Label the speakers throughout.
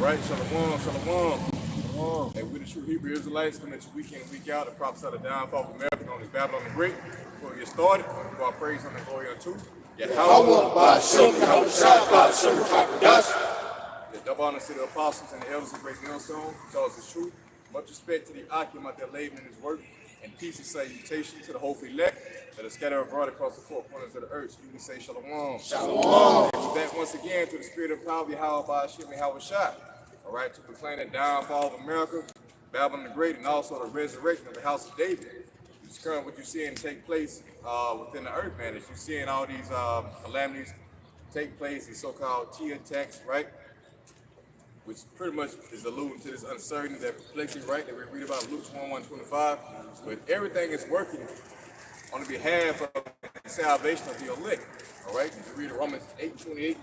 Speaker 1: right, shalom, shalom. And we the true Hebrew Israelites coming to week in and week out to prophesy the downfall of America known as Babylon the Great. Before we get started, we our praise and glory unto Yahweh. The double honor to the apostles and the elders of Great Millstone, tell us the truth. Much respect to the Akim out there laboring in his work, and peace and salutation to the hopeful elect that are scattered abroad across the four corners of the earth. So you can say shalom. Shalom. And we're back once again to the spirit of power, Yahweh by Hashem and Yahweh Shai. All right, to proclaim the downfall of America, Babylon the Great, and also the resurrection of the house of David. It's currently what you're seeing take place within the earth, man. As you're seeing all these calamities take place, these so-called T attacks, right? Which pretty much is alluding to this uncertainty, that perplexity, right, that we read about Luke 21:25. But everything is working on the behalf of the salvation of the elect, all right? You read Romans 8:28,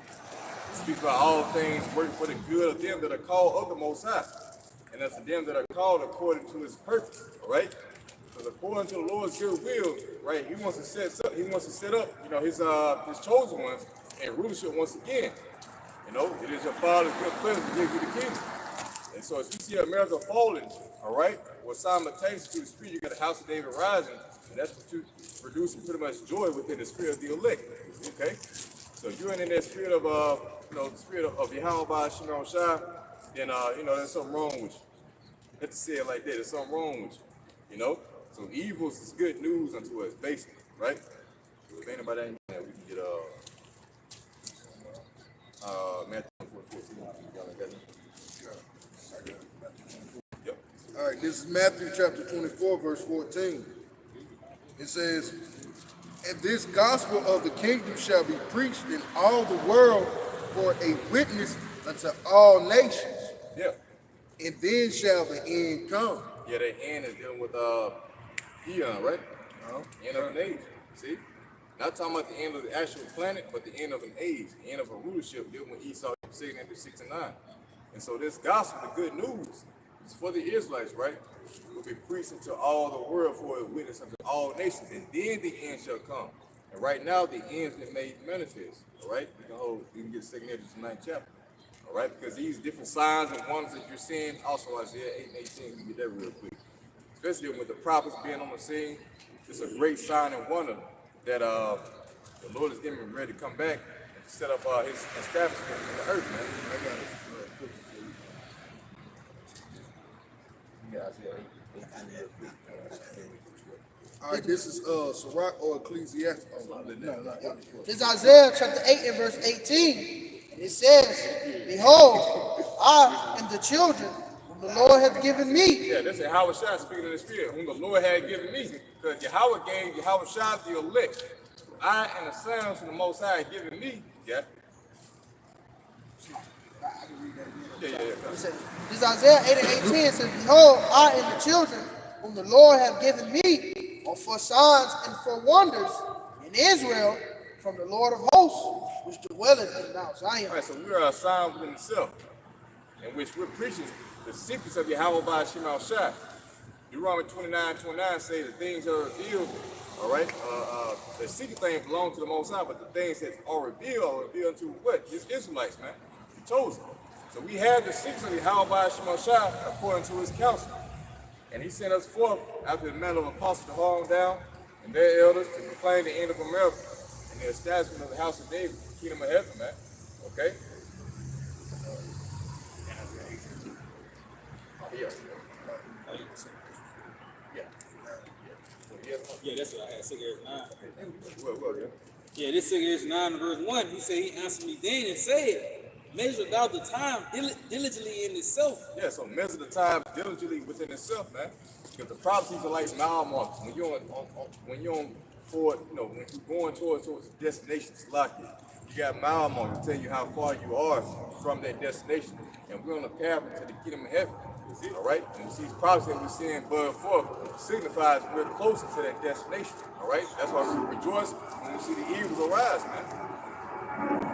Speaker 1: speaks about all things working for the good of them that are called of the Most High. And that's them that are called according to his purpose, all right? Because according to the Lord's good will, right, he wants to set up, you know, his chosen ones in rulership once again. You know, it is your Father's good pleasure to give you the kingdom. And so as we see America falling, all right, well, simultaneously to the spirit, you got the house of David rising, and that's what you producing pretty much joy within the spirit of the elect. Okay? So if you're in that spirit of you know, the spirit of Yahweh by Shimon Shai, then you know, there's something wrong with you. You have to say it like that, there's something wrong with you. You know? So evil is good news unto us, basically, right? So if anybody ain't there, we can get Matthew 14. Yep.
Speaker 2: All right, this is Matthew chapter 24, verse 14. It says, "And this gospel of the kingdom shall be preached in all the world for a witness unto all nations.
Speaker 1: Yeah.
Speaker 2: And then shall the end come."
Speaker 1: Yeah, the end is dealing with eon, right? End of an age. See? Not talking about the end of the actual planet, but the end of an age, the end of a rulership, dealing with Esau 6 and 9. And so this gospel, the good news, is for the Israelites, right? Will be preached into all the world for a witness unto all nations, and then the end shall come. And right now, the end's been made manifest. All right, we can get 2 Ezra 9th chapter. All right, because these different signs and wonders that you're seeing, also Isaiah 8 and 18, you can get that real quick. Especially with the prophets being on the scene, it's a great sign and wonder that the Lord is getting ready to come back and set up his establishment in the earth, man. I got it.
Speaker 2: All right, this is Sirach or Ecclesiastes.
Speaker 3: This is Isaiah chapter 8 and verse 18. And it says, "Behold, I and the children whom the Lord hath given me."
Speaker 1: Yeah, that's Yahweh Shai speaking in the spirit, whom the Lord had given me. Because Yahweh gave Yahweh Shai the elect. I and the sons from the Most High had given me. Yeah. Yeah.
Speaker 3: It says, this is Isaiah 8 and 18. It says, "Behold, I and the children whom the Lord hath given me are for signs and for wonders in Israel from the Lord of hosts, which dwelleth in Mount Zion."
Speaker 1: All right, so we are a sign within itself, in which we're preaching the secrets of Yahweh by Shimon Shai. Deuteronomy 29:29 say the things that are revealed, all right, the secret things belong to the Most High, but the things that are revealed to what? His Israelites, man, the chosen. So we have the secrets of Yahweh by Shimon Shai according to his counsel. And he sent us forth after the manner of apostles to haul them down and their elders to proclaim the end of America and the establishment of the house of David, the kingdom of heaven, man. Okay?
Speaker 4: Yeah, that's what I had, 6 Ezra 9.
Speaker 1: Well, yeah.
Speaker 4: Yeah, this 6 Ezra 9 verse 1, he said, "He answered me then and said, measure thou the time diligently in itself."
Speaker 1: Yeah, so measure the time diligently within itself, man. Because the prophecies are like mile markers. When you're on forward, you know, when you're going towards the destination, it's locked in. You got mile markers to tell you how far you are from that destination. And we're on the path into the kingdom of heaven. All right? And we see these prophecies that we're seeing bud forth signifies we're closer to that destination. All right? That's why we rejoice when we see the evils arise, man.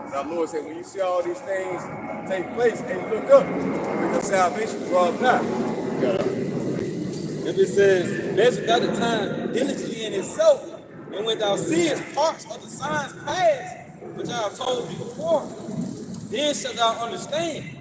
Speaker 1: As our Lord said, when you see all these things take place, hey, look up, because salvation draws nigh.
Speaker 4: If it says, "Measure thou the time diligently in itself, and when thou seest parts of the signs past, which I have told you before, then shalt thou understand."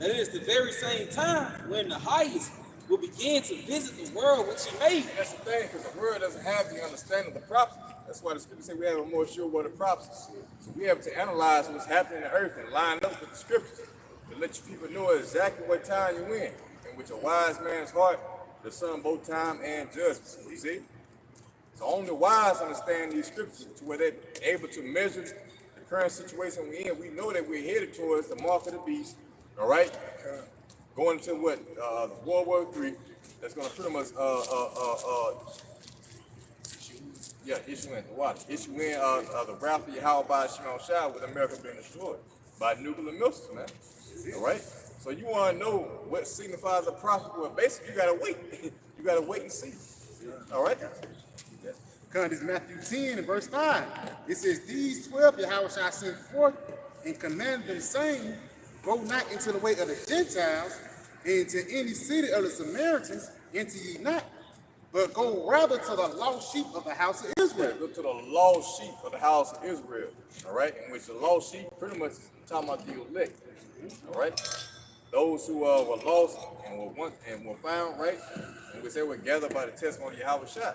Speaker 4: That is the very same time when the highest will begin to visit the world which he made.
Speaker 1: And that's the thing, because the world doesn't have the understanding of the prophecy. That's why the scripture say we have a more sure word of prophecy. So we have to analyze what's happening in the earth and line up with the scriptures to let you people know exactly what time you're in. And with a wise man's heart, the son both time and judgment. You see? So only the wise understand these scriptures to where they're able to measure the current situation we're in. We know that we're headed towards the mark of the beast. All right? Going into what World War III, that's going to pretty much issuing the wrath of Yahweh by Shimon Shah with America being destroyed by nuclear missiles, man. All right? So you want to know what signifies a prophet? Well, basically, you got to wait. You got to wait and see. All right?
Speaker 5: Because it's Matthew 10 and verse 5. It says, these 12 Yahweh shall send forth and command them, saying, go not into the way of the Gentiles, and into any city of the Samaritans, enter ye not, but go rather to the lost sheep of the house of Israel.
Speaker 1: Go to the lost sheep of the house of Israel. All right? In which the lost sheep pretty much is talking about the elect. All right? Those who were lost and were found, right? And which they were gathered by the testimony of Yahweh Shah.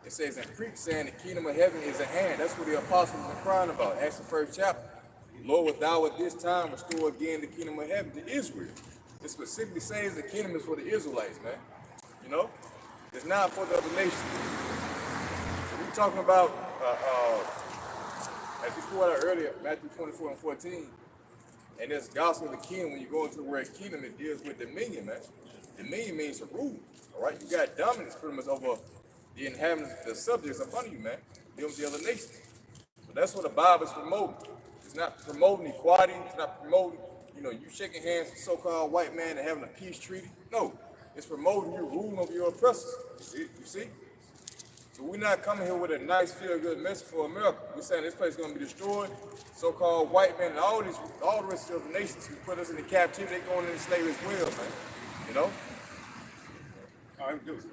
Speaker 1: It says in preach, saying the kingdom of heaven is at hand. That's what the apostles were crying about. Acts the 1st chapter. Lord, wilt thou at this time restore again the kingdom of heaven to Israel? It specifically says the kingdom is for the Israelites, man. You know? It's not for the other nations. So we're talking about, as we pointed out earlier, Matthew 24 and 14, and this gospel of the kingdom, when you go into the word kingdom, it deals with dominion, man. Dominion means to rule, all right? You got dominance pretty much over the inhabitants, the subjects upon you, man. Deal with the other nations. So that's what the Bible is promoting. It's not promoting equality. It's not promoting, you shaking hands with so-called white man and having a peace treaty. No, it's promoting you ruling over your oppressors. You see? So we're not coming here with a nice, feel-good message for America. We're saying this place is going to be destroyed. So-called white men and all the rest of the nations who put us into captivity, they're going into slavery as well, man. You know?
Speaker 2: All right, good.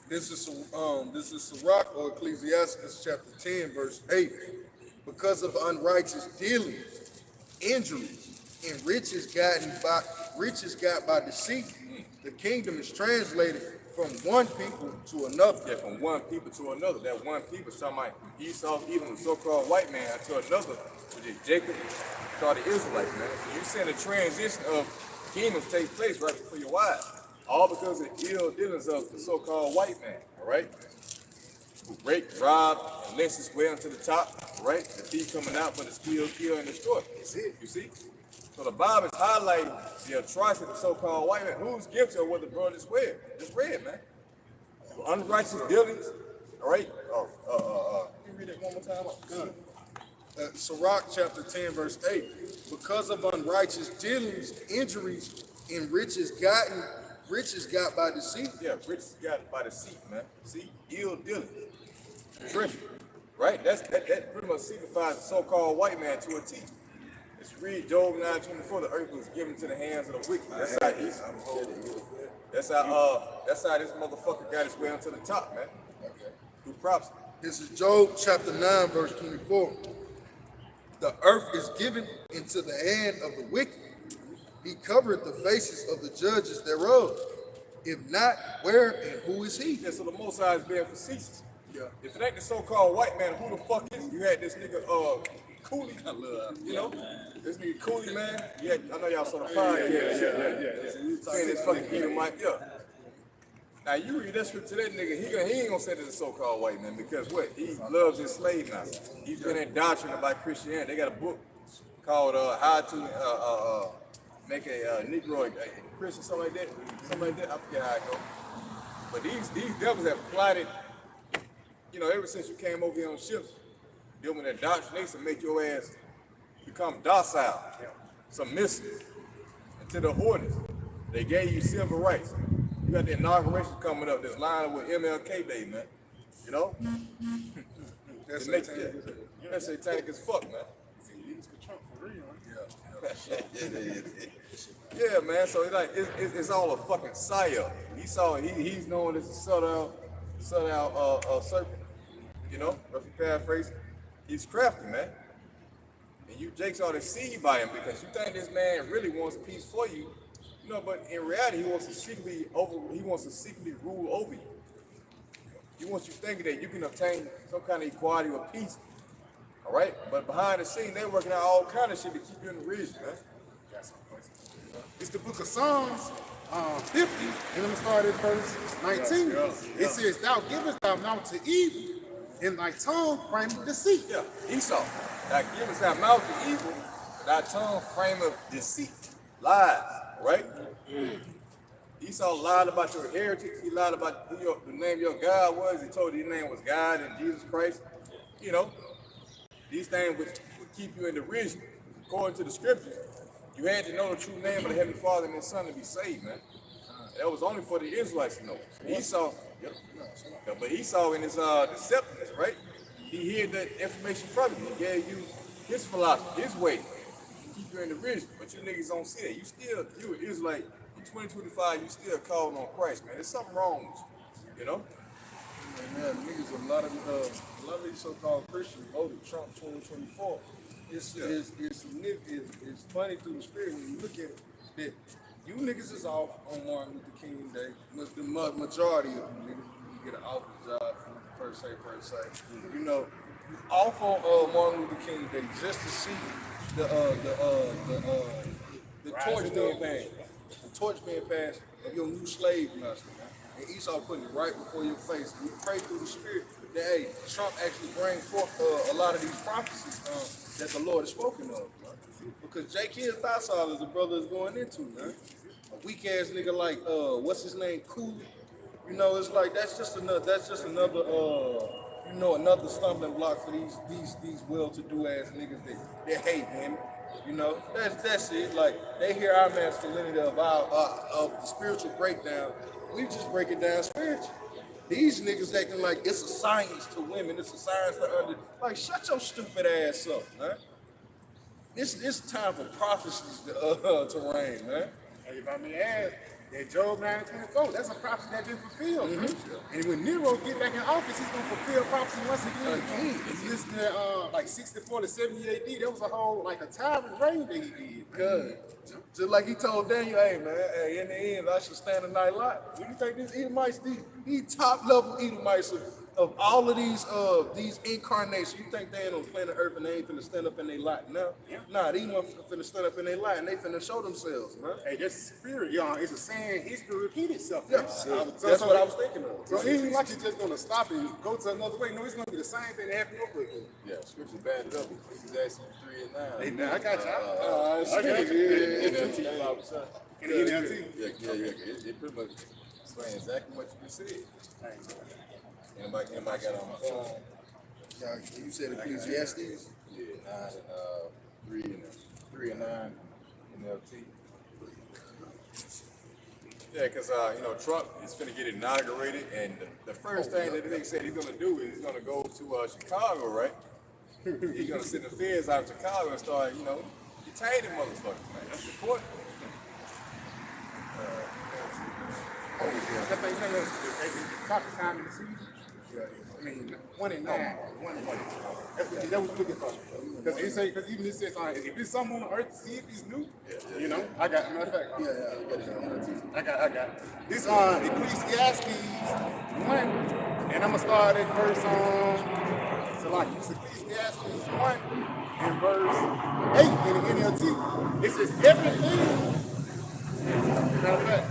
Speaker 2: This is Sirach or Ecclesiastes chapter 10, verse 8. Because of unrighteous dealings, injuries, and riches got by deceit, the kingdom is translated from one people to another.
Speaker 1: Yeah, from one people to another. That one people is talking about Esau, even the so-called white man, to another, which is Jacob, called the Israelites, man. So you're seeing the transition of kingdoms take place right before your eyes. All because of the ill dealings of the so-called white man, all right? Who rape, rob, and lynch his way onto the top, all right? The thief coming out, but it's kill, and destroy. That's it, you see? So the Bible is highlighting the atrocity of the so-called white man. Who's guilty of what the brother just read, man? Unrighteous dealings, all right? Can you read that one more time?
Speaker 2: Sirach chapter 10, verse 8. Because of unrighteous dealings, injuries, and riches got by deceit.
Speaker 1: Yeah, riches got by deceit, man. See, ill dealings, treachery, right? That pretty much signifies the so-called white man to a T. Let's read Job 9:24. The earth was given to the hands of the wicked. That's how this motherfucker got his way onto the top, man. Okay. Through prophecy.
Speaker 2: This is Job chapter 9, verse 24. The earth is given into the hand of the wicked. He covereth the faces of the judges thereof. If not, where and who is he?
Speaker 1: Yeah, so the Most High is being facetious.
Speaker 2: Yeah.
Speaker 1: If it ain't the so-called white man, who the fuck is it? You had this nigga, Cooley. This nigga Cooley, man. Yeah, I know y'all saw the podcast. Yeah. Saying this fucking kingdom, Mike. Yeah. Now you read that script to that nigga, he ain't gonna say this is so-called white man because what? He loves his slave masters. He's been indoctrinated by Christianity. They got a book called How to Make a Negro a Christian, something like that. I forget how it goes. But these devils have plotted, ever since you came over here on ships, dealing with indoctrination, make your ass become docile, submissive, and to the ordinance. They gave you civil rights. You got the inauguration coming up that's lined up with MLK Day, man. That's satanic as fuck, man. Yeah, man. So it's all a fucking psyop. He's known as a subtle serpent. Roughly paraphrase. He's crafty, man. and you jakes all the seed by him because you think this man really wants peace for you, you know, but in reality, he wants to secretly rule over you. He wants you thinking that you can obtain some kind of equality or peace, all right? But behind the scene, they're working out all kind of shit to keep you in the region, man.
Speaker 5: It's the book of Psalms, 50, and I'm gonna start at verse 19. It says, "Thou givest thy mouth to evil, and thy tongue frameth deceit."
Speaker 1: Yeah, Esau, thou givest thy mouth to evil, thy tongue frame of deceit, lies, right? Esau lied about your heritage. He lied about the name your God was. He told you his name was God and Jesus Christ. You know, these things would keep you in the region. According to the scriptures, you had to know the true name of the Heavenly Father and His Son to be saved, man. That was only for the Israelites to know. Esau, but Esau in his deceptiveness, right? He hid that information from you. He gave you his philosophy, his way, to keep you in the region. But you niggas don't see that. You an Israelite in 2025. You still calling on Christ, man. There's something wrong with you, you know.
Speaker 2: Man, niggas, a lot of these so-called Christians voted Trump 2024. It's funny through the spirit when you look at it that you niggas is off on Martin Luther King Day. The majority of you niggas, you get an office job per se. You know, you off on Martin Luther King Day just to see the torch being passed, of your new slave master. And Esau putting it right before your face. We pray through the spirit that, hey, Trump actually bring forth a lot of these prophecies that the Lord has spoken of, man. Because Jake Hill's docile is the brother is going into, man. A weak ass nigga like what's his name, Cool. You know, it's like that's just another another stumbling block for these well-to-do ass niggas that hate women. You know, that's it. Like they hear our masculinity of the spiritual breakdown. We just break it down spiritually. These niggas acting like it's a science to women. It's a science to under. Like, shut your stupid ass up, man. It's time for prophecies to reign, man.
Speaker 5: Hey, if I may add, that Job 9:24, that's a prophecy that's been fulfilled. And when Nero get back in office, he's gonna fulfill prophecy once again. If you listen to like 64 to 70 AD, there was a whole like a tyrant reign that he did.
Speaker 2: Good. Just like he told Daniel, hey man, hey, in the end I should stand a night lot. What do you think these Edomites, these top level Edomites of all of these incarnations, you think they ain't on planet Earth and they ain't finna stand up in their lot now?
Speaker 5: Yeah.
Speaker 2: Nah, these motherfuckers finna stand up in their lot and they finna show themselves, man.
Speaker 5: Hey, that's spirit, y'all. It's a saying history repeat itself.
Speaker 2: Yeah,
Speaker 5: man.
Speaker 2: that's what I was thinking of.
Speaker 5: So it ain't like you're just gonna stop and go to another way. No, it's gonna be the same thing that happened over again.
Speaker 1: Yeah, scripture bad up. Ecclesiastes 3 and 9.
Speaker 5: Hey, man, I got you.
Speaker 2: I
Speaker 5: I got you.
Speaker 1: NLT.
Speaker 5: In the NLT.
Speaker 1: Yeah. It pretty much explains exactly what you just said. Anybody got on my phone?
Speaker 2: Yeah, you said Ecclesiastes?
Speaker 1: Yeah, 9 and 3 and 9 NLT. Yeah, because Trump is finna get inaugurated, and the first thing that they said he's gonna do is he's gonna go to Chicago, right? He's gonna send the feds out of Chicago and start, detaining motherfuckers, man. That's important.
Speaker 5: That thing, the top time in the season. I mean, 1 and 9. 1 and 1. That's what we're looking for. Because even it says, if it's something on the earth to see if he's new, I got, matter of fact, I got. This Ecclesiastes 1, and I'm gonna start at verse it's Ecclesiastes 1 and verse 8 in the NLT. It says everything. Matter of fact,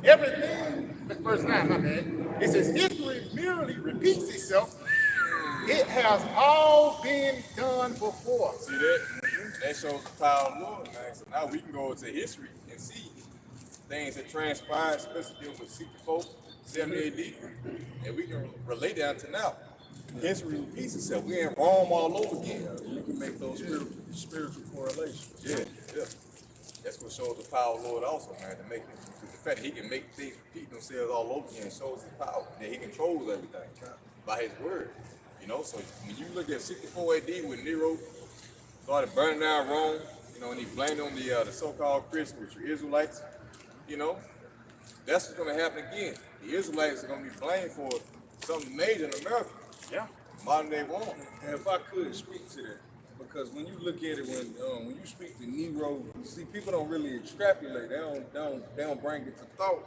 Speaker 5: everything. Verse 9, my bad. It says history merely repeats itself. It has all been done before.
Speaker 1: See that? That shows the power of the Lord, man. So now we can go into history and see things that transpired, especially dealing with 64, 70 AD, and we can relate down to now. History repeats itself. We in Rome all over again.
Speaker 2: You can make those spiritual correlations.
Speaker 1: Yeah. That's what shows the power of the Lord also, man. To make it, the fact that he can make things repeat themselves all over again shows his power. That he controls everything by his word. So when you look at 64 AD when Nero started burning down Rome, and he blamed on the so-called Christians, which are Israelites, that's what's going to happen again. The Israelites are going to be blamed for something major in America.
Speaker 5: Yeah.
Speaker 1: modern day Rome.
Speaker 6: And if I could speak to that, because when you look at it, when you speak to Nero, you see people don't really extrapolate. They don't bring it to thought.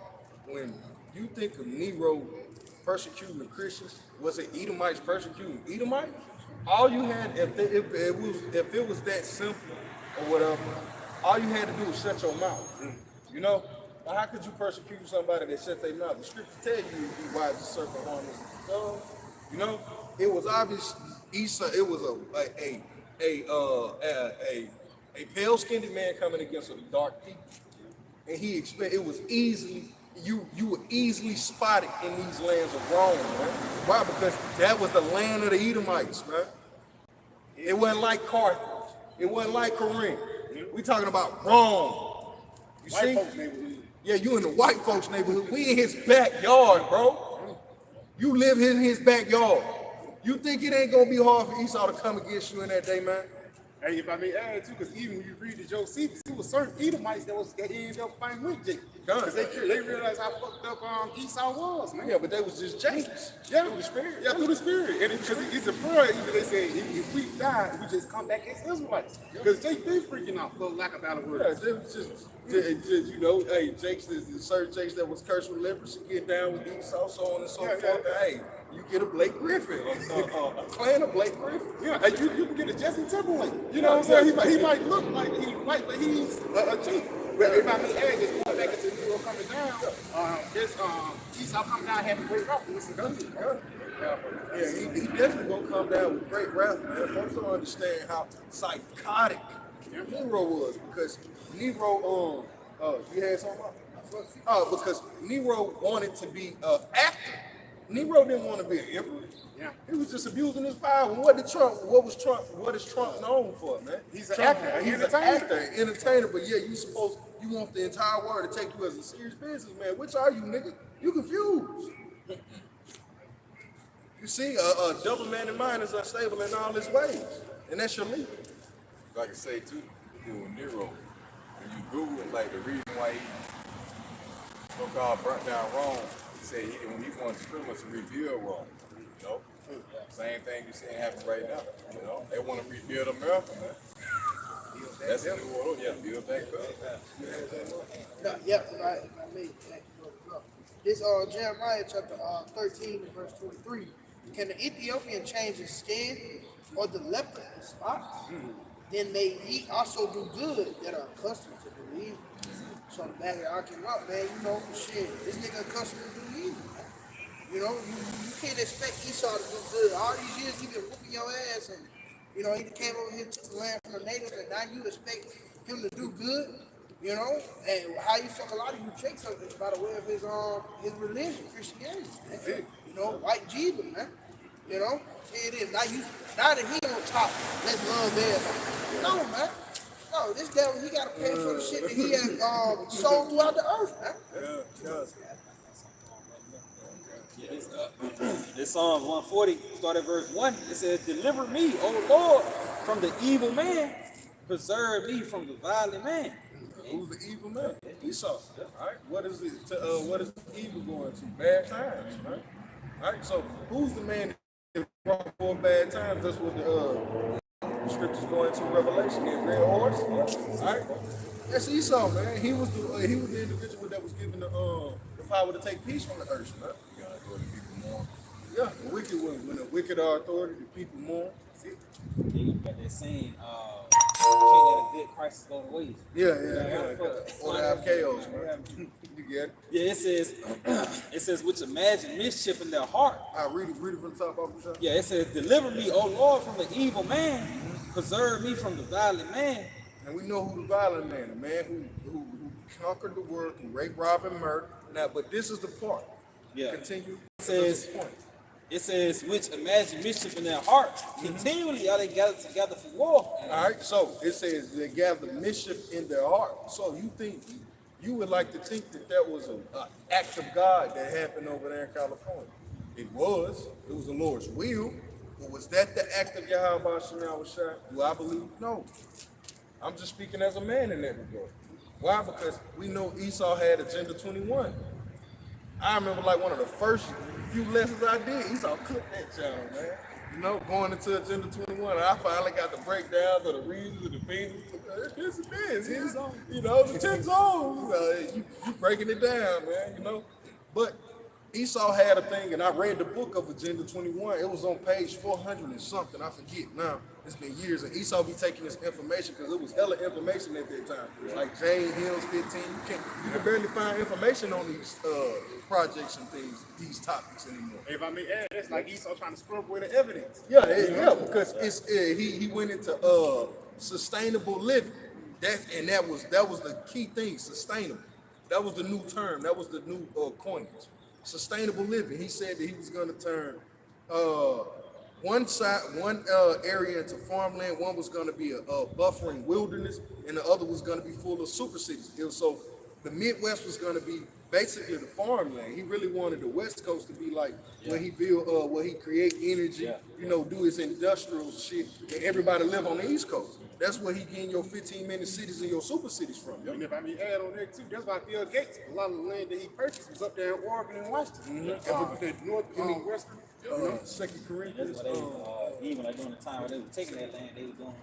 Speaker 6: When you think of Nero persecuting the Christians, was it Edomites persecuting Edomites? All you had, if it was that simple or whatever, all you had to do was shut your mouth. You know, how could you persecute somebody that shut their mouth? The scripture tell you to be wise as serpent, harmless as a dove. You know, it was obvious. Esau, it was a pale-skinned man coming against a dark people, and it was easily you were easily spotted in these lands of Rome, man. Why? Because that was the land of the Edomites, man. It wasn't like Carthage. It wasn't like Corinth. We talking about Rome. You
Speaker 5: White
Speaker 6: see?
Speaker 5: folks neighborhood.
Speaker 6: Yeah, you in the white folks' neighborhood. We in his backyard, bro. You live in his backyard. You think it ain't gonna be hard for Esau to come against you in that day, man?
Speaker 5: Hey, if I may add too, because even when you read the Josephus, it was certain Edomites that ended up fighting with Jacob. Because they realized how fucked up Esau was, man.
Speaker 6: Yeah, but they was just James.
Speaker 5: Yeah,
Speaker 6: Through the spirit.
Speaker 5: Yeah, through the spirit. And because it's a prayer, even they say, if we die, we just come back as Israelites. Because they freaking out for lack of better words.
Speaker 6: Yeah, just you know, hey, Jake's the certain Jake's that was cursed with leprosy, get down with Esau, so on and so forth. Hey, you get a Blake Griffin, a clan of Blake Griffin.
Speaker 5: Yeah, and you can get a Justin Timberlake. You know what I'm saying? He might look like he's a Jake. But if I may add, just going back into Nero coming down, this Esau coming down having great wrath.
Speaker 6: Yeah, he definitely gonna come down with great wrath, man. Folks don't understand how psychotic Nero was, because Nero, you had something? Because Nero wanted to be an actor. Nero didn't want to be an emperor.
Speaker 5: Yeah.
Speaker 6: He was just abusing his power. What is Trump known for, man?
Speaker 5: He's an
Speaker 6: Trump,
Speaker 5: actor,
Speaker 6: He's an actor, an entertainer, but yeah, you want the entire world to take you as a serious businessman. Which are you, nigga? You confused. You see, a double-minded mind is unstable in all its ways, and that's your leader.
Speaker 1: If I can say too, with Nero, when you Google it, like the reason why he so-called burnt down Rome, he said when he wanted pretty much to rebuild Rome. You know, same thing you seeing happen right now. You know, they want to rebuild America, man. That's the new world. Yeah, build back up.
Speaker 3: If I may, this Jeremiah chapter 13 and verse 23. Can the Ethiopian change his skin, or the leper his spots? Then may ye also do good that are accustomed to do evil. So on the back of the argument up, man, you know, shit, this nigga accustomed to do evil, man. You know, you can't expect Esau to do good. All these years he been whooping your ass, and you know, he came over here, took the land from the natives, and now you expect him to do good, you know? And how you fuck a lot of you chicks up is by the way of his religion, Christianity, man. You know, white Jesus, man. You know? It is. Now that he on top, let's love everybody. No, man. No, this devil, he gotta pay for the shit that he has sold throughout the earth, man.
Speaker 4: This Psalms 140, start at verse 1. It says, "Deliver me, O Lord, from the evil man. Preserve me from the violent man."
Speaker 6: Who's the evil man? Esau. All right. What is evil going to? Bad times, right? All right. So who's the man that brought forth bad times? That's what the scriptures go into Revelation. That red horse. All right. That's Esau, man. He was the individual that was given the power to take peace from the earth, man.
Speaker 1: You gotta go to people more.
Speaker 6: Yeah, the wicked when the wicked are authority, the people mourn.
Speaker 4: Yeah, you got that saying, can't let a dead crisis go to waste.
Speaker 6: Yeah. Or to have chaos, man. You get it?
Speaker 4: Yeah, it says, which imagine mischief in their heart.
Speaker 6: I read it from the top off the top.
Speaker 4: Yeah, it says, "Deliver me, O Lord, from the evil man. Preserve me from the violent man."
Speaker 6: And we know who the violent man, the man who conquered the world through rape, rob, and murder. Now, but this is the part.
Speaker 4: Yeah.
Speaker 6: Continue.
Speaker 4: It says, which imagine mischief in their heart. Continually are they gathered together for war.
Speaker 6: All right, so it says they gather mischief in their heart. So you would like to think that was an act of God that happened over there in California. It was the Lord's will. But was that the act of Yahweh Shemel Shai? Do I believe? No. I'm just speaking as a man in that regard. Why? Because we know Esau had Agenda 21. I remember like one of the first few lessons I did, Esau cooked that channel, man. You know, going into Agenda 21, I finally got the breakdowns of the reasons and the things. This and this. You know, the 10 zones. You breaking it down, man, you know. But Esau had a thing, and I read the book of Agenda 21. It was on page 400 and something. I forget now. It's been years. And Esau be taking this information because it was hella information at that time. Like Jane Hills 15. You can barely find information on these projects and things, these topics anymore.
Speaker 5: If I may add, that's like Esau trying to scrub away the evidence.
Speaker 6: Yeah, because it's he went into sustainable living. That was the key thing, sustainable. That was the new term. That was the new coinage. Sustainable living. He said that he was going to turn one area into farmland. One was going to be a buffering wilderness, and the other was going to be full of super cities. So the Midwest was going to be basically the farmland. He really wanted the West Coast to be like where he build, where he create energy. You know, do his industrial shit, and everybody live on the East Coast. That's where he getting your 15-minute cities and your super cities from.
Speaker 5: And if I may add on that too, that's why Bill Gates, a lot of the land that he purchased was up there in Oregon and Washington. The North, Western.
Speaker 6: Second Corinthians.
Speaker 4: Even like during the time when they were taking that land, they were doing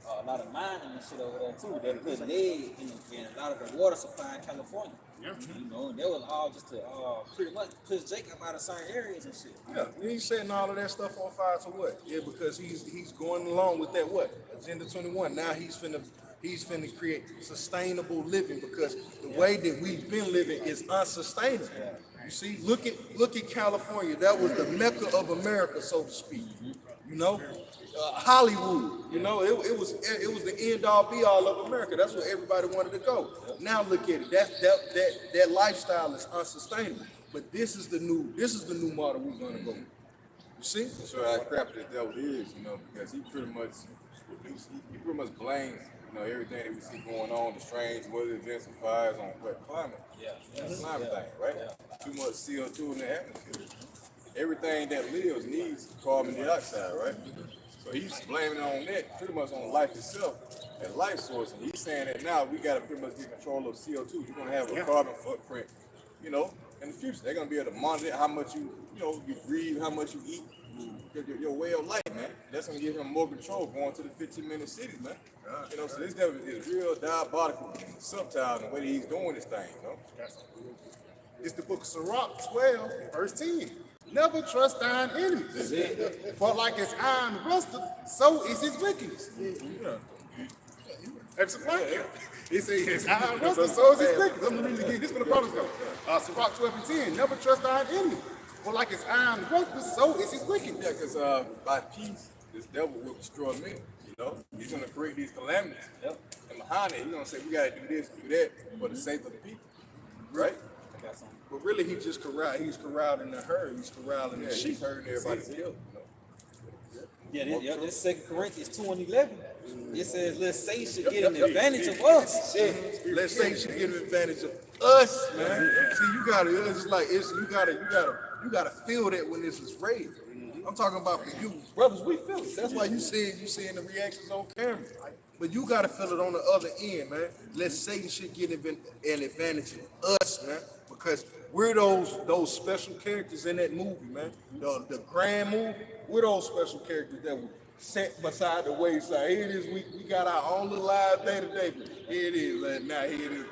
Speaker 4: a lot of mining and shit over there too. They put lead in a lot of the water supply in California. You know, and that was all just to pretty much push Jacob out of certain areas and shit.
Speaker 6: Yeah, he's setting all of that stuff on fire to what? Yeah, because he's going along with that what? Agenda 21. Now he's finna create sustainable living because the way that we've been living is unsustainable. You see, look at California. That was the Mecca of America, so to speak. You know, Hollywood. You know, it was the end all be all of America. That's where everybody wanted to go. Now look at it. That lifestyle is unsustainable. But this is the new model we're gonna go. You see?
Speaker 1: That's how crappy the devil is, you know, because he pretty much blames, you know, everything that we see going on, the strange weather events and fires on what climate. Climate thing, right? Too much CO2 in the atmosphere. Everything that lives needs carbon dioxide, right? So he's blaming it on that, pretty much on life itself, as life source. And he's saying that now we gotta pretty much get control of CO2. You're gonna have a carbon footprint, you know, in the future. They're gonna be able to monitor how much you breathe, how much you eat, your way of life, man. That's gonna give him more control going to the 15-minute cities, man. You know, so this devil is real diabolical, subtle in the way that he's doing this thing, you know.
Speaker 5: It's the book of Sirach 12, verse 10. Never trust thine enemies. For like as iron rusted, so is his wickedness. That's a point. It says iron rusted, so is his wickedness. I'm going to read this for the brothers though. Sirach 12 and 10. Never trust thine enemy. For like as iron rusted, so is his wickedness.
Speaker 1: Yeah, because by peace, this devil will destroy men. You know, he's gonna create these calamities. And behind it, he's gonna say we gotta do this, do that for the sake of the people, right?
Speaker 6: But really, he's corralling the herd. He's corralling the sheep.
Speaker 1: He's hurting everybody killed. You know?
Speaker 4: Yeah, this 2 Corinthians 2 and 11. It says, let Satan should get an advantage of us.
Speaker 6: Let's say you should get an advantage of us, man. See, you gotta feel that when this is raised. I'm talking about for you, brothers. We feel it. That's why you seeing the reactions on camera. But you gotta feel it on the other end, man. Let Satan should get an advantage of us, man, because we're those special characters in that movie, man. The grand movie. We're those special characters that were set beside the wayside. Here it is. We got our own little lives day to day. Here it is. And now here it is.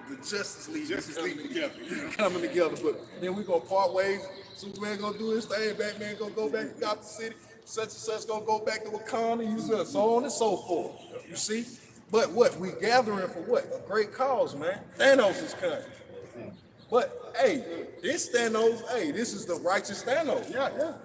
Speaker 6: The Justice League coming together. But then we gonna part ways. Superman gonna do his thing. Batman gonna go back to Gotham City. Such and such gonna go back to Wakanda. So on and so forth. You see? But what? We gathering for what? A great cause, man. Thanos is coming. But hey, this Thanos, this is the righteous Thanos.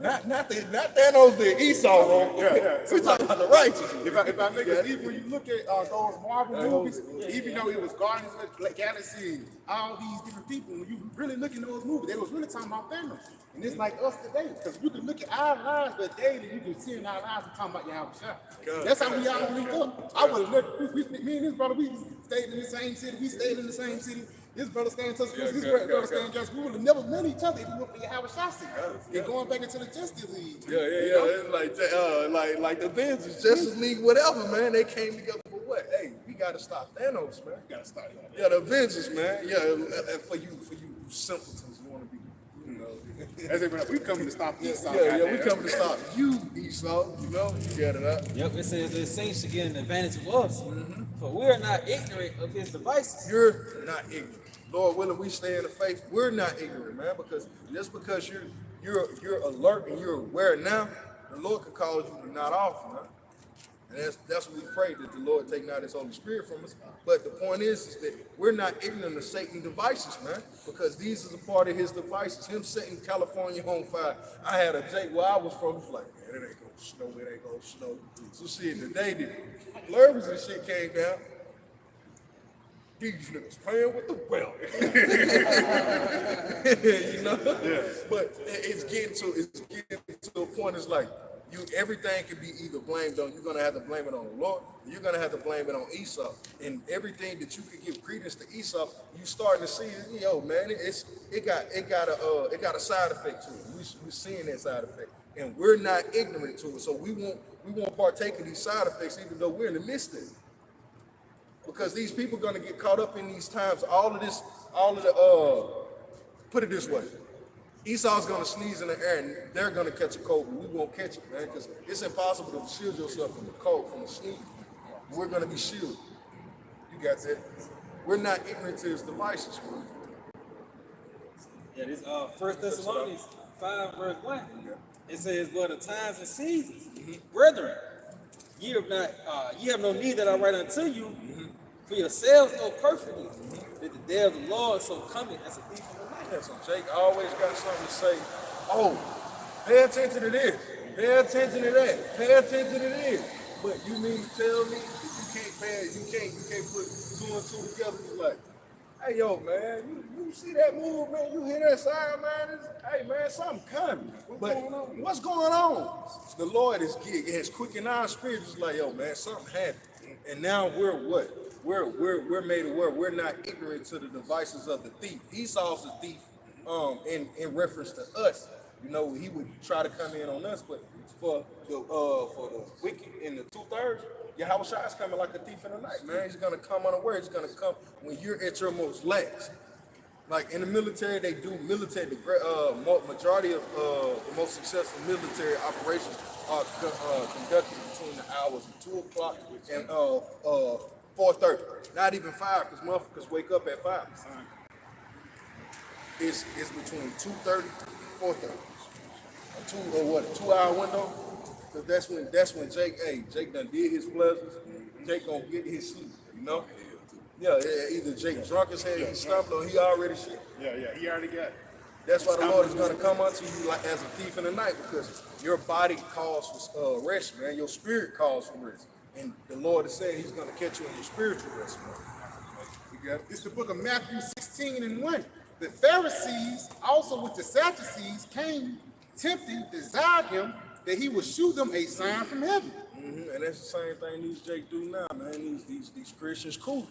Speaker 6: Not Thanos the Esau. We're talking about the righteous.
Speaker 5: If I make it, even when you look at those Marvel movies, even though it was Guardians of the Galaxy, all these different people, when you really look in those movies, they was really talking about Thanos. And it's like us today, because you can look at our lives, but daily you can see in our lives we're talking about Yahweh. That's how we all linked up. I would have looked, me and this brother, we stayed in the same city, This brother staying in Tuscaloosa, this brother staying in Justice. We would have never met each other if we went for Yahweh Shasi. And going back into the Justice League.
Speaker 6: It's like the Avengers, Justice League, whatever, man. They came together for what? Hey, we gotta stop Thanos, man.
Speaker 5: We gotta stop
Speaker 6: Yeah, the Avengers, man. Yeah, for you simpletons, you wanna be,
Speaker 5: As if we coming to stop Esau.
Speaker 1: Yeah, we coming to stop you, Esau. You know, you get it up.
Speaker 4: Yep, it says the saints should get an advantage of us. For we are not ignorant of his devices.
Speaker 1: You're not ignorant. Lord willing, we stay in the faith. We're not ignorant, man, because just because you're alert and you're aware now, the Lord could cause you to not off, man. And that's what we pray, that the Lord take not his Holy Spirit from us. But the point is that we're not ignorant of Satan's devices, man, because these is a part of his devices. Him setting California on fire. I had a Jake where I was from, he was like, man, it ain't gonna snow, it ain't gonna snow. So shit, the day that Lurvers and shit came down, these niggas playing with the well. You know? Yeah. But it's getting to a point, it's like, everything can be either blamed on, you're gonna have to blame it on the Lord, or you're gonna have to blame it on Esau. And everything that you could give credence to Esau, you starting to see, yo, man, it got a side effect to it. We're seeing that side effect, and we're not ignorant to it. So we won't partake of these side effects, even though we're in the midst of it. Because these people are gonna get caught up in these times. Put it this way. Esau's gonna sneeze in the air and they're gonna catch a cold, but we won't catch it, man, because it's impossible to shield yourself from the cold, from the sneeze. We're gonna be shielded. You got that? We're not ignorant to his devices, man.
Speaker 4: Yeah, this 1 Thessalonians 5 verse 1. It says, "But the times and seasons, brethren, ye have no need that I write unto you, for yourselves know perfectly that the day of the Lord so coming as a thief in the night."
Speaker 1: Yeah, so Jake always got something to say. Oh, pay attention to this. Pay attention to that. Pay attention to this. But you mean to tell me that you can't put two and two together? It's like, hey, yo, man, you see that move, man? You hear that sound, man? Hey, man, something coming. What's going on? The Lord has quickened our spirits. It's like, yo, man, something happened. And now we're what? We're made aware. We're not ignorant to the devices of the thief. Esau's a thief, in reference to us. You know, he would try to come in on us, but for the wicked in the 2/3, Yahushua is coming like a thief in the night, man. He's gonna come unaware. He's gonna come when you're at your most last. Like in the military, they do military. The majority of the most successful military operations are conducted between the hours of 2 o'clock and 4:30. Not even 5, because motherfuckers wake up at 5. It's between 2:30 and 4:30. A 2-hour window. Cause that's when Jake done did his pleasures. Jake gonna get his sleep, you know? Yeah, either Jake drunk as hell, he stumbled, or he already shit.
Speaker 5: Yeah, he already got it.
Speaker 1: That's why the Lord is gonna come unto you like as a thief in the night, because your body calls for rest, man. Your spirit calls for rest. And the Lord is saying he's gonna catch you in your spiritual rest, man. You got it?
Speaker 5: It's the book of Matthew 16 and 1. The Pharisees, also with the Sadducees, came tempting, desired him that he would shew them a sign from heaven.
Speaker 1: And that's the same thing these Jake do now, man. These Christians cool.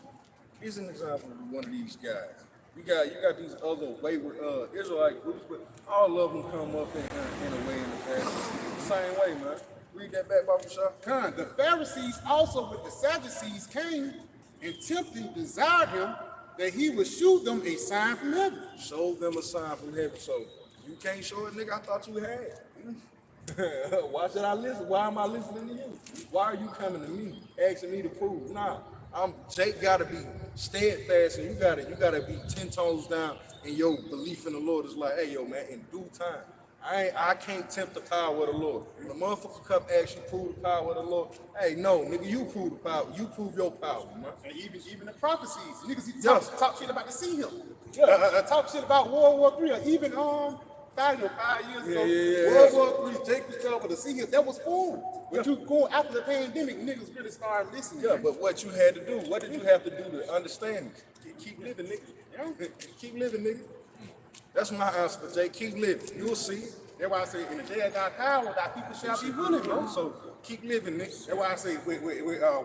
Speaker 1: Here's an example of one of these guys. You got these other wayward Israelite groups, but all of them come up in a way in the fashion. Same way, man. Read that back, Baba Shah.
Speaker 5: Con, the Pharisees also with the Sadducees came and tempting, desired him that he would shew them a sign from heaven.
Speaker 1: Show them a sign from heaven. So you can't show it, nigga. I thought you had. Why should I listen? Why am I listening to you? Why are you coming to me, asking me to prove? Nah, Jake gotta be steadfast, and you gotta be 10 toes down in your belief in the Lord. Is like, hey, yo, man, in due time. I can't tempt the power of the Lord. When a motherfucker come ask you prove the power of the Lord, hey, no, nigga, you prove the power. You prove your power, man.
Speaker 5: And even the prophecies, niggas talk shit about the sea hill.
Speaker 1: Yeah.
Speaker 5: Talk shit about World War III, or even 5 years ago,
Speaker 1: Yeah.
Speaker 5: World War III, Jake was telling the sea hill that was formed. But you going after the pandemic, niggas really started listening.
Speaker 1: Yeah, but what you had to do, what did you have to do to understand it? Keep living, nigga. Yeah. Keep living, nigga. That's my answer for Jake. Keep living. You'll see.
Speaker 5: That's why I say, in the day of thy power, thy people shall be willing, bro.
Speaker 1: So keep living, nigga.
Speaker 5: That's why I say,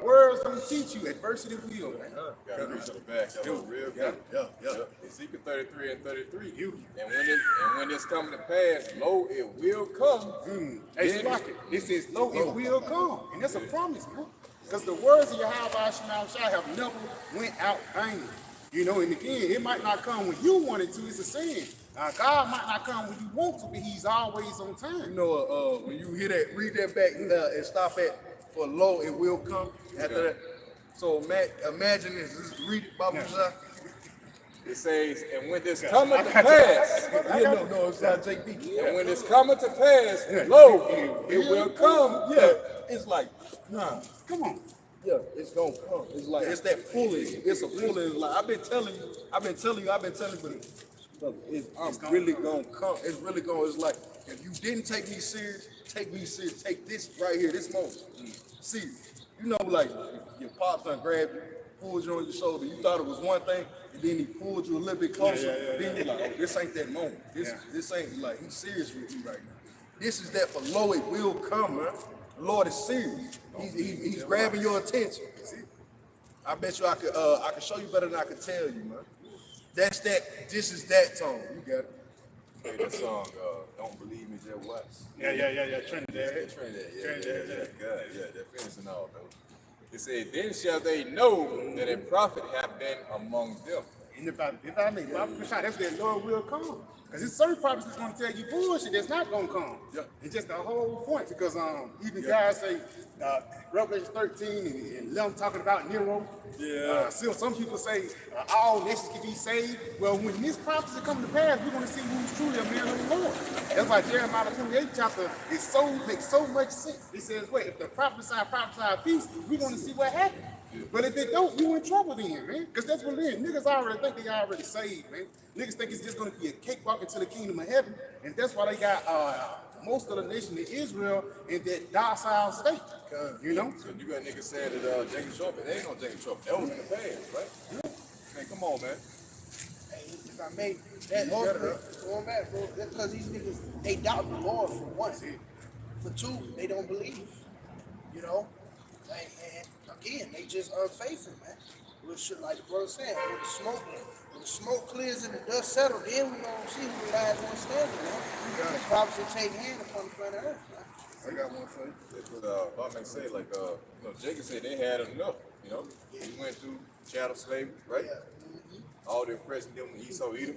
Speaker 5: words don't teach you, adversity will, man.
Speaker 6: Gotta reach to the back. That was real good.
Speaker 1: Yeah.
Speaker 6: Ezekiel 33 and 33. And when it's coming to pass, lo, it will come.
Speaker 5: Hey, it says, lo, it will come. And that's a promise, bro. Because the words of Yahweh Shai have never went out vain. You know, and again, it might not come when you want it to. It's a saying. God might not come when you want to, but he's always on time.
Speaker 2: You know, when you hear that, read that back and stop at for lo, it will come after that. So imagine this. Just read it, Baba.
Speaker 1: It says, and when this cometh to pass,
Speaker 2: No, it's not JB.
Speaker 1: and when this cometh to pass, lo, it will come. Yeah, it's like, nah,
Speaker 5: Come on.
Speaker 1: yeah, it's gonna come. It's like it's that pulling. It's a pulling. Like I've been telling you, but I'm really gonna come. It's really gonna. It's like
Speaker 2: If you didn't take me serious, take me serious. Take this right here, this moment. Serious.
Speaker 1: you know, like your pops done grabbed you, pulled you on your shoulder. You thought it was one thing, and then he pulled you a little bit closer. Then you're like, oh, this ain't that moment. This ain't like he's serious with you right now.
Speaker 2: This is that for lo, it will come, man. The Lord is serious. He's grabbing your attention. I bet you I could show you better than I could tell you, man. That's that. This is that tone. You got it.
Speaker 1: Play that song, Don't Believe Me, Just Watch.
Speaker 5: Yeah. Trinidad.
Speaker 1: Trinidad. Good. Yeah, they're finishing all though. It said, then shall they know that a prophet have been among them.
Speaker 5: And if I may, that's where the Lord will come. Because there's certain prophets that's going to tell you bullshit that's not going to come.
Speaker 1: Yeah.
Speaker 5: It's just the whole point. Because even guys say Revelation 13 and them talking about Nero.
Speaker 1: Yeah.
Speaker 5: Still, some people say all nations can be saved. Well, when this prophecy come to pass, we're going to see who's truly a man of the Lord. That's why Jeremiah 28 chapter makes so much sense. It says, wait, if the prophesy peace, we're going to see what happens. But if they don't, you in trouble then, man. Because that's what it is. Niggas already think they already saved, man. Niggas think it's just going to be a cakewalk into the kingdom of heaven. And that's why they got most of the nation of Israel in that docile state. You know?
Speaker 1: So you got niggas saying that Jacob Short, they ain't no Jacob Short. That was in the past, right? Yeah. Man, come on, man.
Speaker 3: Hey, if I may, that ultimate, going back, bro, that's because these niggas, they doubt the Lord for one. For two, they don't believe. You know? Like, and again, they just unfaithful, man. With shit like the brother said, when the smoke clears and the dust settles, then we gonna see who the last one standing, man. The prophets will take hand upon the planet Earth, man.
Speaker 2: I got one for you.
Speaker 1: That's what Bob may say, like, Jacob said they had enough, you know? He went through chattel slavery, right? All the oppression them when Esau eat them.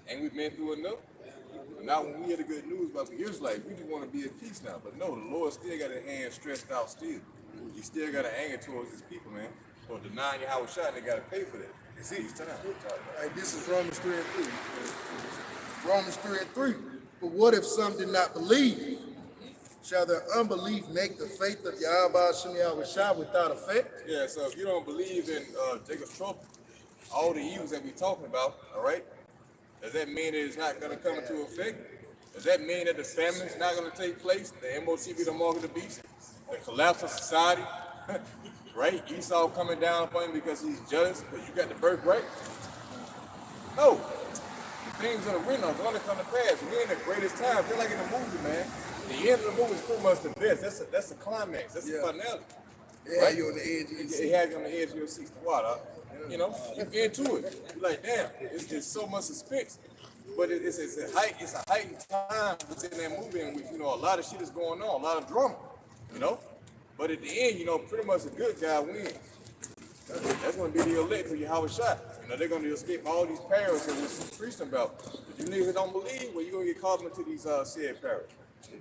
Speaker 1: Ain't we been through enough? But now when we hear the good news about the Israelites, we just want to be at peace now. But no, the Lord still got his hand stretched out still. He still got an anger towards his people, man. For denying Yahweh shot, they got to pay for that. It's each time.
Speaker 2: Hey, this is Romans 3 and 3. Romans 3 and 3. But what if some did not believe? Shall their unbelief make the faith of Yahweh Shem Yahweh Shah without effect?
Speaker 1: Yeah, so if you don't believe in Jacob's trouble, all the evils that we're talking about, all right, does that mean that it's not going to come into effect? Does that mean that the famine is not going to take place? The MOC be the mark of the beast? The collapse of society? Right? Esau coming down upon him because he's jealous because you got the birthright? No. The things that are written are going to come to pass. We're in the greatest time, just like in the movie, man. The end of the movie is pretty much the best. That's the climax. That's the finale.
Speaker 2: Yeah,
Speaker 1: Right?
Speaker 2: you on the edge of your
Speaker 1: It
Speaker 2: seat.
Speaker 1: had you on the edge of your seat. What? You know, you get into it. You're like, damn, it's just so much suspense. But it's a heightened time within that movie, and you know, a lot of shit is going on, a lot of drama. You know, but at the end, you know, pretty much the good guy wins. That's going to be the elect for Yahweh shot. You know, they're going to escape all these perils that we're preaching about. If you niggas don't believe, well, you're going to get caught up into these said perils.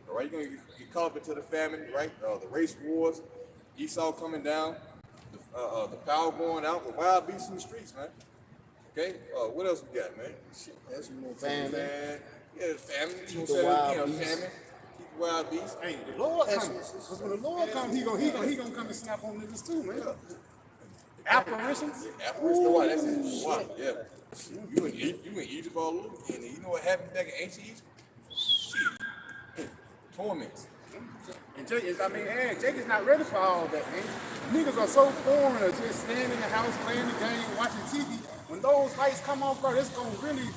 Speaker 1: All right, you're going to get caught up into the famine, right? The race wars, Esau coming down, the power going out, the wild beasts in the streets, man. Okay, what else we got, man? Shit,
Speaker 2: That's more
Speaker 1: famine, man. Yeah, the famine. You know
Speaker 2: the
Speaker 1: what
Speaker 2: wild
Speaker 1: I'm saying?
Speaker 2: beasts.
Speaker 1: Famine. Keep the wild beasts.
Speaker 5: Hey, the Lord comes. Because when the Lord comes, he gonna come and snap on niggas too, man. Apparitions.
Speaker 1: Apparitions, the why? That's it. Why? Yeah. You in Egypt all over, and you know what happened back in ancient Egypt? Shit. Torments.
Speaker 5: And Jake is not ready for all that, man. Niggas are so foreign of just staying in the house, playing the game, watching TV. When those lights come on, bro, it's gonna really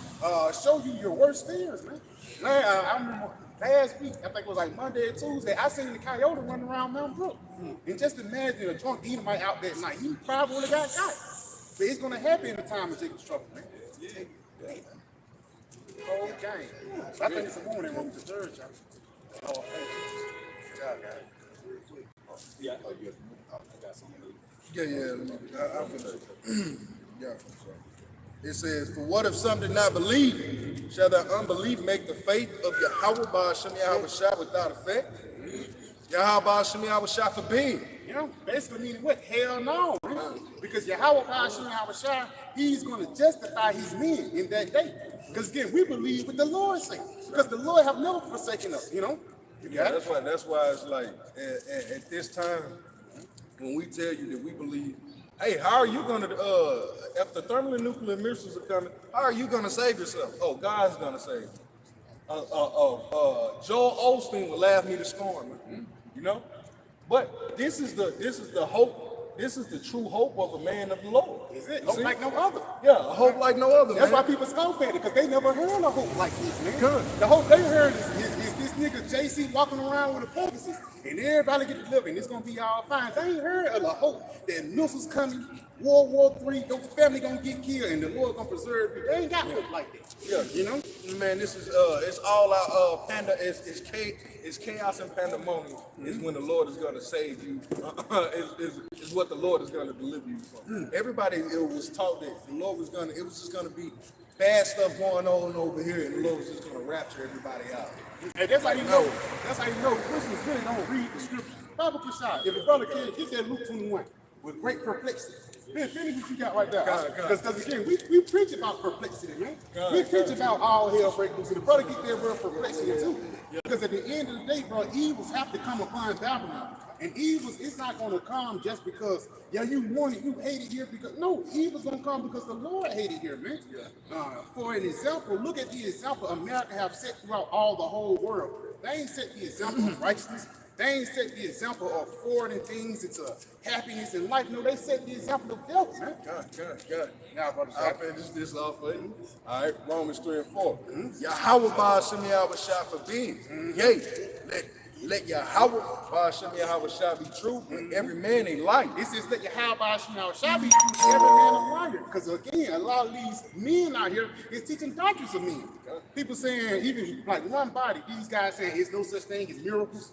Speaker 5: show you your worst fears, man. I remember last week, I think it was like Monday or Tuesday, I seen the coyote running around Mount Brook. And just imagine a drunk Edomite out that night. He probably would have got shot. But it's gonna happen in the time of Jacob's trouble, man. Okay. So I think it's a warning when the third chapter. Oh, thank you. Good job, guys.
Speaker 4: Yeah, I got something.
Speaker 2: Yeah, I feel that. Yeah, I feel so. It says, "For what if some did not believe? Shall their unbelief make the faith of Yahweh Ba'ashem Yahweh Shah without effect? Yahweh Ba'ashem Yahweh Shah forbid."
Speaker 5: You know, basically meaning what? Hell no, man. Because Yahweh Hashem Yahweh Shai, he's going to justify his men in that day. Because again, we believe what the Lord says. Because the Lord have never forsaken us, you know? You
Speaker 6: Yeah,
Speaker 5: got it?
Speaker 6: that's why it's like at this time when we tell you that we believe, hey, how are you gonna if the thermal and nuclear missiles are coming, how are you gonna save yourself? Oh, God's gonna save you. Joel Osteen would laugh me to scorn, man. You know? But this is the hope, this is the true hope of a man of the Lord.
Speaker 5: Is it?
Speaker 6: You
Speaker 5: Hope
Speaker 6: see?
Speaker 5: like no other.
Speaker 6: Yeah, a hope like no other,
Speaker 5: That's
Speaker 6: man.
Speaker 5: why people scoff at it, because they never heard a hope like this, man.
Speaker 6: Good.
Speaker 5: The hope they heard is this nigga JC walking around with a Pegasus and everybody get delivered and it's gonna be all fine. They ain't heard of the hope that missiles coming, World War III, your family gonna get killed and the Lord gonna preserve you. They ain't got hope like that.
Speaker 6: Yeah,
Speaker 5: You know?
Speaker 6: man, this is it's all out panda. It's chaos and pandemonium. Is when the Lord is going to save you. Is what the Lord is going to deliver you from. Everybody it was taught that the Lord was going to. It was just going to be bad stuff going on over here, and the Lord was just going to rapture everybody out.
Speaker 5: And that's how you know. That's how you know Christians really don't read the scriptures. Bible Prashad, if a brother can get that Luke 21 with great perplexity. Man, finish what you got right there. Because again, we preach about perplexity, man. We preach about all hell breaking loose. And the brother get that word perplexity too. Because at the end of the day, bro, evils have to come upon Babylon. And evils, it's not going to come just because, yeah, you want it, you hate it here. Because no, evil's going to come because the Lord hated here, man. For an example, look at the example America have set throughout all the whole world. They ain't set the example of righteousness. They ain't set the example of forwarding things into happiness in life. No, they set the example of death, man.
Speaker 6: God.
Speaker 5: Now, brother,
Speaker 6: I'll finish this off for you. All right, Romans 3 and 4. Yahweh Ba'ashem Yahweh Shah forbid. Yea, let Yahweh Ba'ashem Yahweh Shah be true, and every man a light.
Speaker 5: it says let Yahweh shall be true to every man a liar. Because again, a lot of these men out here is teaching doctrines of men. People saying, even like one body, these guys saying it's no such thing as miracles.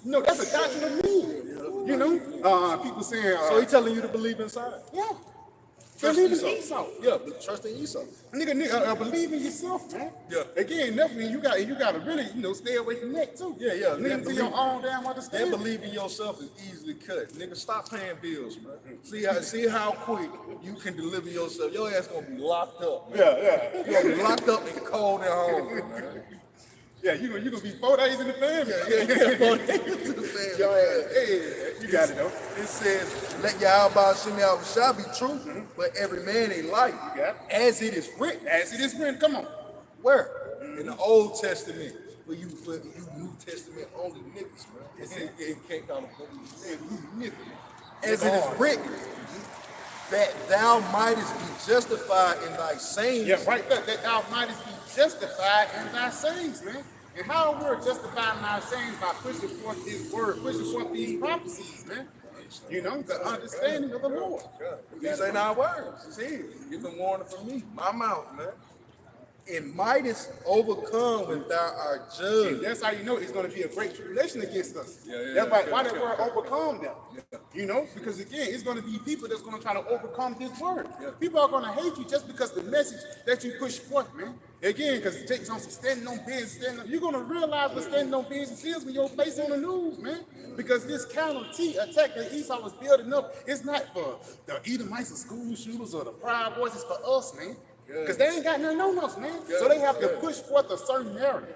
Speaker 5: No, that's a doctrine of men. You know, people saying,
Speaker 6: So he telling you to believe inside.
Speaker 5: yeah,
Speaker 6: Trust
Speaker 5: believe in
Speaker 6: Esau.
Speaker 5: Esau.
Speaker 6: Yeah, but trust in Esau.
Speaker 5: Nigga, believe in yourself, man.
Speaker 6: Yeah.
Speaker 5: Again, definitely, you gotta really, stay away from that too.
Speaker 6: Yeah.
Speaker 5: Lean to your own damn
Speaker 6: And
Speaker 5: understanding.
Speaker 6: believing yourself is easily cut. Nigga, stop paying bills, man. See how quick you can deliver yourself. Your ass gonna be locked up, man.
Speaker 5: Yeah.
Speaker 6: You gonna be locked up and cold at home, man.
Speaker 5: Yeah, you gonna be 4 days in the family.
Speaker 6: Your ass.
Speaker 5: Hey, you got it though.
Speaker 6: It says, let Yahweh Ba'ashem Yahweh Shah be true, but every man a light.
Speaker 5: You got it.
Speaker 6: As it is written.
Speaker 5: As it is written, come on.
Speaker 6: Where? In the Old Testament. For you New Testament only niggas, man. It can't call them niggas. As it is written, that thou mightest be justified in thy sayings.
Speaker 5: Yeah, right there. That thou mightest be justified in thy sayings, man. And how we're justified in our sayings by pushing forth His word, pushing forth these prophecies, man. The understanding of the Lord.
Speaker 6: These ain't our words. It's His. Give them warning from me, my mouth, man. And mightest overcome when thou art
Speaker 5: And
Speaker 6: judged.
Speaker 5: that's how you know it's going to be a great tribulation against us.
Speaker 6: Yeah,
Speaker 5: That's why that word overcome them. Because again, it's going to be people that's going to try to overcome this word. People are going to hate you just because the message that you push forth, man. Again, because it takes on some standing on business. You're going to realize what standing on business is when you're face on the news, man. Because this kind of attack that Esau was building up, it's not for the Edomites or school shooters or the Proud Boys. It's for us, man. Because they ain't got nothing on us, man. So they have to push forth a certain narrative,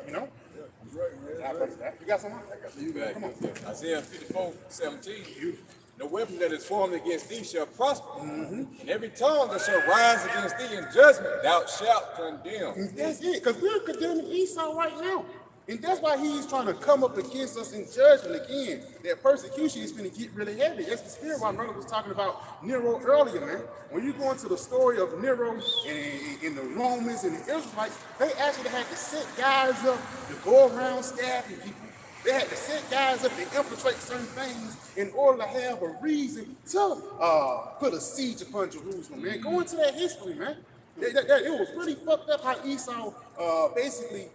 Speaker 5: Right. You got something?
Speaker 1: You back.
Speaker 5: Come on.
Speaker 1: Isaiah 54:17. No weapon that is formed against thee shall prosper, and every tongue that shall rise against thee in judgment thou shalt condemn.
Speaker 5: And that's it, because we're condemning Esau right now. And that's why he's trying to come up against us in judgment again. That persecution is going to get really heavy. That's the spirit my brother was talking about Nero earlier, man. When you go into the story of Nero and the Romans and the Israelites, they actually had to set guys up to go around stabbing people. They had to set guys up to infiltrate certain things in order to have a reason to put a siege upon Jerusalem, man. Go into that history, man. It was really fucked up how Esau basically,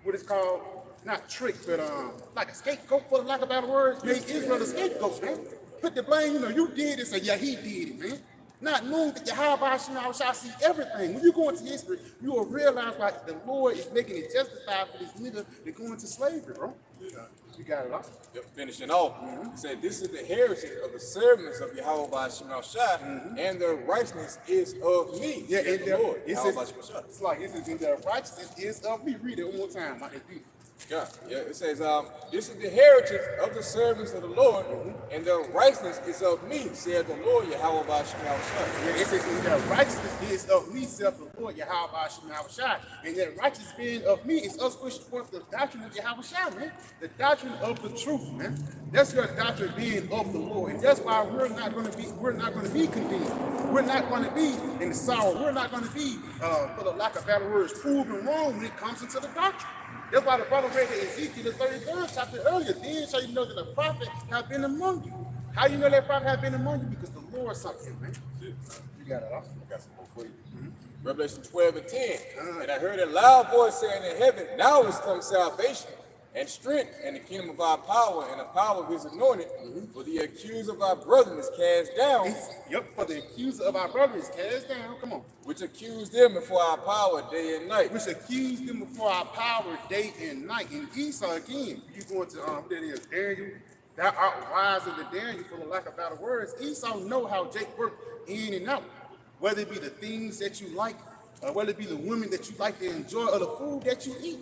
Speaker 5: what it's called, not trick, but like a scapegoat, for the lack of better words, made Israel the scapegoat, man. Put the blame, you did it, so yeah, he did it, man. not knowing that Yahweh shall see everything. When you go into history, you will realize why the Lord is making it justified for this nigga to go into slavery, bro. You got it all.
Speaker 1: Yep, finishing off, he said, "This is the heritage of the servants of Yahweh Shema Shai, and their righteousness is of me."
Speaker 5: Yeah,
Speaker 1: saith
Speaker 5: and
Speaker 1: the Lord,
Speaker 5: it
Speaker 1: Yahweh
Speaker 5: says,
Speaker 1: Shema Shai.
Speaker 5: it's like, it says, in the righteousness is of me. Read it one more time. Like, it's beautiful.
Speaker 1: Yeah, it says, "This is the heritage of the servants of the Lord, and their righteousness is of me," saith the Lord, Yahweh Shema Shai.
Speaker 5: Yeah, it says, in the righteousness is of me, saith the Lord, Yahweh Shema Shai. And that righteousness being of me is us pushing forth the doctrine of Yahweh Shai, man. The doctrine of the truth, man. That's your doctrine being of the Lord. And that's why we're not going to be condemned. We're not going to be in the sorrow. We're not going to be, for the lack of better words, proven wrong when it comes into the doctrine. That's why the brother read the Ezekiel, the 33rd chapter earlier. Then shall you know that a prophet have been among you. How you know that prophet have been among you? Because the Lord sent him, man. You got it all.
Speaker 1: I got some more for you. Revelation 12 and 10. "And I heard a loud voice saying in heaven, Now is come salvation and strength and the kingdom of our power and the power of his anointed. For the accuser of our brethren is cast down,
Speaker 5: Yep, for the accuser of our brother is cast down. Come on.
Speaker 1: which accused them before our power day and night."
Speaker 5: Which accused them before our power day and night. And Esau again, you going to that is Daniel, thou art wiser than Daniel for the lack of better words. Esau know how Jake worked in and out. Whether it be the things that you like, or whether it be the women that you like to enjoy, or the food that you eat.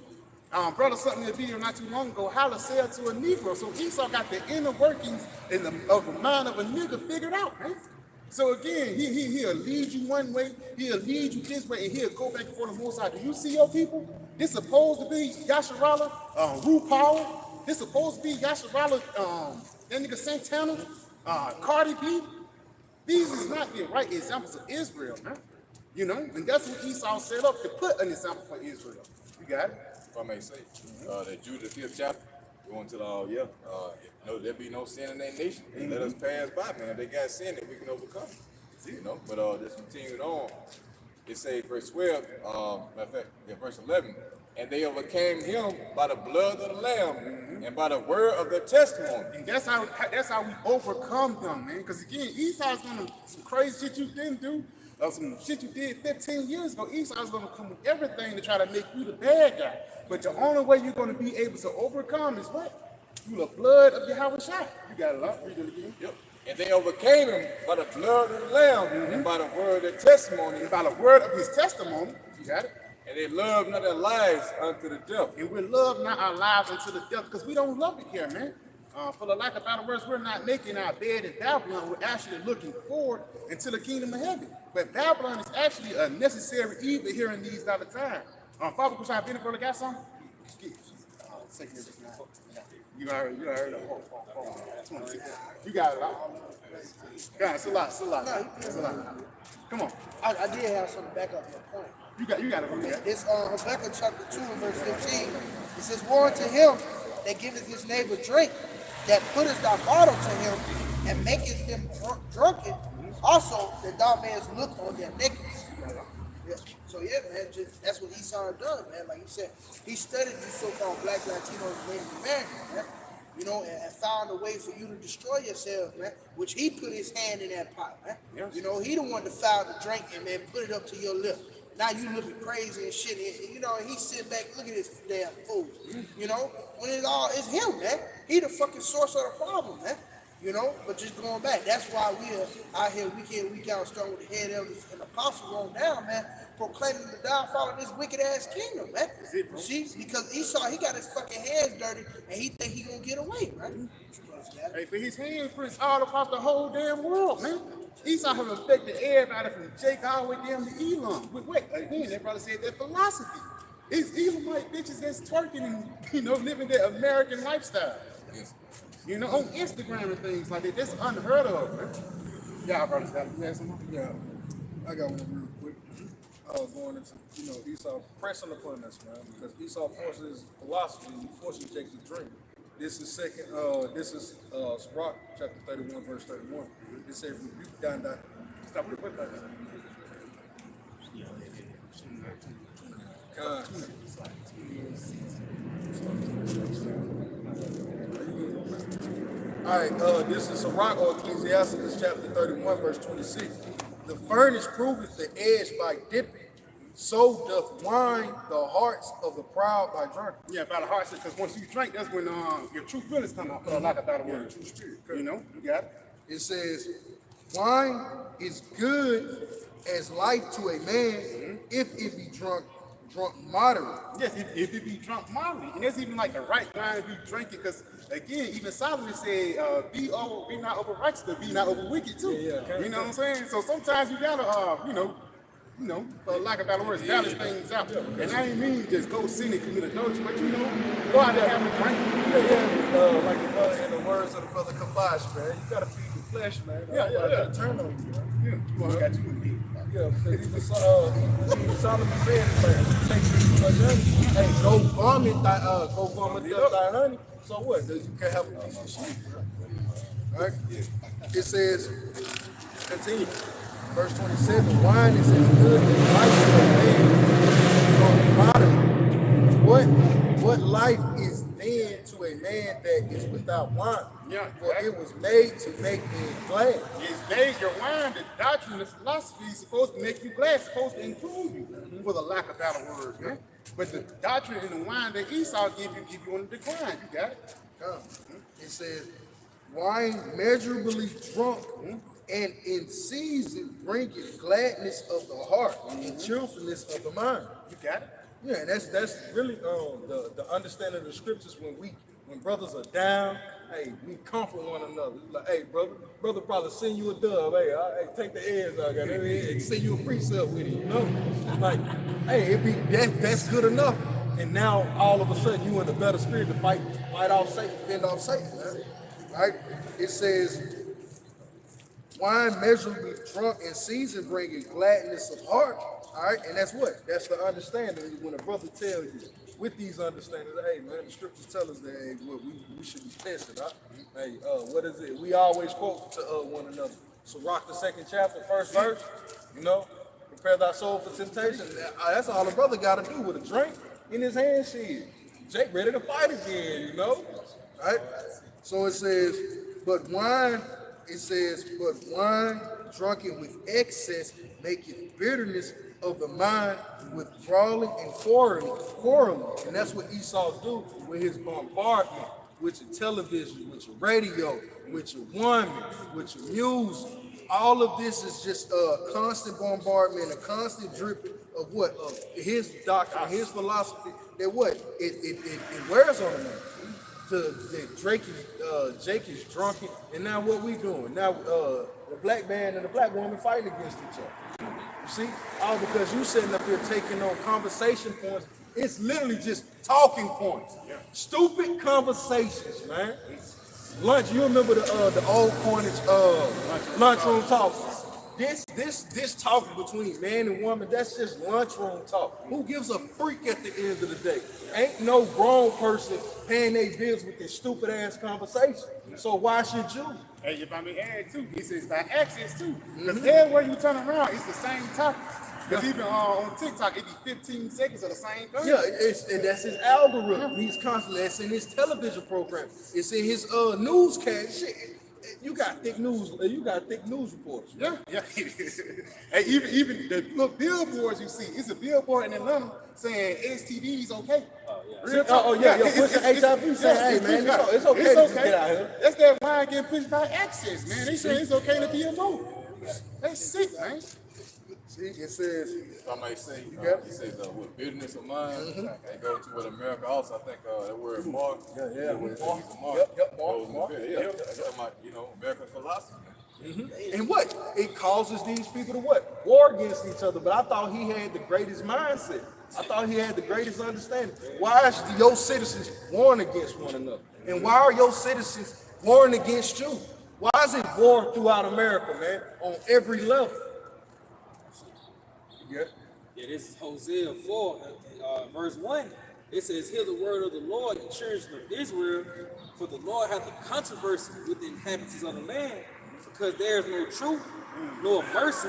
Speaker 5: Brother, something in the video not too long ago, how to sell to a Negro. So Esau got the inner workings of the mind of a nigga figured out, man. So again, he'll lead you one way, he'll lead you this way, and he'll go back and forth on both sides. Do you see your people? This supposed to be Yasharala, RuPaul. This supposed to be Yasharala, that nigga Santana, Cardi B. These is not the right examples of Israel, man. You know, and that's what Esau set up to put an example for Israel. You got it?
Speaker 1: If I may say, that Jude the 5th chapter, going to there be no sin in their nation. And let us pass by, man. If they got sin, that we can overcome. You know, but just continuing on, it says verse 12, matter of fact, verse 11, "And they overcame him by the blood of the Lamb and by the word of their testimony."
Speaker 5: And that's how we overcome them, man. Because again, Esau's gonna some crazy shit you didn't do, some shit you did 15 years ago. Esau's gonna come with everything to try to make you the bad guy. But the only way you're gonna be able to overcome is what? Through the blood of Yahweh Shai. You got it up. Read it again.
Speaker 1: Yep. "And they overcame him by the blood of the Lamb and by the word of their testimony.
Speaker 5: And by the word of his testimony. You got it.
Speaker 1: And they loved not their lives unto the death."
Speaker 5: And we love not our lives unto the death because we don't love it here, man. For the lack of better words, we're not making our bed in Babylon. We're actually looking forward into the kingdom of heaven. But Babylon is actually a necessary evil here in these other times. Father, could I brother got some? You heard it. You got it. God, it's a lot. Come on.
Speaker 3: I did have something back up your point.
Speaker 5: You got it.
Speaker 3: It's Habakkuk chapter 2 and verse 15. It says, "Woe unto him that giveth his neighbor drink, that putteth thy bottle to him, and maketh him drunken, also that thou mayest look on their nakedness." Yeah. So yeah, man, that's what Esau done, man. Like you said, he studied these so-called black Latinos and Native Americans, man. You know, and found a way for you to destroy yourself, man. Which he put his hand in that pot, man.
Speaker 5: Yes.
Speaker 3: You know, he the one that found the drink and man put it up to your lip. Now you looking crazy and shit. And, you know, and he sit back, look at this damn fool. You know, when it's him, man. He the fucking source of the problem, man. You know, but just going back, that's why we are out here week in, week out, starting with the head elders and apostles on down, man, proclaiming the downfall of this wicked ass kingdom, man. See, because Esau, he got his fucking hands dirty and he think he gonna get away, right?
Speaker 5: Hey, but his handprints all across the whole damn world, man. Esau have affected everybody from Jake all the way down to Elam. But wait, again, that brother said that philosophy. It's Elamite bitches that's twerking and, you know, living their American lifestyle. You know, on Instagram and things like that. That's unheard of, man. Y'all brothers got something?
Speaker 7: Yeah, I got one real quick. I was going into, Esau pressing upon us, man, because Esau forces philosophy, he forces Jacob to drink. This is Sirach, chapter 31, verse 31. It says, "Rebuke down that."
Speaker 5: Stop real quick like that.
Speaker 7: All right, this is Sirach or Ecclesiastes chapter 31, verse 26. The furnace proveth the edge by dipping. So doth wine the hearts of the proud by drinking.
Speaker 5: Yeah, by the heart, because once you drink, that's when your true feelings come out. For lack of better word, true spirit. You know, you got it.
Speaker 2: It says, wine is good as life to a man if it be drunk moderate.
Speaker 5: Yes, if it be drunk moderately, and that's even like the right wine if you drink it, because again, even Solomon said, "Be not over righteous, but be not over wicked too." You know what I'm saying? So sometimes you gotta, for lack of better words, balance things out. And I ain't mean just go sin and commit adultery, but go out there have a drink.
Speaker 7: In the words of the brother Kabash, man, you gotta feed the flesh, man. Gotta turn on you, man.
Speaker 5: You got you in here.
Speaker 7: Yeah, because even Solomon said, hey, go vomit thy honey. So what? You can't have a piece of shit, bro.
Speaker 2: All right? It says, continue. Verse 27, wine is as good as life to a man moderate. What life is then to a man that is without wine?
Speaker 5: Yeah,
Speaker 2: for it was made to make me glad.
Speaker 5: It's made your wine, the doctrine, the philosophy is supposed to make you glad, supposed to improve you, for the lack of better words, man. But the doctrine and the wine that Esau give you on the decline. You got it.
Speaker 2: It says, wine measurably drunk and in season bringeth gladness of the heart and cheerfulness of the mind.
Speaker 5: You got it.
Speaker 7: Yeah, and that's really the understanding of the scriptures when brothers are down. Hey, we comfort one another. It's like, hey, brother probably send you a dove. Hey, take the eggs out, got it. Send you a precept with it, you know? Like, hey, that's good enough. And now all of a sudden you in a better spirit to fight off Satan,
Speaker 2: fend off Satan. Right? It says, wine measurably drunk in season bringing gladness of heart. All right, and that's what?
Speaker 7: That's the understanding. When a brother tells you with these understandings, hey man, the scriptures tell us that hey, we should be tested. Huh? Hey, what is it? We always quote to one another. So rock the 2nd chapter, 1st verse. You know, prepare thy soul for temptation. That's all a brother got to do with a drink in his hand. Shit, Jake ready to fight again. You know,
Speaker 2: right? So it says, but wine drunken with excess maketh bitterness of the mind, with brawling and quarreling.
Speaker 7: And that's what Esau do with his bombardment, with your television, with your radio, with your woman, with your music.
Speaker 2: All of this is just a constant bombardment, a constant dripping of what? Of his doctrine, his philosophy, that what? It wears on him.
Speaker 7: Jake is drunken, and now what we doing? Now the black man and the black woman fighting against each other. You see? All because you sitting up here taking on conversation points. It's literally just talking points. Yeah. Stupid conversations, man. Lunch, you remember the old coinage lunchroom talk. This talking between man and woman, that's just lunchroom talk. Who gives a freak at the end of the day? Ain't no grown person paying their bills with this stupid ass conversation. So why should you?
Speaker 5: Hey, if I may add too, he says by access too. Because everywhere you turn around, it's the same topic. Because even on TikTok, it be 15 seconds of the same thing.
Speaker 2: Yeah, and that's his algorithm. He's constantly, it's in his television program. It's in his newscast. Shit.
Speaker 7: You got thick news. You got thick news reports.
Speaker 5: Yeah. Hey, even the little billboards you see, it's a billboard in Atlanta saying STDs okay.
Speaker 7: Real talk. Push the HIV saying, hey man, it's okay to get out here.
Speaker 5: That's that wine getting pushed by access, man. They say it's okay to be a move. That's sick, man.
Speaker 2: See, it says,
Speaker 1: if I might say, it says with bitterness of mind, I go to what America also, I think that word mark. Mark. American philosophy.
Speaker 7: And what? It causes these people to what? War against each other. But I thought he had the greatest mindset. I thought he had the greatest understanding. Why is your citizens warring against one another? And why are your citizens warring against you? Why is it war throughout America, man? On every level.
Speaker 4: Yeah, this is Hosea 4, verse 1. It says, hear the word of the Lord, the children of Israel, for the Lord hath a controversy with the inhabitants of the land, because there is no truth, nor mercy,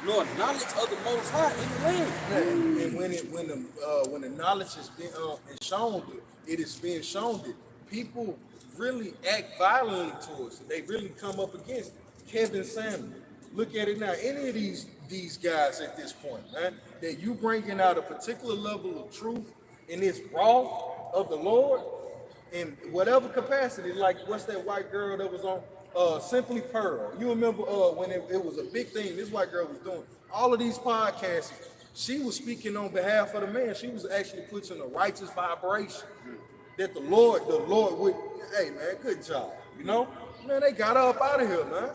Speaker 4: nor knowledge of the Most High in the land.
Speaker 7: Yeah, and when the knowledge is being shown, it is being shown that people really act violently towards it. They really come up against it. Kevin Samuel, look at it now. Any of these guys at this point, man, that you bringing out a particular level of truth in this raw of the Lord in whatever capacity. Like what's that white girl that was on Simply Pearl? You remember when it was a big thing? This white girl was doing all of these podcasts. She was speaking on behalf of the man. She was actually putting a righteous vibration that the Lord would. Hey man, good job. You know, man, they got her up out of here, man.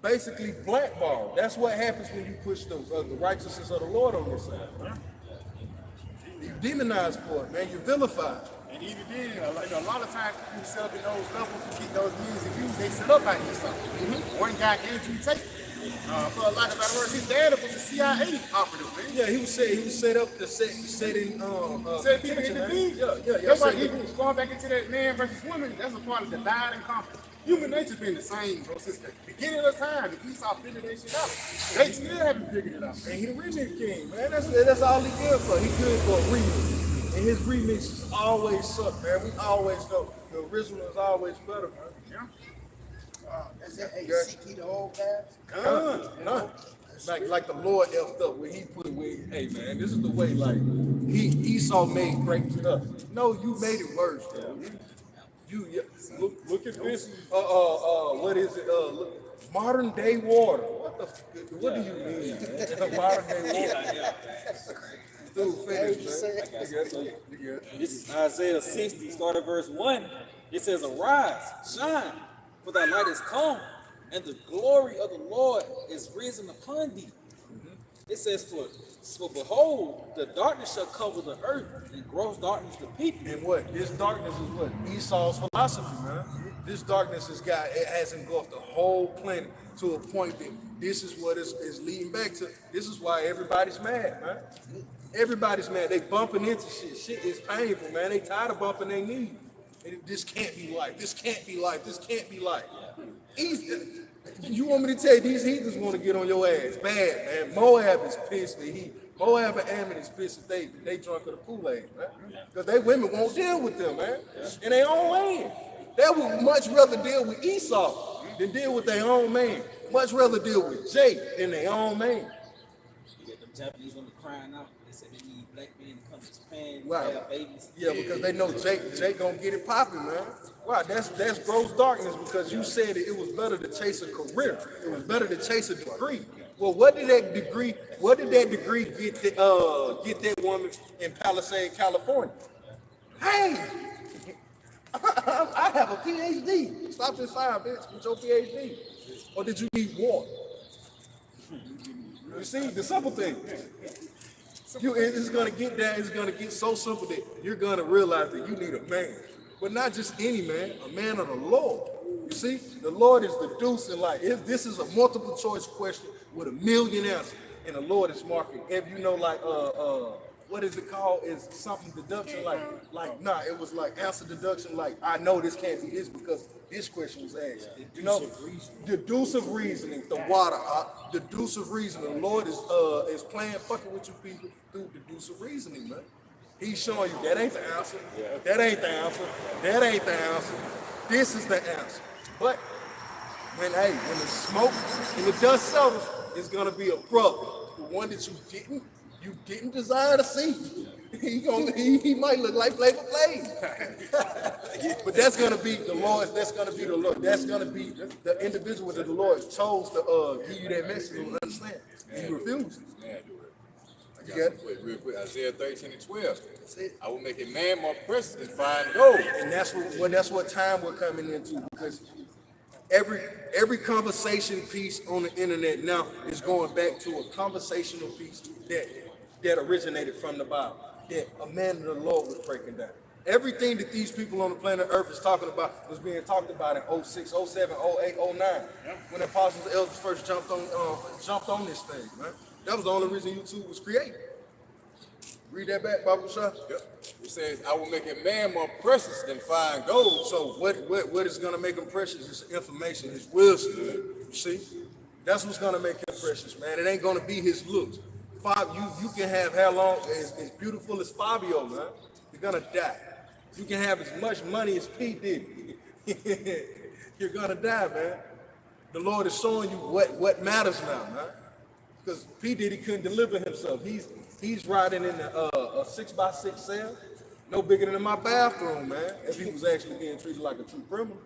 Speaker 7: Basically blackballed. That's what happens when you push the righteousness of the Lord on your side, man. You demonize for it, man. You vilify.
Speaker 5: And even then, a lot of times people set up in those levels to get those millions of views, they set up out here something. One guy, Andrew Tate, for a lack of better words, his dad was a CIA operative, man.
Speaker 7: Yeah, he was set up to set in
Speaker 5: Set people in the feed.
Speaker 7: Yeah.
Speaker 5: That's why even going back into that man versus woman, that's a part of divide and conquer. Human nature been the same, bro, since the beginning of time. The Esau figured that shit out. They still haven't figured it out.
Speaker 7: And he the remix king, man. That's all he good for. He good for a remix. And his remixes always suck, man. We always know the original is always better, man.
Speaker 5: Yeah.
Speaker 3: Is that a seek the whole path?
Speaker 7: Like the Lord effed up when he put it with, hey man, this is the way like Esau made great to us. No, you made it worse, bro. Look at this. What is it? Look, modern day water. What do you mean, man? Modern day water. Dude, finish, man.
Speaker 4: This is Isaiah 60, start at verse 1. It says, "Arise, shine, for thy light is come, and the glory of the Lord is risen upon thee." It says, for behold, the darkness shall cover the earth, and gross darkness the people.
Speaker 7: And what? This darkness is what? Esau's philosophy, man. This darkness has engulfed the whole planet to a point that this is what is leading back to. This is why everybody's mad, man. Everybody's mad. They bumping into shit. Shit is painful, man. They tired of bumping their knees. This can't be life. This can't be life. This can't be life. You want me to tell you, these heathens want to get on your ass bad, man. Moab is pissed. Moab and Ammon is pissed that they drunk of the Kool-Aid, man. Because they women won't deal with them, man. In their own land. They would much rather deal with Esau than deal with their own man. Much rather deal with Jake than their own man.
Speaker 4: You get them Japanese women crying out. They said they need black men to come to Japan,
Speaker 7: Right.
Speaker 4: have babies.
Speaker 7: Yeah, because they know Jake gonna get it popping, man. Wow, that's gross darkness because you said it was better to chase a career. It was better to chase a degree. Well, what did that degree get that woman in Palisade, California? Hey, I have a PhD. Stop this fire, bitch, with your PhD. Or did you need water? You see, the simple thing. It's gonna get there. It's gonna get so simple that you're gonna realize that you need a man, but not just any man, a man of the Lord. You see, the Lord is the deuce in life. This is a multiple choice question with a million answers, and the Lord is marking. If you know, like what is it called? Is something deduction it was like answer deduction. Like I know this can't be this because this question was asked. You know, deducive reasoning. The water, deducive reasoning. The Lord is playing fucking with you people through deducive reasoning, man. He's showing you that ain't the answer. That ain't the answer. That ain't the answer. This is the answer. But when the smoke and the dust settles, it's gonna be a brother, the one that you didn't desire to see. He might look like Flavor Flav. But that's gonna be the Lord. That's gonna be the Lord. That's gonna be the individual that the Lord chose to give you that message and understand. And you refuse.
Speaker 1: I got some quick, real quick. Isaiah 13 and 12. I will make a man more precious than fine gold.
Speaker 7: And that's what time we're coming into, because every conversation piece on the internet now is going back to a conversational piece that originated from the Bible, that a man of the Lord was breaking down. Everything that these people on the planet Earth is talking about was being talked about in 06, 07, 08, 09, when the apostles and elders first jumped on this thing, man. That was the only reason YouTube was created. Read that back, Bible Shah.
Speaker 1: Yep. It says, I will make a man more precious than fine gold.
Speaker 7: So what is going to make him precious is information, his wisdom. You see? That's what's going to make him precious, man. It ain't going to be his looks. You can have hair long as beautiful as Fabio, man. You're going to die. You can have as much money as P. Diddy. You're going to die, man. The Lord is showing you what matters now, man. Because P. Diddy couldn't deliver himself. He's riding in a 6x6 cell, no bigger than my bathroom, man, if he was actually being treated like a true criminal.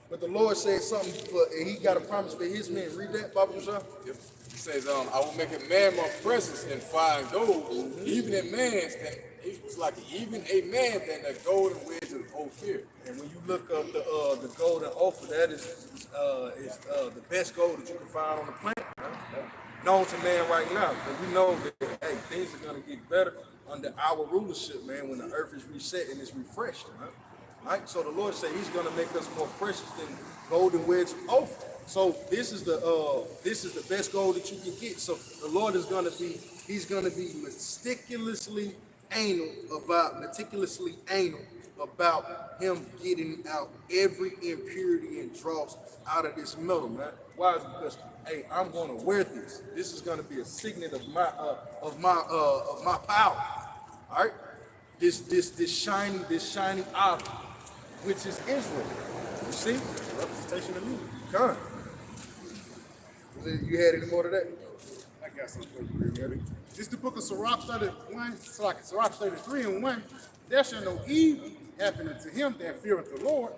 Speaker 7: But the Lord said something, and he got a promise for his men. Read that, Papa Michelle.
Speaker 1: Yep. He says, I will make a man more precious than fine gold, even a man's, and it's like even a man than the golden wedge of Ophir.
Speaker 7: And when you look up the golden Ophir, that is the best gold that you can find on the planet, man. Known to man right now. But we know that, hey, things are going to get better under our rulership, man, when the earth is reset and it's refreshed, man. Right? So the Lord said he's going to make us more precious than golden wedge of Ophir. So this is the best gold that you can get. So the Lord is going to be, he's going to be meticulously anal about him getting out every impurity and dross out of this metal, man. Why? Is it because, hey, I'm going to wear this. This is going to be a signet of my power. All right, this shiny object, which is Israel. You see, representation of me. Come. You had any more to that?
Speaker 5: I got something for you, real quick. This is the book of Sirach 31, Sirach 33 and 1. There shall no evil happen unto him that feareth the Lord.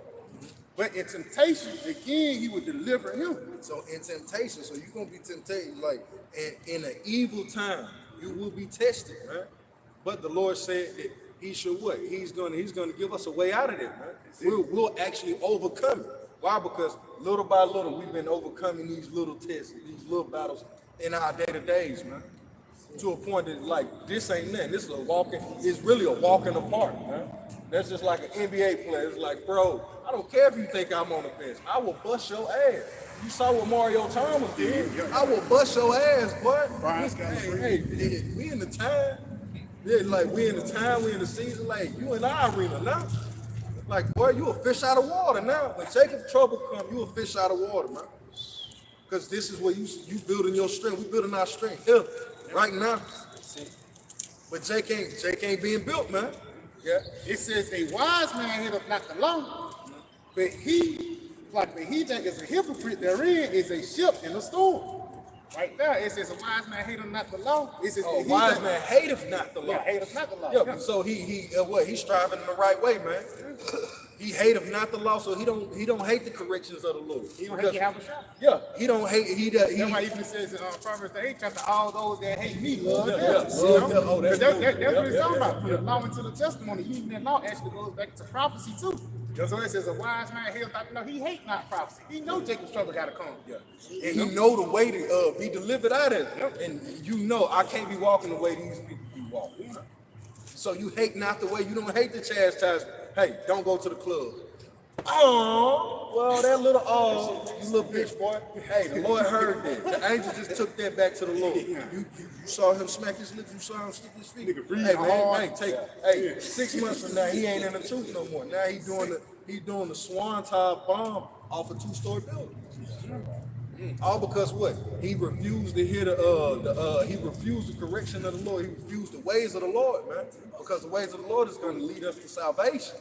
Speaker 5: But in temptation, again, he will deliver him.
Speaker 7: So in temptation, so you're going to be tempted, like in an evil time, you will be tested, man. But the Lord said that he should what? He's gonna give us a way out of it, man. We'll actually overcome it. Why? Because little by little, we've been overcoming these little tests, these little battles in our day-to-days, man. To a point that, like, this ain't nothing. This is it's really a walk in the park, man. That's just like an NBA player. It's like, bro, I don't care if you think I'm on the bench. I will bust your ass. You saw what Mario Thomas did. I will bust your ass, boy. Hey, we in the time. Yeah, like, we in the time, we in the season. Like, you in our arena now. Like, boy, you a fish out of water now. When Jacob's trouble come, you a fish out of water, man. Because this is where you building your strength. We building our strength here, right now. But Jake ain't being built, man.
Speaker 5: Yeah. It says a wise man hateth not the law, but he that is a hypocrite therein is a ship in a storm. Right there, it says a wise man hateth not the law. It says
Speaker 7: a wise man hateth not the law.
Speaker 5: Yeah, hateth not the law.
Speaker 7: Yeah. So he's striving in the right way, man. He hateth not the law, so he don't hate the corrections of the Lord.
Speaker 5: He don't hate the Yahweh.
Speaker 7: Yeah, he don't hate.
Speaker 5: That's why even says in Proverbs 8 chapter, all those that hate me love them.
Speaker 7: That's
Speaker 5: what it's talking about. From the law into the testimony, even that law actually goes back to prophecy too. So it says a wise man hateth not the law. He hate not prophecy. He know Jacob's trouble got to come.
Speaker 7: Yeah. And he know the way to be delivered out of it. And you know I can't be walking the way these people be walking. So you hate not the way, you don't hate the chastisement. Hey, don't go to the club. Oh, well, that you little bitch, boy. Hey, the Lord heard that. The angel just took that back to the Lord. You saw him smack his lips, you saw him stick his feet. Hey, man, 6 months from now, he ain't in the truth no more. Now he doing the Swanton bomb off a 2-story building. All because what? He refused to hear he refused the correction of the Lord. He refused the ways of the Lord, man. Because the ways of the Lord is going to lead us to salvation.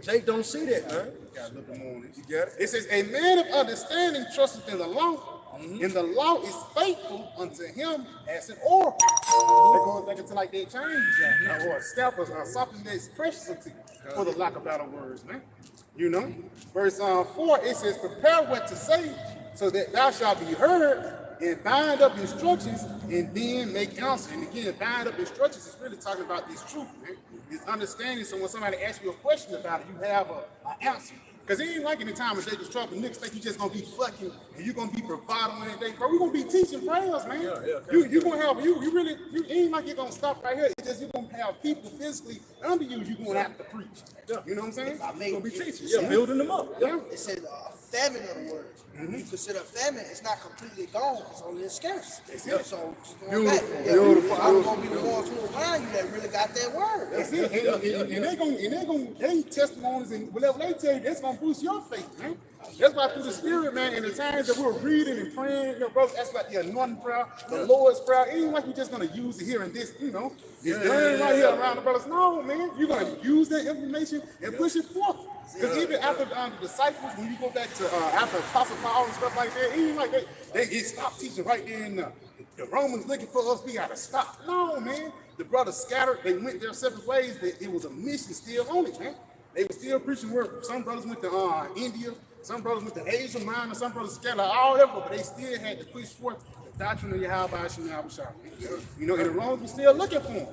Speaker 7: Jake don't see that, man.
Speaker 5: Gotta look more on this.
Speaker 7: You get it?
Speaker 5: It says, a man of understanding trusteth in the law, and the law is faithful unto him as an oracle. That goes back into like that change, or a step or something that's precious unto you, for the lack of better words, man. You know? Verse 4, it says, prepare what to say, so that thou shalt be heard, and bind up instructions, and then make answer. And again, bind up instructions is really talking about this truth, man. This understanding, so when somebody asks you a question about it, you have an answer. Because it ain't like in the time of Jacob's trouble, niggas think you just gonna be fucking and you're gonna be bravado and everything. Bro, we're gonna be teaching prayers, man. You gonna have you ain't like you're gonna stop right here. It's just you're gonna have people physically under you, you're gonna have to preach. You know what I'm saying?
Speaker 7: You're gonna be teaching, building them up.
Speaker 3: It says famine of the word. You consider famine, it's not completely gone, it's only scarce. So just going back.
Speaker 5: Beautiful.
Speaker 3: I'm gonna be the ones who around you that really got that word.
Speaker 5: That's it. And they testimonies and whatever they tell you, that's gonna boost your faith, man. That's why through the Spirit, man, in the times that we're reading and praying, brothers, that's like the anointing prayer, the Lord's prayer. It ain't like you're just gonna use it here and this, It's done right here around the brothers. No, man, you're gonna use that information and push it forth. Because even after the disciples, when you go back to after Apostle Paul and stuff like that, even like they stopped teaching right there in the Romans looking for us, we gotta stop. No, man. The brothers scattered, they went their separate ways, it was a mission still on it, man. They were still preaching word. Some brothers went to India, some brothers went to Asia Minor, some brothers scattered all over, but they still had to push forth the doctrine of Yahweh Hashem Yahweh. You know, and the Romans were still looking for them.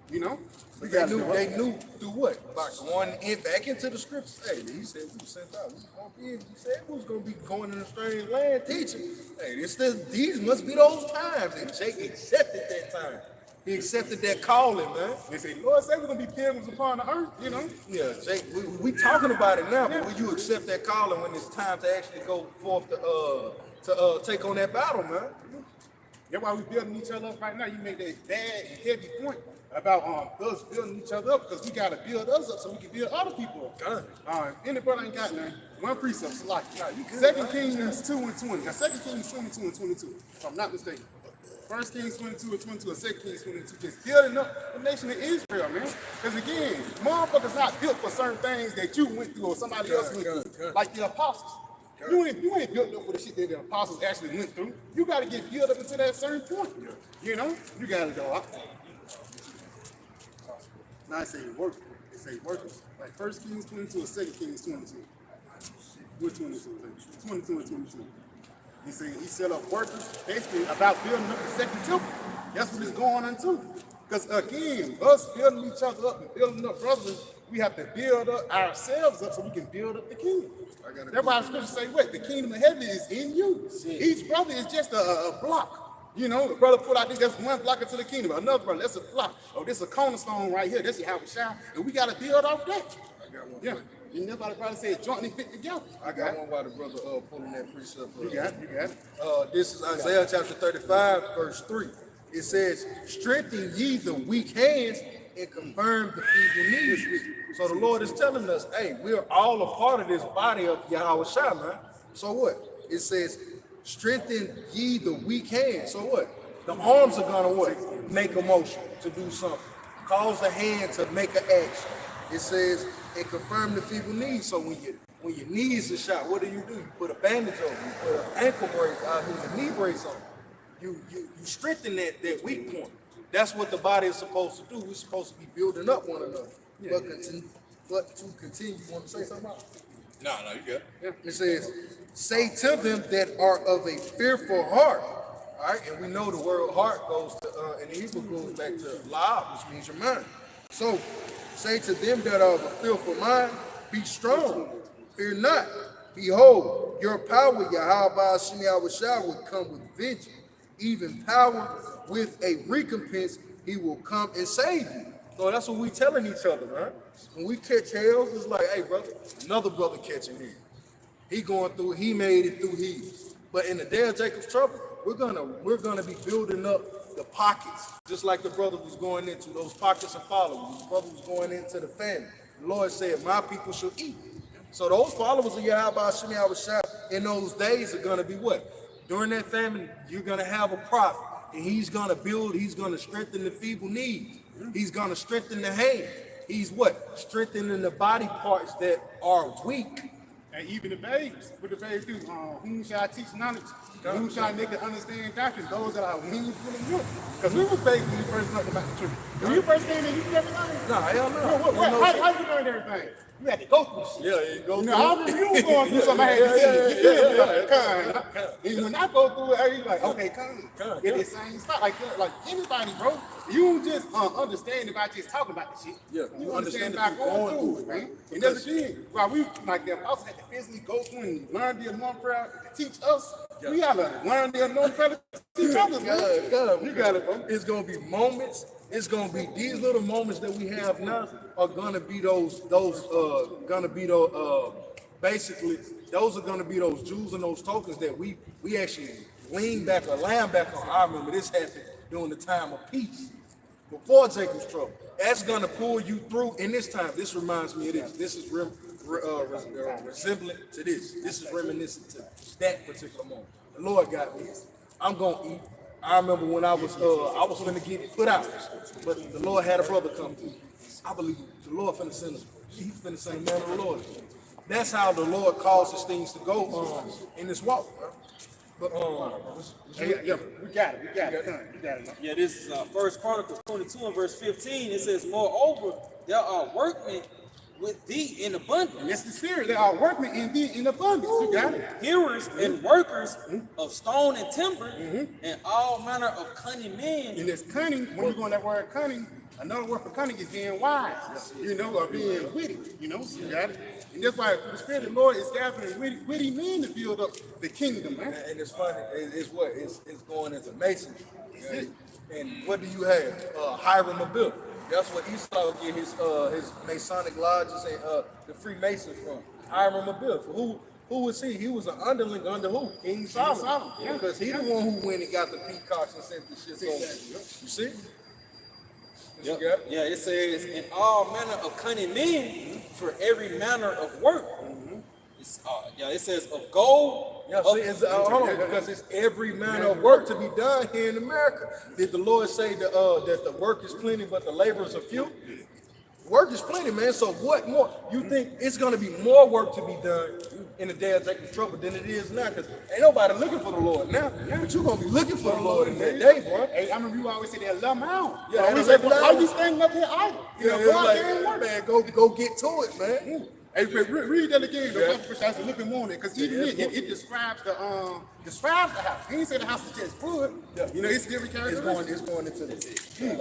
Speaker 5: You know,
Speaker 6: But they knew through what? By going in back into the scriptures. Hey, he said we were sent out. He said we was gonna be going in a strange land teaching. Hey, these must be those times. And Jake accepted that time. He accepted that calling, man.
Speaker 5: they say, Lord said we're gonna be pilgrims upon the earth, you know.
Speaker 6: Yeah, Jake, we talking about it now, but will you accept that calling when it's time to actually go forth to take on that battle, man?
Speaker 5: That's why we building each other up right now. You make that bad and heavy point about us building each other up, because we gotta build us up so we can build other people up. Any brother ain't got nothing. One precept, so like 2 Kings 2 and 20. Now 2 Kings 22 and 22, if I'm not mistaken. 1 Kings 22 and 22 and 2 Kings 22, just building up the nation of Israel, man. Because again, motherfuckers not built for certain things that you went through or somebody else went through, like the apostles. You ain't built up for the shit that the apostles actually went through. You got to get built up into that certain point. You know, you got to go up. Now I say workers. They say workers. Like 1 Kings 22 or 2 Kings 22. Which 22? 22 and 22. He said he set up workers basically about building up the second temple. That's what it's going on too. Because again, us building each other up and building up brothers, we have to build up ourselves up so we can build up the kingdom. That's why the scripture say what? The kingdom of heaven is in you. Each brother is just a block. You know, the brother put out that's one block into the kingdom. Another brother, that's a block. Oh, this is a cornerstone right here. That's how we shine. And we got to build off that.
Speaker 6: I got one.
Speaker 5: Yeah. And that's why the brother said jointly fit together.
Speaker 6: I got one while the brother pulling that precept.
Speaker 5: You got it.
Speaker 6: This is Isaiah chapter 35, verse 3. It says, strengthen ye the weak hands and confirm the feeble knees. So the Lord is telling us, hey, we're all a part of this body of Yahweh Shai, man. So what? It says, strengthen ye the weak hands. So what? The arms are gonna what? Make a motion to do something. Cause the hand to make an action. It says, and confirm the feeble knees. So when your knees are shot, what do? You put a bandage over. You put an ankle brace, a knee brace on. You strengthen that weak point. That's what the body is supposed to do. We're supposed to be building up one another. But to continue, you want to say something about it?
Speaker 1: No, you good.
Speaker 6: Yeah. It says, say to them that are of a fearful heart. All right, and we know the word heart goes to, in the Hebrew goes back to la'ab, which means your mind. So, say to them that are of a fearful mind, be strong, fear not. Behold, your power, Yahweh Hashem Yahweh Shai, will come with vengeance, even power with a recompense. He will come and save you. So that's what we telling each other, man. When we catch hells, it's like, hey, brother, another brother catching hell. He going through, he made it through his. But in the day of Jacob's trouble, we're gonna be building up the pockets, just like the brother was going into those pockets of followers. The brother was going into the family. The Lord said, my people shall eat. So those followers of Yahweh Hashem Yahweh Shai in those days are gonna be what? During that famine, you're gonna have a prophet, and he's gonna strengthen the feeble knees. He's gonna strengthen the hand. He's what? Strengthening the body parts that are weak.
Speaker 5: And even the babes, what the babes do, whom shall I teach knowledge? Whom shall I make to understand doctrine? Those that are weaned from the milk. Because we was babes when we first learned about the truth. When you first came in, you never learned.
Speaker 6: Nah, hell no.
Speaker 5: How you learn everything? You had to go through shit.
Speaker 6: Yeah, you go through.
Speaker 5: I remember you was going through something. I had to see it. You feel me? Like, and when I go through it, you like, okay, come. Get the same spot. Like anybody, bro. You don't just understand about just talking about the shit.
Speaker 6: Yeah,
Speaker 5: you understand about going through it, man. And that's the thing. While we, like the apostles had to physically go through and learn the anointing prayer to teach us, we gotta learn the anointing prayer to teach others, man.
Speaker 6: You got it, bro. It's gonna be moments. It's gonna be these little moments that we have now are gonna be basically those are gonna be those jewels and those tokens that we actually lean back or lamb back on. I remember this happened during the time of peace, before Jacob's trouble. That's gonna pull you through in this time. This reminds me of this. This is resemblant to this. This is reminiscent to that particular moment. The Lord got me. I'm gonna eat. I remember when I was finna get put out, but the Lord had a brother come through. I believe the Lord finna send him. He's finna say, man of the Lord.
Speaker 7: That's how the Lord causes things to go in this walk, bro. But
Speaker 5: Yeah, we got it.
Speaker 4: Yeah, this is First Chronicles 22 and verse 15. It says, "Moreover, there are workmen with thee in
Speaker 5: And
Speaker 4: abundance,
Speaker 5: that's the spirit. There are workmen in thee in abundance. You got it.
Speaker 4: hearers and workers of stone and timber, and all manner of cunning men."
Speaker 5: And there's cunning. When you go on that word cunning, another word for cunning is being wise. You know, or being witty. You know, you got it. And that's why the spirit of the Lord is gathering witty men to build up the kingdom, man.
Speaker 7: and it's funny. It's going into masonry. Okay? And what do you have? Hiram Abimelech. That's what Esau get his Masonic lodges and the Freemasons from. Hiram Abimelech. Who was he? He was an underling under who? King Solomon.
Speaker 5: Yeah.
Speaker 7: Because he the one who went and got the peacocks and sent the shit over. You see?
Speaker 4: Yep.
Speaker 7: You got?
Speaker 4: Yeah, it says, "In all manner of cunning men for every manner of work." It says of gold.
Speaker 7: Yeah, see, hold on, because it's every manner of work to be done here in America. Did the Lord say that the work is plenty, but the laborers are few? Work is plenty, man. So what more? You think it's going to be more work to be done in the day of taking trouble than it is now? Because ain't nobody looking for the Lord now. But you're going to be looking for the Lord in that day, boy.
Speaker 5: Hey, I remember you always say that love out.
Speaker 7: Yeah,
Speaker 5: I always
Speaker 7: they
Speaker 5: say,
Speaker 7: love
Speaker 5: why
Speaker 7: out.
Speaker 5: you standing up here idle? You know,
Speaker 7: Yeah,
Speaker 5: go
Speaker 7: it's
Speaker 5: out
Speaker 7: like,
Speaker 5: there and work.
Speaker 7: man, go get to it, man.
Speaker 5: Hey, read that again. The Bible precise a little bit more on it, because even it describes the house. He didn't say the house is just wood.
Speaker 7: Yeah.
Speaker 5: You know, it's different characteristics.
Speaker 7: It's going into the beauty of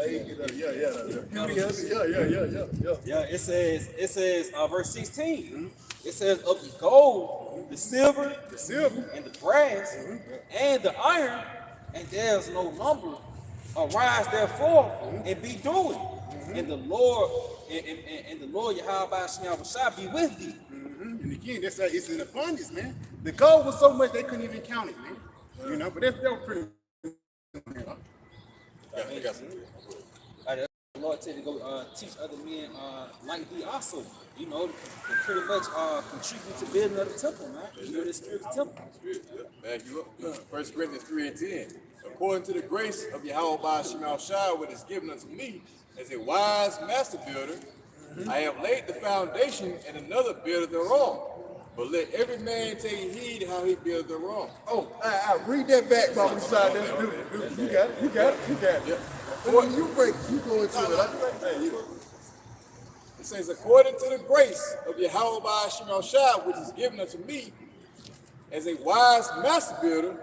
Speaker 7: it.
Speaker 4: Yeah, it says verse 16. It says of the gold, the silver, and the brass, and the iron, and there's no number. Arise therefore and be doing, and the Lord and the Lord Yahweh shall be with thee.
Speaker 5: And again, it's an abundance, man. The gold was so much they couldn't even count it, man. You know, but that was pretty.
Speaker 4: The Lord tell you to go teach other men like thee also. You know, to pretty much contribute to building of the temple, man. You know, the spiritual temple.
Speaker 1: Back you up. 1 Corinthians 3 and 10. According to the grace of Yahweh Shemal Shai, what is given unto me as a wise master builder, I have laid the foundation, and another builder thereon. But let every man take heed how he builds thereon.
Speaker 7: Oh, I read that back, Baba beside that. You got it.
Speaker 1: Yeah.
Speaker 7: When you go into it.
Speaker 1: It says, according to the grace of Yahweh Shemal Shai, which is given unto me as a wise master builder,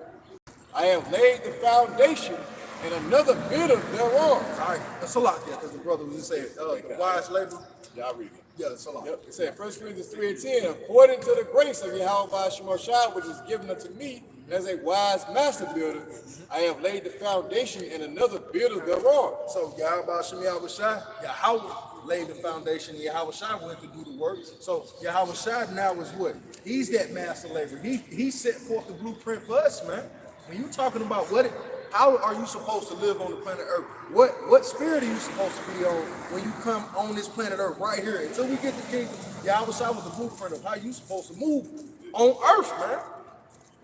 Speaker 1: I have laid the foundation, and another builder thereon.
Speaker 7: All right, that's a lot there, because the brother was just saying, the wise labor.
Speaker 1: Y'all read it.
Speaker 7: Yeah, that's a lot.
Speaker 1: Yep. It said 1 Corinthians 3 and 10, according to the grace of Yahweh Shemal Shai, which is given unto me as a wise master builder, I have laid the foundation, and another builder thereon.
Speaker 7: So Yahweh Shai, Yahweh laid the foundation, Yahweh Shai went to do the work. So Yahweh Shai now is what? He's that master laborer. He set forth the blueprint for us, man. When you talking about how are you supposed to live on the planet Earth? What spirit are you supposed to be on when you come on this planet Earth right here? Until we get the kingdom, Yahweh Shai was the blueprint of how you supposed to move on Earth, man.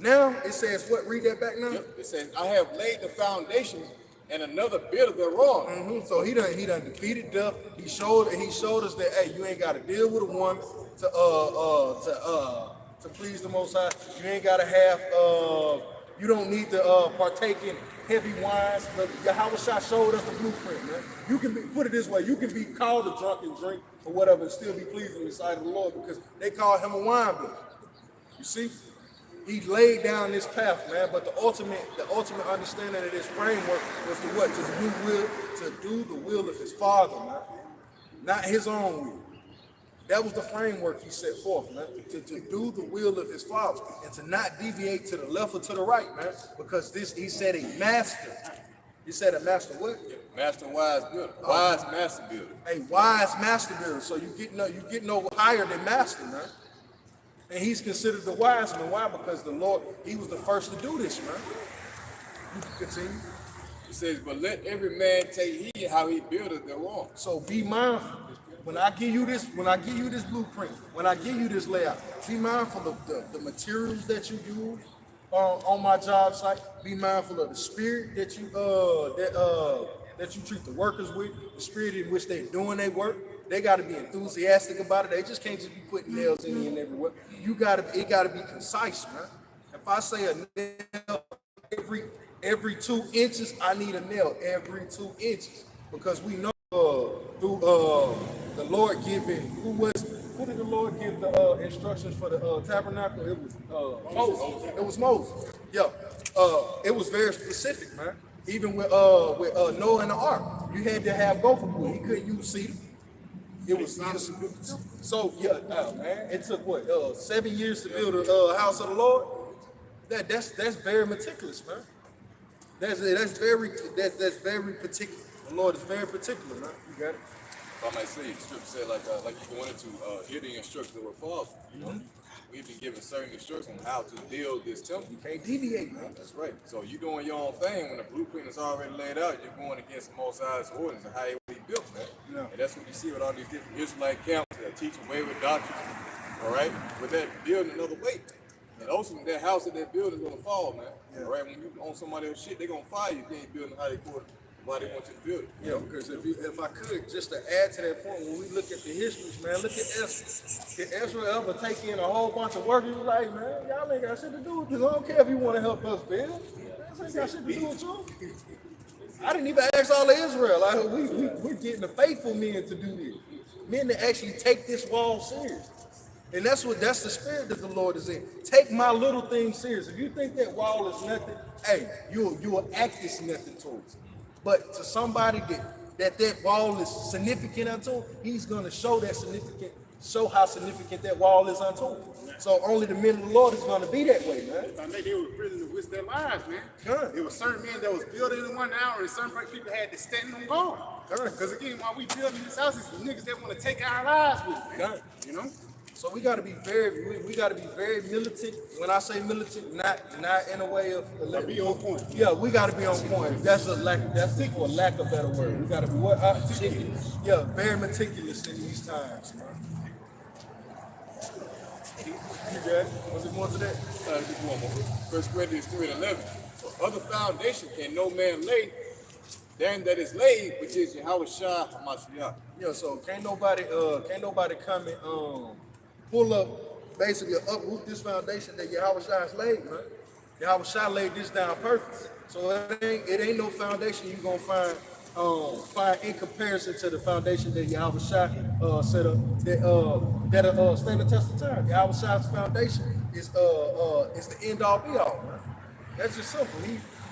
Speaker 7: Now it says what? Read that back now.
Speaker 1: Yep. It says, I have laid the foundation, and another builder thereon.
Speaker 7: So he done defeated death. He showed us that hey, you ain't got to deal with a woman to please the Most High. You ain't got to have you don't need to partake in heavy wines. But Yahweh Shai showed us the blueprint, man. You can put it this way: you can be called a drunk and drink or whatever, and still be pleasing in the sight of the Lord because they call him a wine bibber. You see. He laid down this path, man. But the ultimate understanding of this framework was to what? To do the will of his Father, man. Not his own will. That was the framework he set forth, man. To do the will of his Father and to not deviate to the left or to the right, man. Because he said a master. He said a master what?
Speaker 1: Master wise builder. Wise master builder.
Speaker 7: A wise master builder. So you get no higher than master, man. And he's considered the wise man. Why? Because the Lord, he was the first to do this, man. You can continue.
Speaker 1: It says, but let every man take heed how he buildeth thereon.
Speaker 7: So be mindful. When I give you this blueprint, when I give you this layout, be mindful of the materials that you use on my job site. Be mindful of the spirit that you treat the workers with, the spirit in which they're doing their work. They got to be enthusiastic about it. They just can't just be putting nails in here and everywhere. It got to be concise, man. If I say a nail every 2 inches, I need a nail every 2 inches because we know through the Lord giving who did the Lord give the instructions for the tabernacle? It was Moses. It was Moses. Yeah. It was very specific, man. Even with Noah and the ark, you had to have gopher wood. He couldn't use cedar. It was so yeah, man. It took what 7 years to build a house of the Lord. That's very meticulous, man. That's very particular. The Lord is very particular, man. You got it.
Speaker 1: If I might say, the scripture said like you going into hear the instructions were false. You know, we've been given certain instructions on how to build this temple.
Speaker 7: You can't deviate, man.
Speaker 1: That's right. So you're doing your own thing when the blueprint is already laid out. You're going against the Most High's orders and how he built that.
Speaker 7: Yeah.
Speaker 1: And that's what you see with all these different Israelite camps that teach away with doctrine. All right, with that building another way. And ultimately, that house that they're building is gonna fall, man.
Speaker 7: Yeah.
Speaker 1: All right, when you own somebody else's shit, they're gonna fire you if you ain't building how they want. Why they want you to build it.
Speaker 7: Yeah, because if I could, just to add to that point, when we look at the histories, man, look at Ezra. Did Ezra ever take in a whole bunch of workers? Like, man, y'all ain't got shit to do with this. I don't care if you want to help us build. This ain't got shit to do with you. I didn't even ask all of Israel. Like, we're getting the faithful men to do this. Men that actually take this wall serious. And that's the spirit that the Lord is in. Take my little thing serious. If you think that wall is nothing, hey, you'll act this nothing towards it. But to somebody that wall is significant unto him, he's gonna show how significant that wall is unto him. So only the men of the Lord is gonna be that way, man.
Speaker 5: I think they were willing to risk their lives, man.
Speaker 7: Good.
Speaker 5: There were certain men that was building in 1 hour, and certain people had to stand them guard. Because again, while we building this house, it's the niggas that want to take our lives with it, man.
Speaker 7: Good.
Speaker 5: You know?
Speaker 7: So we gotta be very militant. When I say militant, not in a way of
Speaker 5: Be on point.
Speaker 7: Yeah, we gotta be on point. That's for a lack of better word. We gotta be yeah, very meticulous in these times, man. You got it? Was it more to that?
Speaker 1: Just one more. 1 Corinthians 3:11. For other foundation can no man lay than that is laid, which is Yahweh Shah HaMashiach.
Speaker 7: Yeah, so can't nobody come and pull up, basically uproot this foundation that Yahweh Shah has laid, man. Yahweh Shah laid this down perfect. So it ain't no foundation you gonna find in comparison to the foundation that Yahweh Shah set up that'll stand the test of time. Yahweh Shah's foundation is the end all be all, man. That's just simple.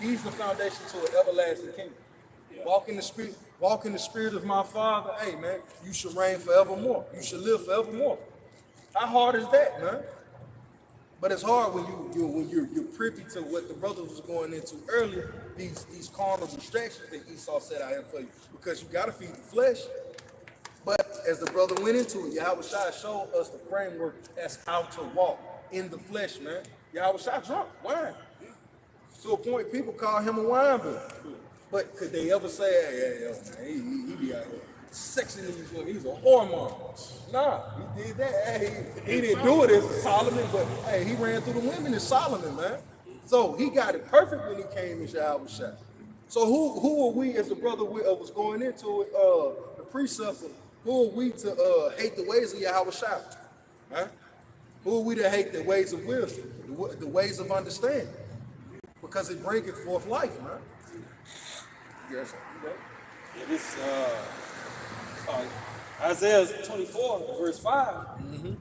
Speaker 7: He's the foundation to an everlasting kingdom. Walk in the spirit of my Father. Hey, man, you should reign forevermore. You should live forevermore. How hard is that, man? But it's hard when you're privy to what the brothers was going into earlier. These carnal distractions that Esau set out here for you, because you gotta feed the flesh. But as the brother went into it, Yahweh Shah showed us the framework as how to walk in the flesh, man. Yahweh Shah drunk wine. To a point, people call him a wine boy. But could they ever say, hey, man, he be out here sexing these women, he's a hormone. Nah, he did that. Hey, he didn't do it as Solomon, but hey, he ran through the women as Solomon, man. So he got it perfect when he came in Yahweh Shah. So who are we as a brother was going into it, the precept of who are we to hate the ways of Yahweh Shah? Huh? Who are we to hate the ways of wisdom, the ways of understanding? Because it bringeth forth life, man. Yes,
Speaker 4: Yeah, this Isaiah 24, verse 5.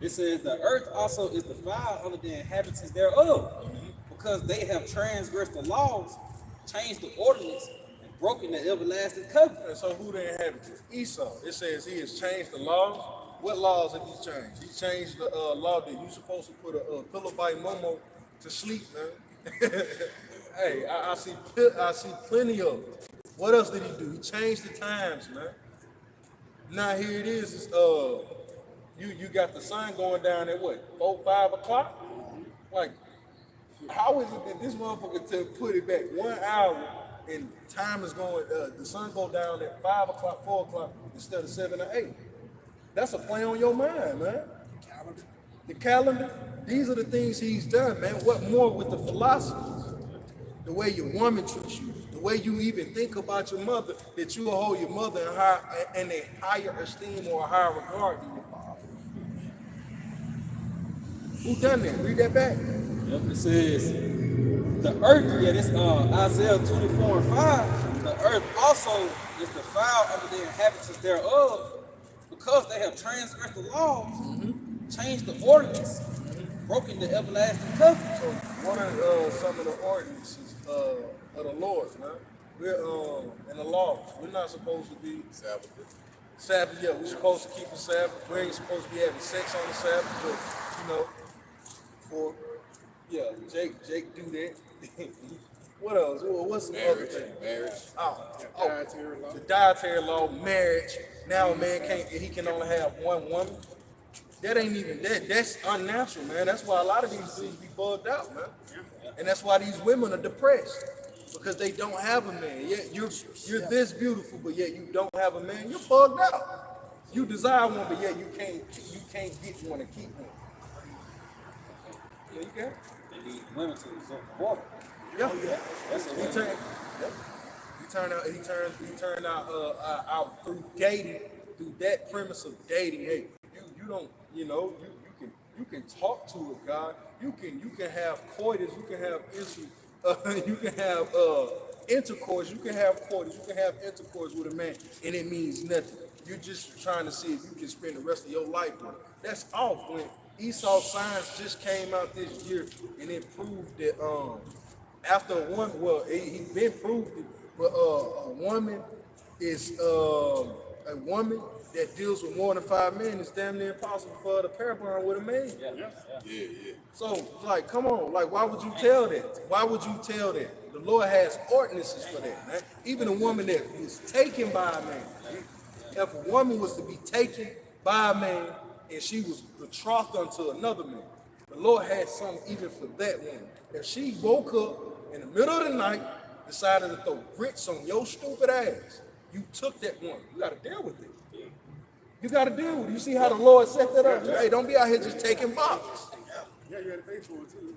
Speaker 4: It says, the earth also is defiled under the inhabitants thereof, because they have transgressed the laws, changed the ordinance, and broken the everlasting covenant.
Speaker 7: And so who the inhabitants? Esau. It says he has changed the laws. What laws have he changed? He changed the law that you're supposed to put a pillow by Momo to sleep, man. Hey, I see plenty of them. What else did he do? He changed the times, man. Now here it is. You got the sun going down at what? 4, 5 o'clock? Like, how is it that this motherfucker to put it back 1 hour and time is going? The sun go down at 5 o'clock, 4 o'clock instead of 7 or 8. That's a play on your mind, man. The calendar. These are the things he's done, man. What more with the philosophies? The way your woman treats you, the
Speaker 6: way you even think about your mother, that you will hold your mother in a higher esteem or a higher regard than your father. Who done that? Read that back.
Speaker 4: Yep, it says the earth, yeah, this Isaiah 24:5. The earth also is defiled under the inhabitants thereof, because they have transgressed the laws, changed the ordinance, broken the everlasting covenant.
Speaker 6: So one of some of the ordinances of the Lord, man. We're in the law. We're not supposed to be Sabbath. Yeah, we're supposed to keep the Sabbath. We ain't supposed to be having sex on the Sabbath, but you know, or yeah, Jake do that. What else? What's the other thing? Marriage.
Speaker 5: Dietary law.
Speaker 6: The dietary law, marriage. Now a man he can only have one woman. That ain't even that. That's unnatural, man. That's why a lot of these dudes be bugged out, man. And that's why these women are depressed. Because they don't have a man. Yet you're this beautiful, but yet you don't have a man. You're bugged out. You desire one, but yet you can't get one and keep one. Yeah, you can.
Speaker 4: They need women to resort to water.
Speaker 6: Yeah.
Speaker 4: That's
Speaker 6: He
Speaker 4: a
Speaker 6: turned out through dating, through that premise of dating. Hey, you don't, you can talk to a guy. You can have coitus. You can have intercourse. You can have coitus. You can have intercourse with a man, and it means nothing. You're just trying to see if you can spend the rest of your life with him. That's off. When Esau Science just came out this year, and it proved that after one, well, he been proved it, but a woman is a woman that deals with more than 5 men. It's damn near impossible for her to pair bond with a man.
Speaker 1: Yeah.
Speaker 6: So, like, come on, like, why would you tell that? Why would you tell that? The Lord has ordinances for that, man. Even a woman that is taken by a man. If a woman was to be taken by a man and she was betrothed unto another man, the Lord had something even for that woman. If she woke up in the middle of the night, decided to throw grits on your stupid ass, you took that woman. You got to deal with it. You got to deal with it. You see how the Lord set that up? Hey, don't be out here just taking boxes.
Speaker 5: Yeah, you had to pay for it too.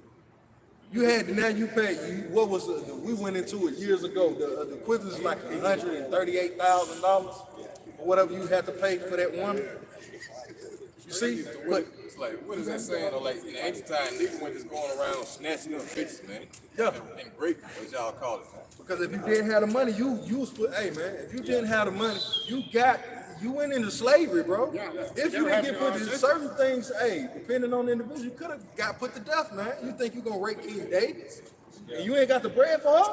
Speaker 6: You had to, now you pay. What was we went into it years ago. The equivalent is like $138,000 or whatever you had to pay for that woman. You see, but
Speaker 1: It's like, what is that saying? Or like in the ancient time, niggas went just going around snatching up bitches, man.
Speaker 6: yeah,
Speaker 1: And breaking, what y'all call it.
Speaker 6: because if you didn't have the money, you was put. Hey man, if you didn't have the money, you went into slavery, bro. If you didn't get put to certain things, hey, depending on the individual, you could have got put to death, man. You think you gonna rape King David? And you ain't got the bread for her?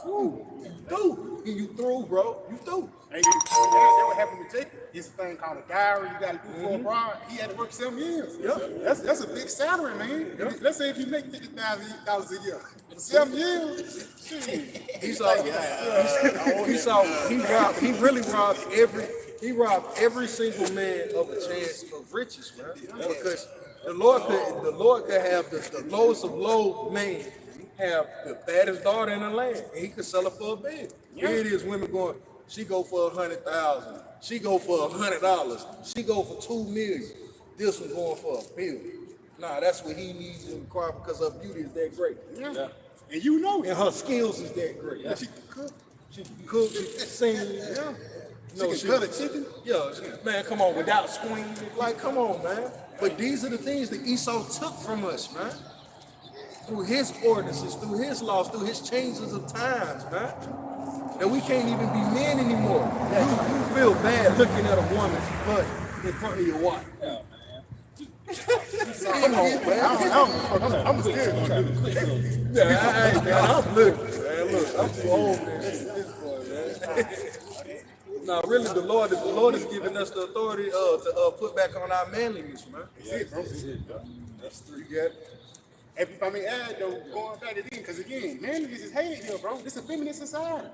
Speaker 6: Whew, you through. You through, bro. You through.
Speaker 5: Hey, that what happened with Jacob. It's a thing called a diary you got to do for a bride. He had to work 7 years. That's a big salary, man. Let's say if you make $50,000 a year, 7 years.
Speaker 6: He really robbed every single man of a chance of riches, man. Because the Lord could have the lowest of low men have the baddest daughter in the land, and he could sell her for a bid. Here it is, women going, she go for 100,000, she go for $100, she go for 2 million. This one going for $1 billion. Nah, that's what he needs to require because her beauty is that great.
Speaker 5: Yeah. And you know it.
Speaker 6: And her skills is that great.
Speaker 5: Yeah, she can cook.
Speaker 6: She can cook, she can sing. Yeah.
Speaker 5: She can cut a chicken.
Speaker 6: Yeah, man, come on, without squealing. Like, come on, man. But these are the things that Esau took from us, man. Through his ordinances, through his laws, through his changes of times, man. That we can't even be men anymore. You feel bad looking at a woman's butt in front of your wife. Come on, man.
Speaker 5: I'm scared.
Speaker 6: Yeah, I'm looking, man. Look, I'm too old, man. This boy, man. No, really, the Lord is giving us the authority to put back on our manliness, man.
Speaker 5: That's it, bro.
Speaker 6: That's true. You got it.
Speaker 5: If I may add, though, going back again, because again, manliness is hated here, bro. This is a feminist society.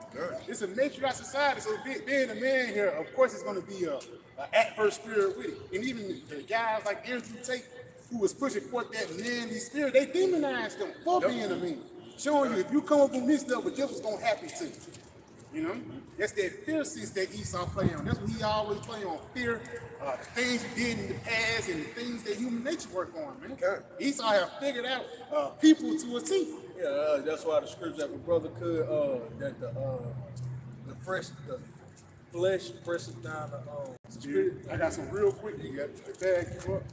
Speaker 5: It's a matriarch society. So being a man here, of course, it's going to be a adverse spirit with it. And even the guys like Andrew Tate, who was pushing forth that manly spirit, they demonized them for being a man. Showing you, if you come up with this stuff, but this was going to happen to you. You know? That's that fear sense that Esau play on. That's what he always play on, fear. The things he did in the past and the things that human nature work on, man. Esau have figured out people to a T.
Speaker 7: Yeah, that's why the scripture that the brother could that the flesh presses down the spirit.
Speaker 5: I got some real quick. You got the bag you up.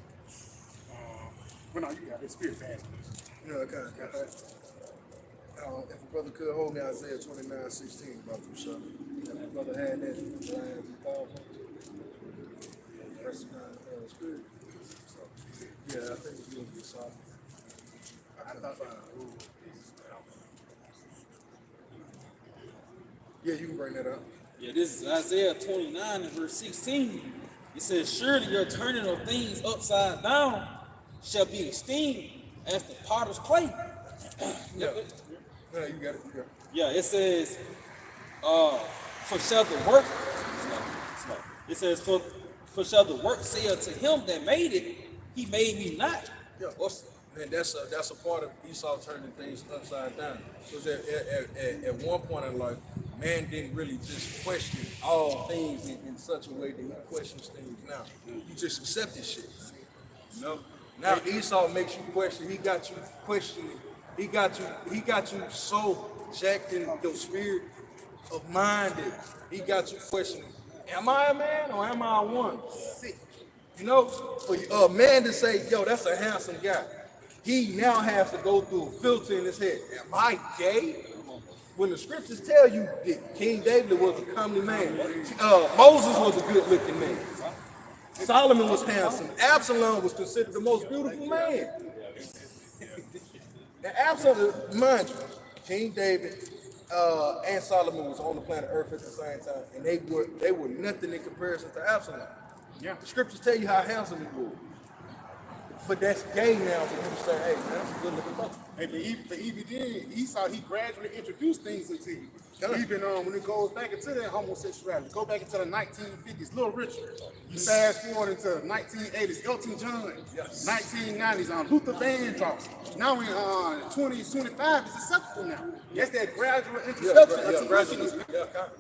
Speaker 5: Well, no, you got the spirit bag.
Speaker 2: Yeah, kind of. If a brother could hold me Isaiah 29:16, about to shut.
Speaker 7: And that brother had that lines and powerful. Pressing down the spirit. So, yeah, I think it's going to be solid. I thought
Speaker 2: Yeah, you can bring that up.
Speaker 4: Yeah, this is Isaiah 29 and verse 16. It says, surely your turning of things upside down shall be esteemed as the potter's clay.
Speaker 2: Yeah, you got it. You got it.
Speaker 4: Yeah, it says, for shall the work, it says, for shall the work say unto him that made it, he made me not.
Speaker 7: yeah, man, that's a part of Esau turning things upside down. Because at one point in life, man didn't really just question all things in such a way that he questions things now. You just accepted shit. You know? Now Esau makes you question, he got you questioning, he got you so jacked in your spirit of mind that he got you questioning, am I a man or am I a woman? Sick. You know, for a man to say, yo, that's a handsome guy, he now has to go through a filter in his head. Am I gay? When the scriptures tell you that King David was a comely man, Moses was a good-looking man, Solomon was handsome, Absalom was considered the most beautiful man. Now, Absalom, mind you, King David and Solomon was on the planet Earth at the same time, and they were nothing in comparison to Absalom.
Speaker 5: Yeah.
Speaker 7: The scriptures tell you how handsome he was. But that's gay now for you to say, hey, man, that's a good looking brother.
Speaker 5: And but even then, Esau, he gradually introduced things into you. Even when it goes back into that homosexuality, go back into the 1950s, Little Richard. You fast forward into the 1980s, Elton John. 1990s, Luther Vandross. Now in 2025, it's acceptable now. That's that gradual introduction.
Speaker 7: Gradually.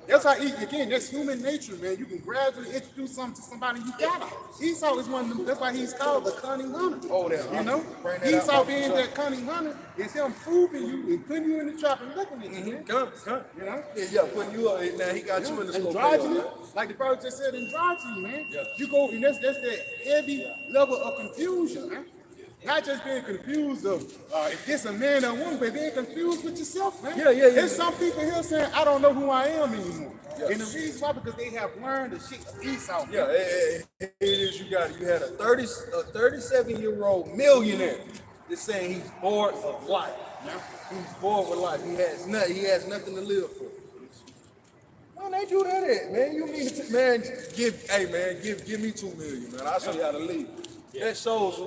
Speaker 5: That's how, again, that's human nature, man. You can gradually introduce something to somebody you got it. Esau is one of them, that's why he's called the cunning hunter.
Speaker 7: Oh, that,
Speaker 5: you know? Esau being that cunning hunter is him proving you and putting you in the trap and looking at you, man.
Speaker 7: Come.
Speaker 5: You know?
Speaker 7: Yeah, putting you up. Now he got you in the scope.
Speaker 5: Androgyny, like the brother just said, androgyny, man.
Speaker 7: Yeah.
Speaker 5: You go, and that's that heavy level of confusion, man. Not just being confused of if this a man or woman, but being confused with yourself, man.
Speaker 7: Yeah.
Speaker 5: There's some people here saying, I don't know who I am anymore. Yeah. And the reason why, because they have learned the shit of Esau.
Speaker 7: Yeah, it is. You had a 37-year-old millionaire that's saying he's bored of life.
Speaker 5: Yeah.
Speaker 7: He's bored with life. He has nothing to live for. Man, they do that at, man. You mean to, man, give me $2 million, man. I'll show you how to live. Yeah. That shows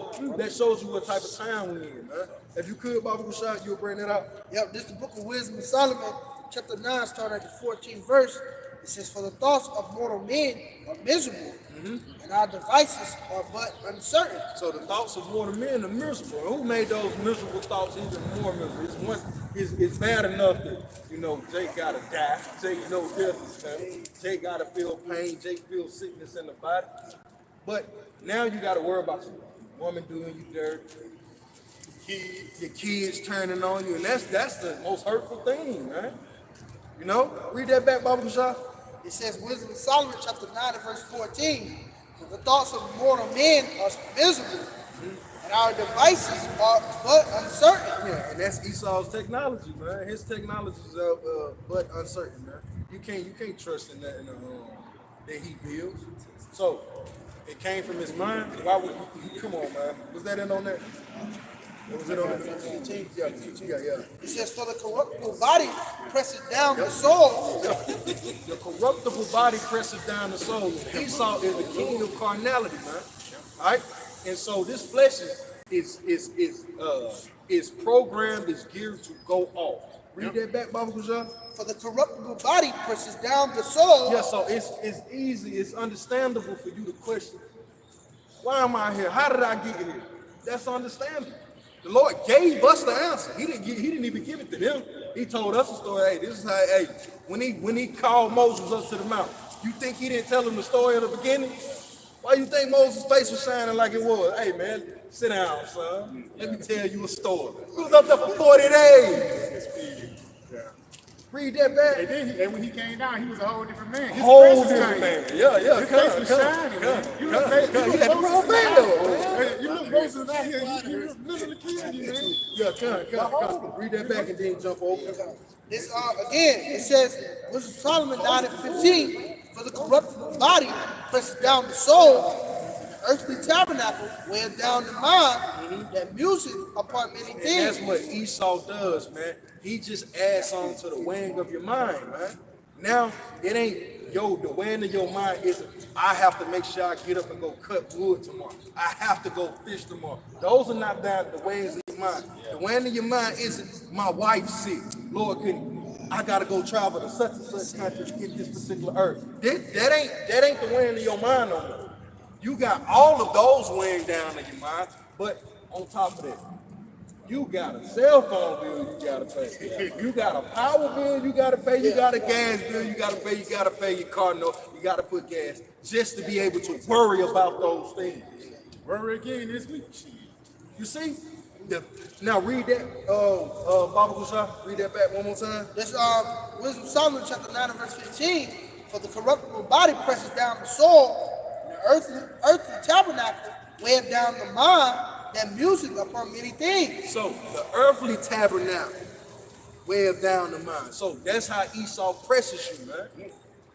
Speaker 7: you what type of time we in, man. If you could, Baba Kushak, you'll bring that out.
Speaker 3: Yep, this is the book of Wisdom of Solomon, chapter 9, starting at the 14th verse. It says, for the thoughts of mortal men are miserable, and our devices are but uncertain.
Speaker 7: So the thoughts of mortal men are miserable. Who made those miserable thoughts even more miserable? It's bad enough that, Jake gotta die. Jake knows death is coming. Jake gotta feel pain. Jake feels sickness in the body. But now you gotta worry about your woman doing you dirty, your kids turning on you, and that's the most hurtful thing, man. Read that back, Baba Kushak.
Speaker 3: It says, Wisdom of Solomon, chapter 9, and verse 14. For the thoughts of mortal men are miserable, and our devices are but uncertain.
Speaker 7: Yeah, and that's Esau's technology, man. His technology is but uncertain, man. You can't trust in that that he builds. So it came from his mind. Why would you? Come on, man. Was that in on that? Was it on that? Yeah.
Speaker 3: It says, for the corruptible body presses down the soul.
Speaker 7: The corruptible body presses down the soul. Esau is the king of carnality, man. All right, and so this flesh is programmed, is geared to go off. Read that back, Baba Kushak.
Speaker 3: For the corruptible body presses down the soul.
Speaker 7: Yeah, so it's easy, it's understandable for you to question, why am I here? How did I get here? That's understandable. The Lord gave us the answer. He didn't even give it to them. He told us the story. Hey, this is how. Hey, when he called Moses up to the mountain, you think he didn't tell him the story of the beginning? Why you think Moses' face was shining like it was? Hey man, sit down, son. Let me tell you a story. He was up there for 40 days.
Speaker 5: Read that back. And when he came down, he was a whole different man. His
Speaker 6: Whole
Speaker 5: face was
Speaker 6: different
Speaker 5: changing.
Speaker 6: man. Yeah,
Speaker 5: His face was shining, man. You look Moses out here. You look literally killing you, man.
Speaker 2: Yeah, read that back and then jump over.
Speaker 3: This again, it says, Wisdom of Solomon 9 and 15, for the corruptible body presses down the soul, the earthly tabernacle weighs down the mind, that music upon many
Speaker 6: And
Speaker 3: things.
Speaker 6: that's what Esau does, man. He just adds on to the weighing of your mind, man. Now, it ain't, the weighing of your mind isn't, I have to make sure I get up and go cut wood tomorrow. I have to go fish tomorrow. Those are not the weighings of your mind. The weighing of your mind isn't, my wife's sick. Lord, I gotta go travel to such and such country to get this particular earth. That ain't the weighing of your mind no more. You got all of those weighing down in your mind, but on top of that, you got a cell phone bill you gotta pay. You got a power bill you gotta pay. You got a gas bill you gotta pay. You gotta pay your car note. You gotta put gas just to be able to worry about those things.
Speaker 5: Worry again this week.
Speaker 6: You see? Now read that, Baba Kusha, read that back one more time.
Speaker 3: This Wisdom of Solomon chapter 9 and verse 15, for the corruptible body presses down the soul, the earthly tabernacle weighs down the mind, that music upon many things.
Speaker 6: So the earthly tabernacle weighs down the mind. So that's how Esau presses you, man.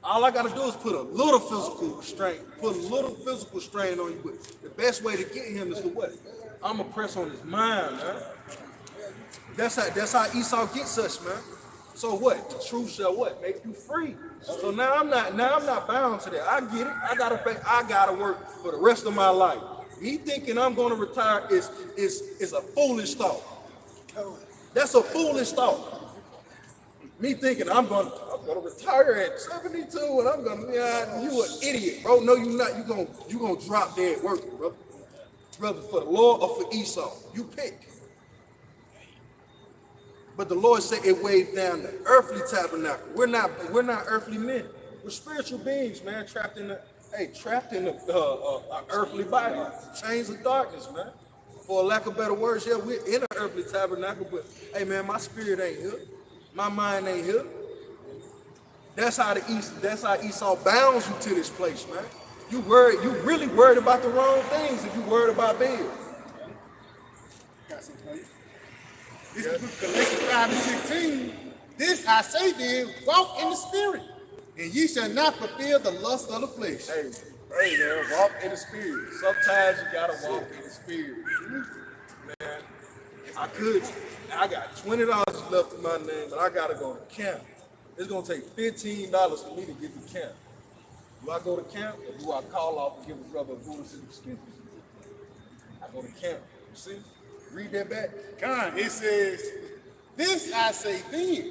Speaker 6: All I gotta do is put a little physical strain on you. But the best way to get him is to what? I'm gonna press on his mind, man. That's how Esau gets us, man. So what? The truth shall what? Make you free. So now I'm not bound to that. I get it. I gotta work for the rest of my life. Me thinking I'm gonna retire is a foolish thought. That's a foolish thought. Me thinking I'm gonna retire at 72 and I'm gonna you an idiot, bro. No, you not. You gonna drop dead working, brother. Brother, for the Lord or for Esau, you pick. But the Lord said it weighs down the earthly tabernacle. We're not earthly men. We're spiritual beings, man, trapped in the earthly body, chains of darkness, man. For lack of better words, yeah, we're in an earthly tabernacle, but hey, man, my spirit ain't here. My mind ain't here. That's how Esau bounds you to this place, man. You really worried about the wrong things if you worried about bills.
Speaker 5: Got something for you. This is the book of Galatians 5 and 16. This I say then, walk in the spirit, and ye shall not fulfill the lust of the flesh.
Speaker 6: Hey man, walk in the spirit. Sometimes you gotta walk in the spirit. Man, I got $20 left in my name, but I gotta go to camp. It's gonna take $15 for me to get to camp. Do I go to camp or do I call off and give a brother a bonus in excuse? I go to camp. You see? Read that back.
Speaker 5: God, it says, this I say then,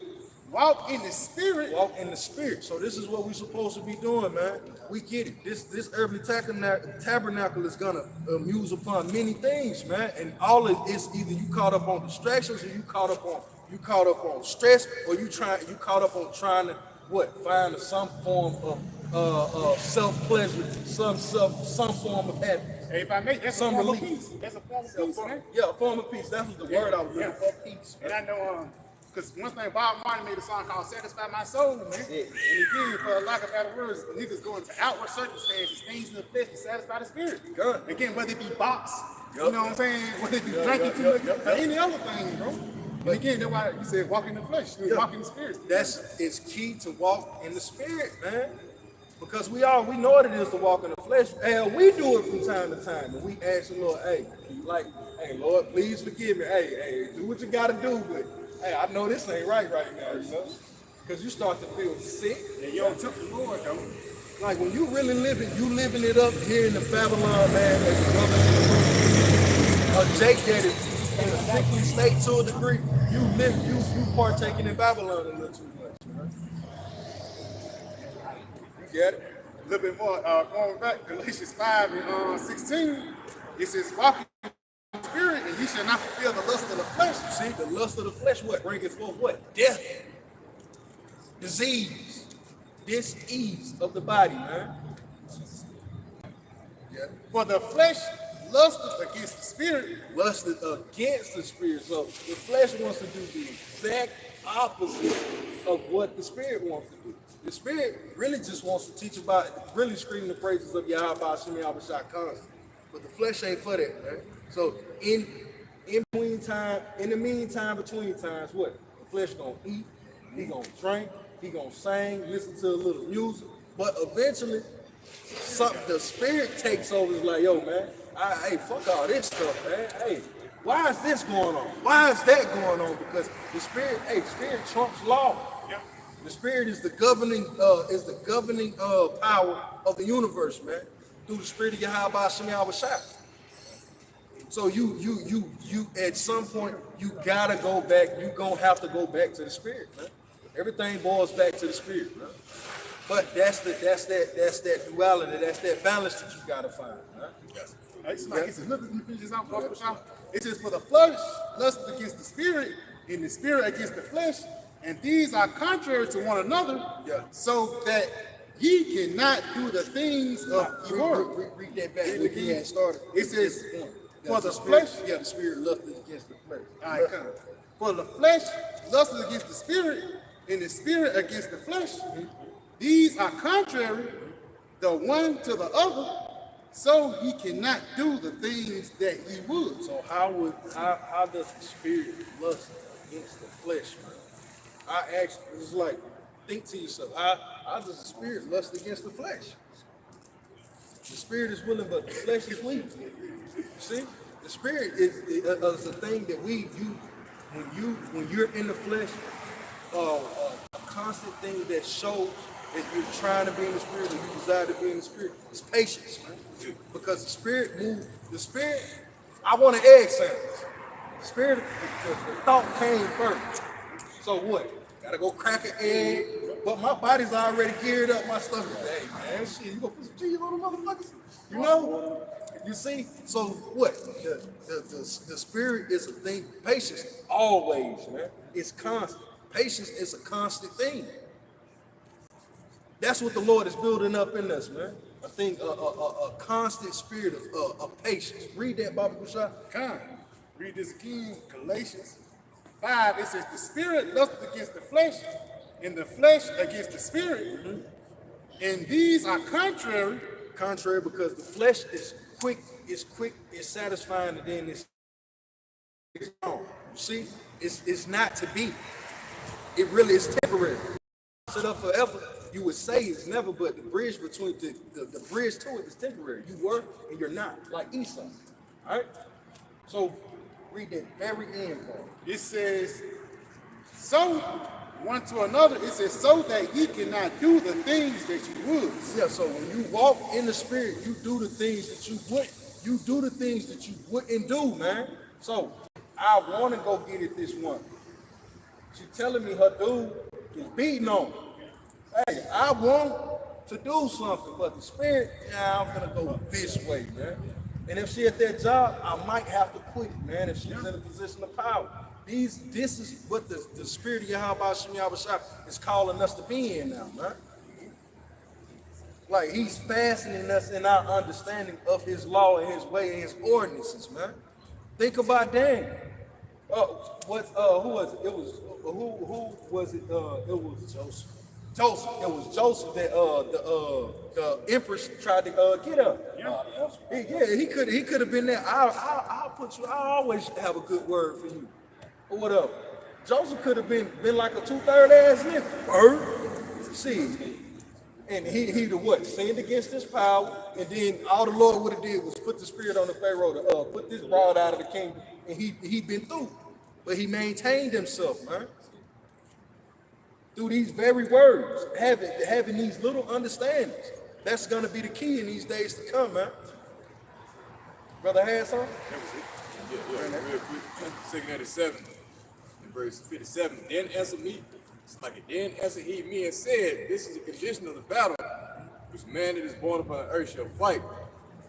Speaker 5: walk in the spirit.
Speaker 6: Walk in the spirit. So this is what we're supposed to be doing, man. We get it. This earthly tabernacle is gonna muse upon many things, man. And all it is either you caught up on distractions or you caught up on stress, or you caught up on trying to find some form of self-pleasure, some form of happiness.
Speaker 5: Hey, if I make that's
Speaker 6: Some
Speaker 5: a form
Speaker 6: relief.
Speaker 5: of peace. That's a form of peace, man.
Speaker 6: Yeah, a form of peace. That was the word I was looking for. Peace.
Speaker 5: And I know, because one thing, Bob Marley made a song called Satisfy My Soul, man. And again, for a lack of better words, niggas go into outward circumstances, things in the flesh to satisfy the spirit.
Speaker 6: Good.
Speaker 5: Again, whether it be box,
Speaker 6: Yep.
Speaker 5: you know what I'm saying? Whether it be drinking too much, or any other thing, bro. But again, that's why you said walk in the flesh, walk in the spirit.
Speaker 6: It's key to walk in the spirit, man. Because we know what it is to walk in the flesh. Hell, we do it from time to time. And we ask the Lord, hey, Lord, please forgive me. Hey, do what you gotta do, but hey, I know this ain't right now, you know? Because you start to feel sick.
Speaker 5: And you don't tempt the Lord, though.
Speaker 6: Like when you really living it up here in the Babylon, man, as your brother, Jake that is in a sickly state to a degree, you partaking in Babylon a little too much, man. You get it?
Speaker 5: A little bit more, going back, Galatians 5 and 16, it says, walk in the spirit, and you shall not fulfill the lust of the flesh.
Speaker 6: See, the lust of the flesh, what? Bringeth forth what? Death. Disease. Dis-ease of the body, man.
Speaker 5: For the flesh lusted against the spirit.
Speaker 6: lusted against the spirit. So the flesh wants to do the exact opposite of what the spirit wants to do. The spirit really just wants to teach about, really scream the praises of Yahweh Shemi Abishai constantly. But the flesh ain't for that, man. So in the meantime, between times, what? The flesh gonna eat, he gonna drink, he gonna sing, listen to a little music. But eventually, the spirit takes over. It's like, yo, man, hey, fuck all this stuff, man. Hey, why is this going on? Why is that going on? Because the spirit, spirit trumps law.
Speaker 5: Yep.
Speaker 6: The spirit is the governing, power of the universe, man. Through the spirit of Yahweh Shemi Abishai. So you at some point you gotta go back. You gonna have to go back to the spirit, man. Everything boils back to the spirit, man. But that's that duality. That's that balance that you gotta find, man.
Speaker 5: It's like it's a little bit in Ephesians out, it says, for the flesh lusts against the spirit, and the spirit against the flesh, and these are contrary to one another, so that ye cannot do the things of the world.
Speaker 6: Read that back. Look, he had started.
Speaker 5: It says, for the
Speaker 6: spirit,
Speaker 5: flesh,
Speaker 6: the spirit lusted against the flesh.
Speaker 5: all right, come. For the flesh lusted against the spirit, and the spirit against the flesh. These are contrary, the one to the other, so he cannot do the things that he would.
Speaker 6: So how does the spirit lust against the flesh, man? I actually, it's like, think to yourself, how does the spirit lust against the flesh? The spirit is willing, but the flesh is weak. You see, the spirit is a thing that when you're in the flesh, a constant thing that shows that you're trying to be in the spirit or you desire to be in the spirit is patience, man. Because the spirit moves. The spirit, I want an egg sandwich. The spirit, the thought came first. So what? Gotta go crack an egg, but my body's already geared up. My stuff is, hey man, shit, you gonna put some cheese on the motherfuckers? You know? You see? So what? The spirit is a thing. Patience, always, man. It's constant. Patience is a constant thing. That's what the Lord is building up in us, man. A thing, a constant spirit of patience. Read that, Baba Kushai.
Speaker 5: Come, read this again, Galatians 5. It says, the spirit lusts against the flesh, and the flesh against the spirit. And these are contrary.
Speaker 6: Contrary, because the flesh is quick, it's satisfying, and then it's gone. You see, it's not to be. It really is temporary. Set up forever. You would say it's never, but the bridge between the bridge to it is temporary. You were and you're not, like Esau. All right. So read that very end part.
Speaker 5: It says, so one to another. It says, so that ye cannot do the things that you would.
Speaker 6: Yeah. So when you walk in the spirit, you do the things that you would. You do the things that you wouldn't do, man. So I want to go get it this one. She telling me her dude is beating on her. Hey, I want to do something, but the spirit, I'm gonna go this way, man. And if she at that job, I might have to quit, man, if she's in a position of power. This is what the spirit of Yahweh Shemi Abishai is calling us to be in now, man. Like he's fastening us in our understanding of his law and his way and his ordinances, man. Think about Daniel. Who was it? It was who was it? It was Joseph. Joseph. It was Joseph that the empress tried to get up. He could have been there. I'll put you. I always have a good word for you, or whatever. Joseph could have been like a 2/3 ass nigga. Word. See, and he the what? Sinned against his power, and then all the Lord would have did was put the spirit on the Pharaoh to put this broad out of the kingdom, and he been through, but he maintained himself, man. Through these very words, having these little understandings. That's gonna be the key in these days to come, man. Brother Hanson?
Speaker 1: That was it. Yeah, real quick. 287, in verse 57. Then answered he me and said, this is a condition of the battle, which man that is born upon the earth shall fight.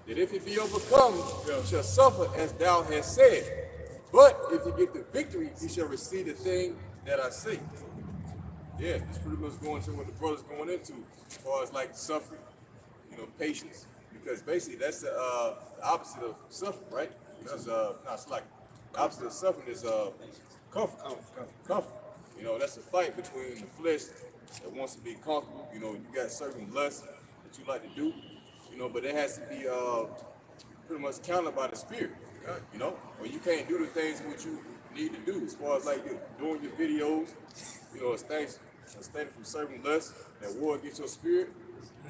Speaker 1: That if he be overcome, shall suffer as thou hast said. But if he get the victory, he shall receive the thing that I say. Yeah, it's pretty much going to what the brother's going into, as far as like suffering, patience, because basically that's the opposite of suffering, right? Which is not slack. The opposite of suffering is comfort. Comfort. You know, that's a fight between the flesh that wants to be comfortable. You know, you got certain lusts that you like to do. You know, but it has to be pretty much countered by the spirit. You know, or you can't do the things what you need to do as far as like doing your videos. You know, it's things abstaining from certain lusts that war against your spirit.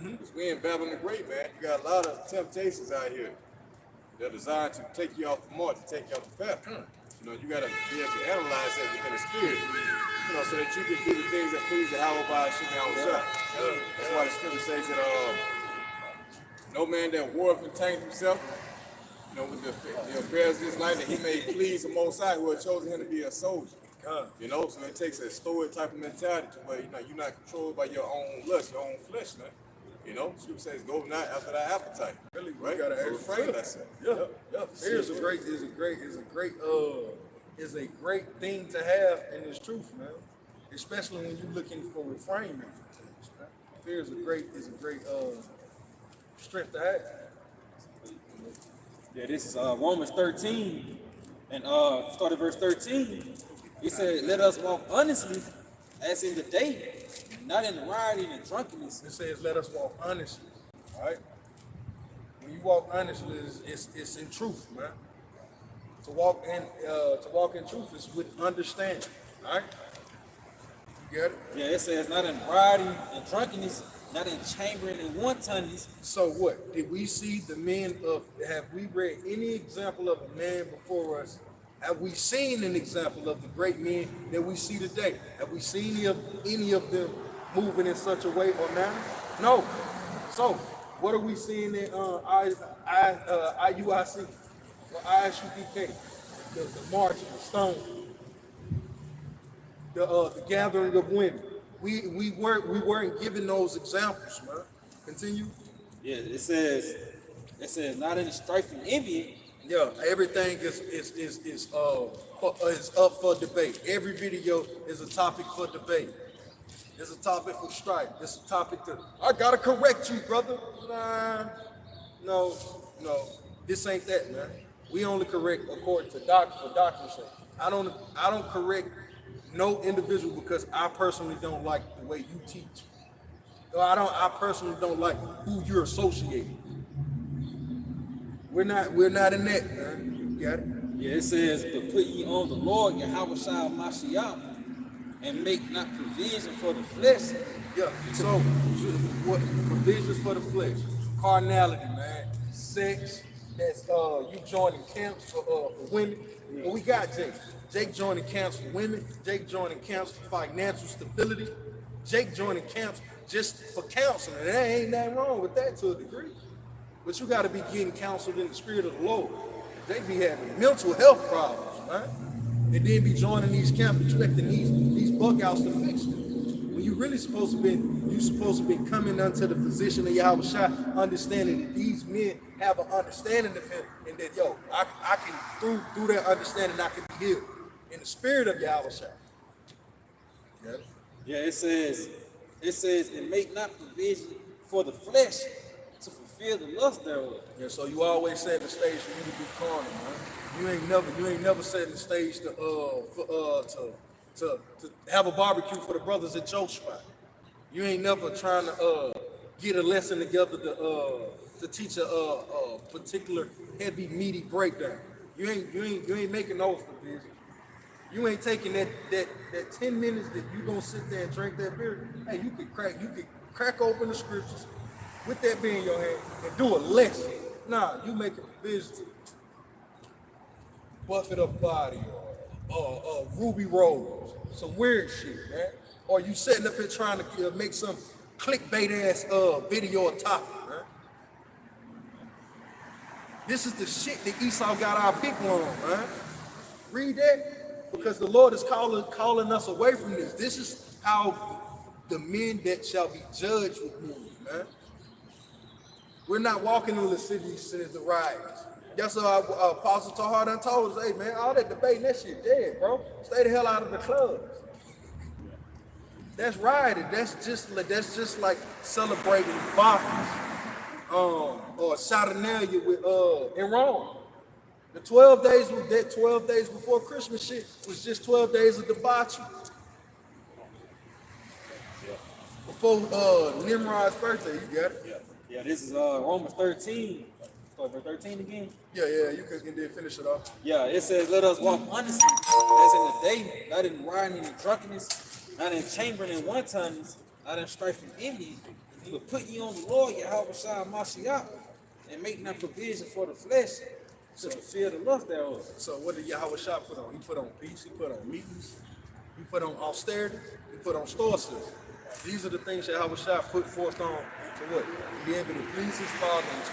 Speaker 1: Because we in Babylon the Great, man. You got a lot of temptations out here. They're designed to take you off the mark, to take you off the path. You know, you got to be able to analyze that within the spirit, you know, so that you can do the things that please the Hallowed by Hashem outside. That's why the scripture says that no man that warreth entangled himself, you know, with the affairs of this life, that he may please the Most High, who has chosen him to be a soldier. You know, so it takes a stoic type of mentality to where you're not controlled by your own lust, your own flesh, man. You know, scripture says, "Go not after thy appetite."
Speaker 7: Really,
Speaker 1: right?
Speaker 7: we gotta
Speaker 1: So refrain
Speaker 7: exercise.
Speaker 1: thyself.
Speaker 7: Fear is a great thing to have in this truth, man. Especially when you're looking for refraining from things, man. Fear is a great strength to have.
Speaker 4: Yeah, this is Romans 13, and start at verse 13. He said, "Let us walk honestly, as in the day, not in rioting and drunkenness."
Speaker 7: It says, "Let us walk honestly." All right. When you walk honestly, it's in truth, man. To walk in truth is with understanding. All right. You get it?
Speaker 4: Yeah, it says, "Not in rioting and drunkenness, not in chambering and wantonness."
Speaker 7: So what? Did we see the men of? Have we read any example of a man before us? Have we seen an example of the great men that we see today? Have we seen any of them moving in such a way or manner? No. So what are we seeing in IUIC or ISUPK? The march, the stone, the gathering of women. We weren't given those examples, man. Continue.
Speaker 4: Yeah, it says, "Not in strife and envy."
Speaker 7: Yeah, everything is up for debate. Every video is a topic for debate. It's a topic for strife. It's a topic to, I gotta correct you, brother. Nah, no. This ain't that, man. We only correct according to doctrine for doctrine's sake. I don't correct no individual because I personally don't like the way you teach. Or I personally don't like who you're associating. We're not in that, man. You got it?
Speaker 4: Yeah, it says, "But put ye on the Lord, Yahweh Shai Mashiach, and make not provision for the flesh."
Speaker 7: Yeah. So what provisions for the flesh? Carnality, man. Sex. That's you joining camps for women. Well, we got Jake. Jake joining camps for women. Jake joining camps for financial stability. Jake joining camps just for counseling. And there ain't nothing wrong with that to a degree. But you got to be getting counseled in the spirit of the Lord. They be having mental health problems, man. And then be joining these camps expecting these bug outs to fix them. When you really supposed to be coming unto the physician of Yahweh Shai, understanding that these men have an understanding of him, and that I can through that understanding I can be healed in the spirit of Yahweh Shai. Yes.
Speaker 4: Yeah, it says, "And make not provision for the flesh to fulfill the lust thereof."
Speaker 7: Yeah, so you always set the stage for you to be carnal, man. You ain't never set the stage to have a barbecue for the brothers at your spot. You ain't never trying to get a lesson together to teach a particular heavy meaty breakdown. You ain't making those provisions. You ain't taking that 10 minutes that you gonna sit there and drink that beer. Hey, you could crack open the scriptures with that beer in your hand and do a lesson. Nah, you making provisions to Buffett up body or Ruby Rose, some weird shit, man. Or you sitting up here trying to make some clickbait ass video or topic, man. This is the shit that Esau got our people on, man. Read that, because the Lord is calling us away from this. This is how the men that shall be judged would move, man. We're not walking in lasciviousness and the riots. That's what Apostle Tahar done told us. Hey, man, all that debating, that shit dead, bro. Stay the hell out of the clubs. That's rioting. That's just like celebrating violence. or Saturnalia with in Rome. The 12 days was that 12 days before Christmas shit was just 12 days of debauchery. Before Nimrod's birthday, you got it?
Speaker 4: Yeah, this is Romans 13. Start verse 13 again.
Speaker 7: Yeah, you can then finish it off.
Speaker 4: Yeah, it says, let us walk honestly, as in the day, not in rioting and drunkenness, not in chambering and wantonness, not in strife and envy, but put ye on the Lord, Yahweh Shai Mashiach, and make not provision for the flesh to fulfill the lust thereof.
Speaker 7: So what did Yahweh Shah put on? He put on peace, he put on meekness, he put on austerity, he put on stoicism. These are the things that Yahweh Shah put forth on to what? To be able to please his Father and to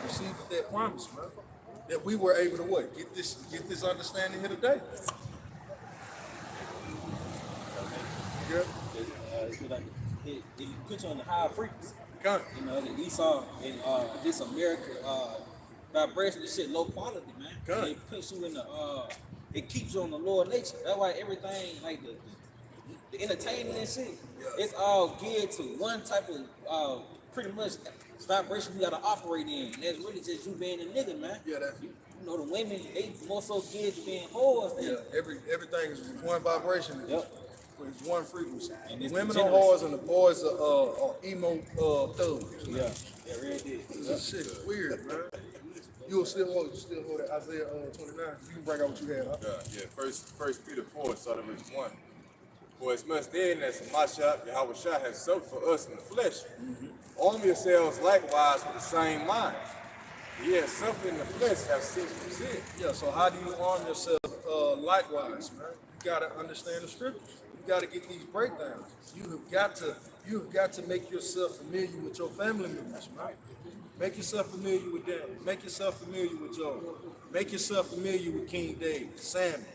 Speaker 7: receive of that promise, man. That we were able to what? Get this understanding here today. Yeah.
Speaker 4: It puts you on the high frequency.
Speaker 7: Come.
Speaker 4: You know, the Esau and this American vibration, this shit low quality, man.
Speaker 7: Good.
Speaker 4: It puts you in the it keeps you on the lower nature. That's why everything like the entertainment and shit, it's all geared to one type of pretty much vibration you gotta operate in. And that's really just you being a nigga, man.
Speaker 7: Yeah, that's
Speaker 4: You know, the women, they more so geared to being whores than
Speaker 7: everything is one vibration.
Speaker 4: Yep.
Speaker 7: It's one frequency.
Speaker 4: And
Speaker 7: The
Speaker 4: it's
Speaker 7: women are
Speaker 4: degeneracy.
Speaker 7: whores and the boys are emo thugs.
Speaker 4: Yeah, really did.
Speaker 7: This shit is weird, man. You still hold that Isaiah 29. You can bring out what you had, huh?
Speaker 1: Yeah. First Peter 4, starting verse 1. For as much then as Mashiach Yahweh Shah has suffered for us in the flesh, arm yourselves likewise with the same mind. He has suffered in the flesh, have ceased from sin.
Speaker 7: Yeah, so how do you arm yourself likewise, man? You gotta understand the scriptures. You gotta get these breakdowns. You have got to make yourself familiar with your family members, man. Make yourself familiar with them. Make yourself familiar with Job. Make yourself familiar with King David, Samuel.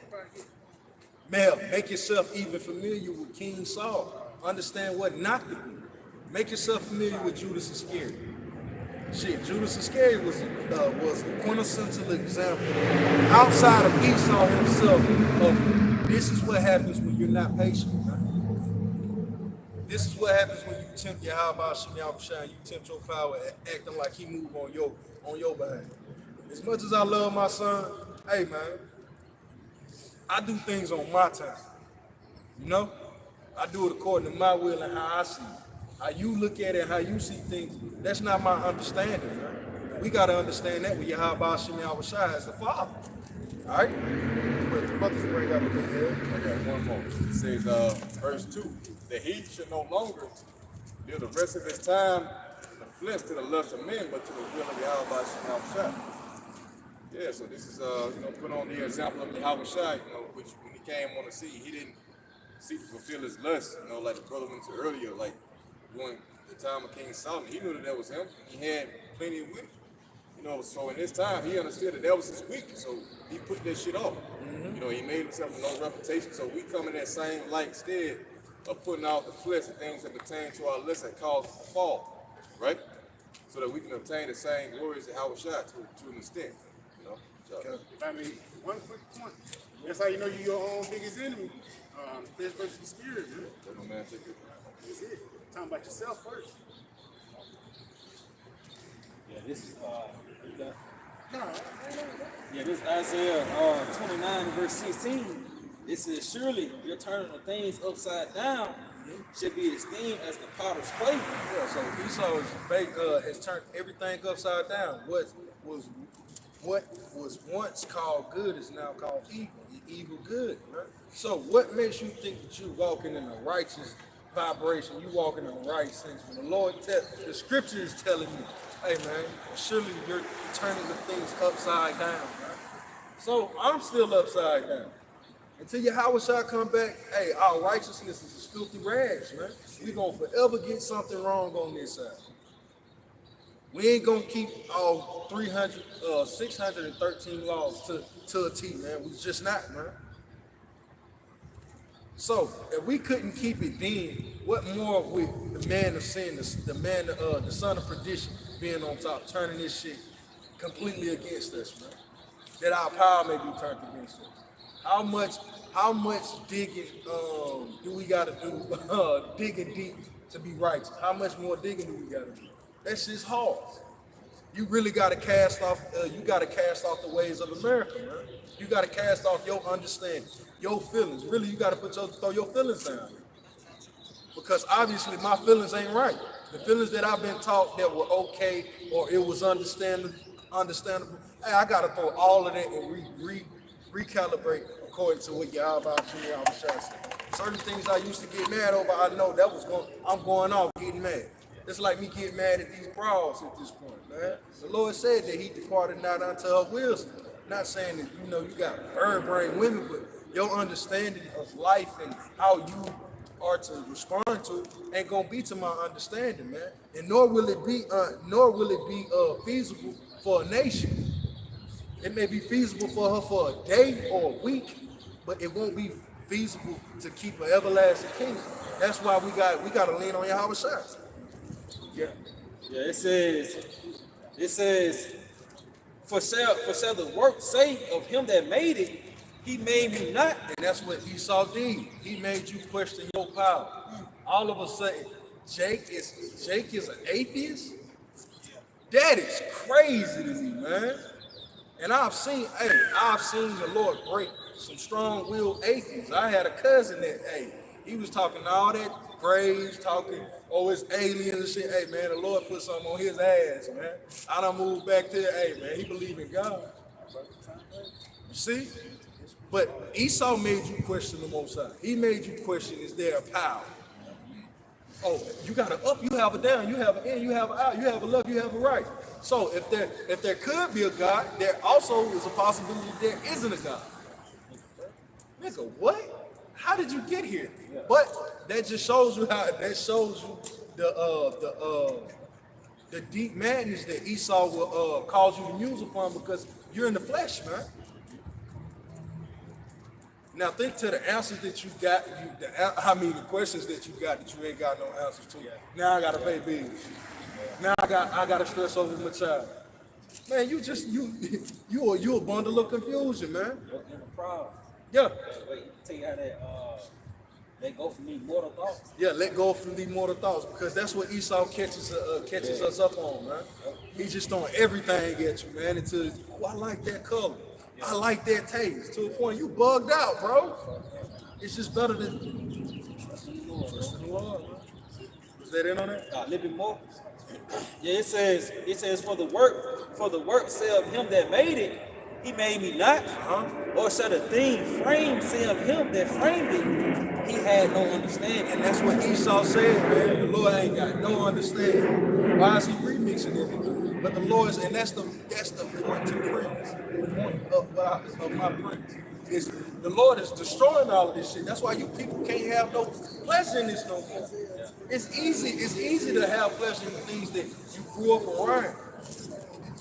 Speaker 7: Mel, make yourself even familiar with King Saul. Understand what not to do. Make yourself familiar with Judas Iscariot. Shit, Judas Iscariot was the quintessential example outside of Esau himself of this is what happens when you're not patient. Man. This is what happens when you tempt Yahweh Shem Yahushua, you tempt your power acting like he moved on your behalf. As much as I love my son, hey man, I do things on my time. You know? I do it according to my will and how I see it. How you look at it, how you see things, that's not my understanding, man. We got to understand that with Yahweh Shem Yahushua as the Father. All right? But the brothers bring out what they have.
Speaker 1: I got one more. It says, verse 2, that he should no longer live the rest of his time in the flesh to the lust of men, but to the will of Yahweh Shem Yahushua. Yeah, so this is, put on the example of Yahweh Shai, which when he came on the scene, he didn't seek to fulfill his lust, like the brother went to earlier, like during the time of King Solomon. He knew that was him. He had plenty of women. So in this time, he understood that was his weakness, so he put that shit off. He made himself a no reputation, so we come in that same like stead of putting out the flesh and things that pertain to our lust that cause us to fall, right? So that we can obtain the same glories that Yahweh Shai to an extent.
Speaker 5: If I may, one quick point. That's how you know you're your own biggest enemy. Flesh versus the spirit, man.
Speaker 1: No man, take it.
Speaker 5: That's it. Talking about yourself first.
Speaker 4: Yeah, this is this is Isaiah 29 verse 16. It says, surely your turning of things upside down should be esteemed as the potter's clay.
Speaker 7: Yeah, so Esau has turned everything upside down. What was once called good is now called evil. Evil good, right? So what makes you think that you're walking in a righteous vibration? You walking in the right sense. When the scripture is telling you, hey man, surely you're turning the things upside down, right? So I'm still upside down. Until Yahweh shall come back, hey, our righteousness is as filthy rags, man. We're gonna forever get something wrong on this side. We ain't gonna keep all 613 laws to a T, man. We just not, man. So if we couldn't keep it then, what more with the man of sin, the son of perdition, being on top, turning this shit completely against us, man? That our power may be turned against us. How much digging do we gotta do, digging deep to be righteous? How much more digging do we gotta do? That shit's hard. You really gotta cast off. You gotta cast off the ways of America, man. You gotta cast off your understanding, your feelings. Really, you gotta throw your feelings down. Because obviously my feelings ain't right. The feelings that I've been taught that were okay or it was understandable. Hey, I gotta throw all of that and recalibrate according to what y'all about to me. Certain things I used to get mad over, I know I'm going off getting mad. It's like me getting mad at these bras at this point, man. The Lord said that He departed not unto her wisdom. Not saying that you got bird brain women, but your understanding of life and how you are to respond to ain't gonna be to my understanding, man. And nor will it be feasible for a nation. It may be feasible for her for a day or a week, but it won't be feasible to keep an everlasting kingdom. That's why we gotta lean on Yahweh Shai.
Speaker 4: Yeah, it says, for shall the work say of him that made it, he made me not.
Speaker 7: And that's what Esau did. He made you question your power. All of a sudden, Jake is an atheist? That is crazy to me, man. And I've seen the Lord break some strong-willed atheists. I had a cousin that, he was talking all that graves, talking, it's aliens and shit. Hey, man, the Lord put something on his ass, man. I done moved back to, man, he believe in God. You see? But Esau made you question the Most High. He made you question, is there a power? Oh, you got an up, you have a down, you have an in, you have an out, you have a left, you have a right. So if there could be a God, there also is a possibility there isn't a God. Nigga, what? How did you get here? But that just shows you the deep madness that Esau will cause you to muse upon because you're in the flesh, man. Now think to the answers that you got, the questions that you got that you ain't got no answers to. Now I gotta pay bills. Now I gotta stress over my child. Man, you a bundle of confusion, man. Yeah.
Speaker 4: Wait, tell you how that let go from these mortal thoughts.
Speaker 7: Yeah, let go from these mortal thoughts because that's what Esau catches us up on, man. He's just throwing everything at you, man. Until I like that color. I like that taste. To a point, you bugged out, bro. It's just better than trust in the Lord. Is that in on that?
Speaker 4: A little bit more. Yeah, it says for the work say of him that made it, he made me not. Or shall the thing framed say of him that framed it, he had no understanding.
Speaker 7: And that's what Esau said, man. The Lord ain't got no understanding. Why is he remixing everything? But the Lord is, and that's the point to premise. The point of my premise is the Lord is destroying all of this shit. That's why you people can't have no pleasure in this no more. It's easy to have pleasure in the things that you grew up around.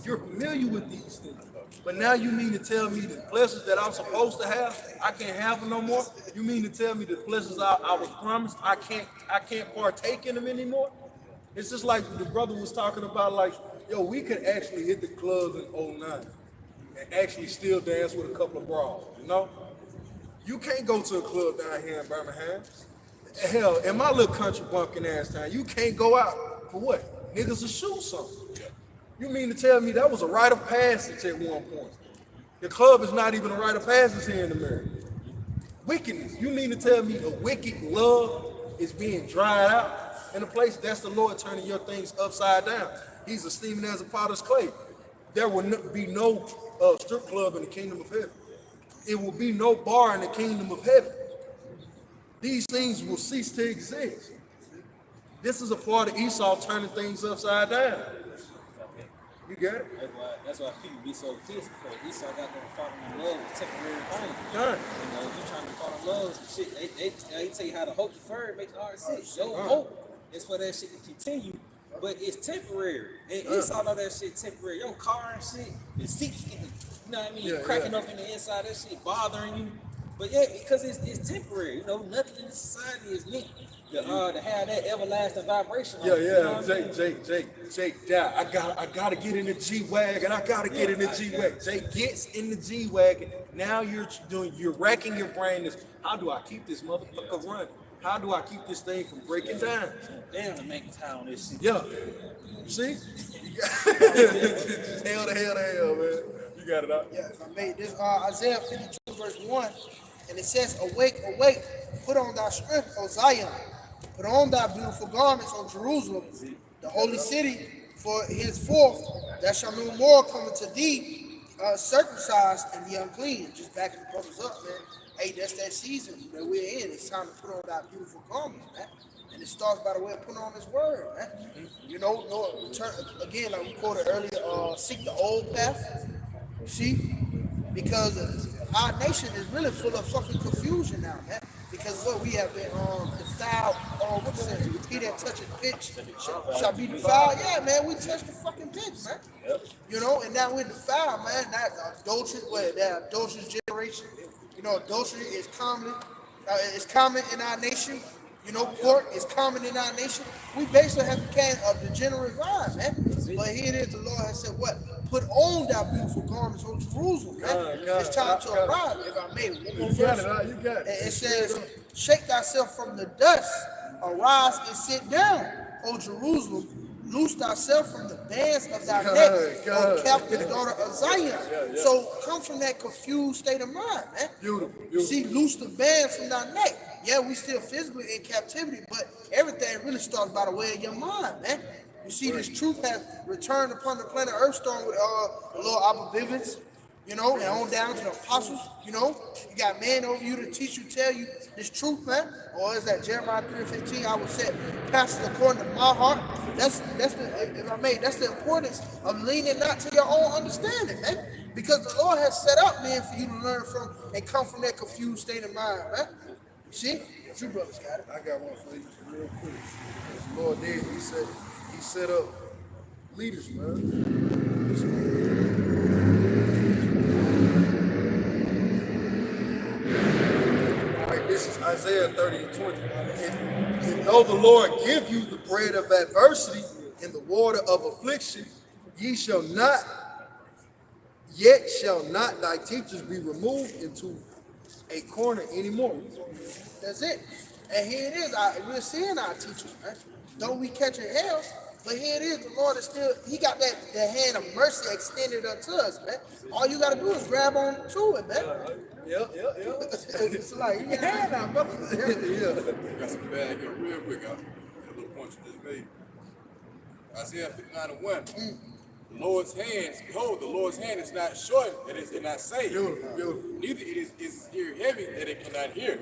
Speaker 7: You're familiar with these things. But now you mean to tell me the pleasures that I'm supposed to have, I can't have them no more? You mean to tell me the pleasures I was promised, I can't partake in them anymore? It's just like the brother was talking about, like, yo, we could actually hit the clubs in '09 and actually still dance with a couple of bras, you know? You can't go to a club down here in Birmingham. Hell, in my little country bumpkin ass town, you can't go out for what? Niggas will shoot something. You mean to tell me that was a rite of passage at one point? The club is not even a rite of passage here in America. Wickedness. You mean to tell me a wicked love is being dried out in a place? That's the Lord turning your things upside down. He's esteeming as a potter's clay. There will be no strip club in the kingdom of heaven. It will be no bar in the kingdom of heaven. These things will cease to exist. This is a part of Esau turning things upside down. You got it?
Speaker 4: That's why people be so pissed because Esau got them falling in love with temporary things.
Speaker 7: Done.
Speaker 4: You know, you trying to fall in love with shit. They tell you how to hope deferred makes hard sick. Your hope is for that shit to continue, but it's temporary. And Esau know that shit temporary. Your car and shit, the seats getting, you know what I mean, cracking up in the inside, that shit bothering you. But yeah, because it's temporary. You know, nothing in the society is meant to have that everlasting vibration.
Speaker 7: Yeah.
Speaker 4: You know
Speaker 7: Jake, I gotta get in the G-Wagon. I gotta get in the G-Wagon. Jake gets in the G-Wagon. Now you're racking your brain. How do I keep this motherfucker running? How do I keep this thing from breaking down?
Speaker 4: Damn, to make town this shit.
Speaker 7: Yeah. See? You got hell to hell, man. You got it out.
Speaker 3: Yeah, if I made this Isaiah 52 verse 1, and it says, awake, awake, put on thy strength, O Zion, put on thy beautiful garments, O Jerusalem, the holy city, for henceforth there shall no more come unto thee circumcised and the unclean. Just backing the brothers up, man. Hey, that's that season that we're in. It's time to put on thy beautiful garments, man. And it starts by the way of putting on his word, man. You know, no, turn, again, like we quoted earlier, seek the old path. You see? Because our nation is really full of fucking confusion now, man. Because what we have been defiled, what is it? He that touches pitch shall be defiled. Yeah, man, we touched the fucking pitch, man. You know, and now we're defiled, man. Now adultery, that adulterous generation. You know, adultery is common. It's common in our nation. You know, pork is common in our nation. We basically have become a degenerate vine, man. But here it is, the Lord has said, what? Put on thy beautiful garments, O Jerusalem, man. It's time to arrive, if I may. One more verse.
Speaker 7: You got it.
Speaker 3: It says, shake thyself from the dust, arise and sit down, O Jerusalem. Loose thyself from the bands of thy neck, O captive daughter of Zion. So come from that confused state of mind, man.
Speaker 7: Beautiful.
Speaker 3: See, loose the bands from thy neck. Yeah, we still physically in captivity, but everything really starts by the way of your mind, man. You see, this truth has returned upon the planet Earth, starting with the Lord Abba Bivens, you know, and on down to the apostles, you know. You got men over you to teach you, tell you this truth, man. Or is that Jeremiah 3:15? I will set pastors according to my heart. That's the importance of leaning not to your own understanding, man. Because the Lord has set up men for you to learn from and come from that confused state of mind, man. You see? You brothers got it.
Speaker 2: I got one for you real quick. As the Lord did, he set up leaders, man. All right, this is Isaiah 30:20. And though the Lord give you the bread of adversity and the water of affliction, ye shall not, yet shall not thy teachers be removed into a corner anymore.
Speaker 3: That's it. And here it is. We're seeing our teachers, man. Though we catching hell, but here it is. The Lord is still, he got that hand of mercy extended unto us, man. All you got to do is grab on to it, man.
Speaker 7: Yeah.
Speaker 3: It's like, you can hand out, brother.
Speaker 1: Got some bad here real quick. That little point you just made. Isaiah 59:1. The Lord's hands, behold, the Lord's hand is not short that it cannot save.
Speaker 2: Beautiful.
Speaker 1: Neither is his ear heavy that it cannot hear.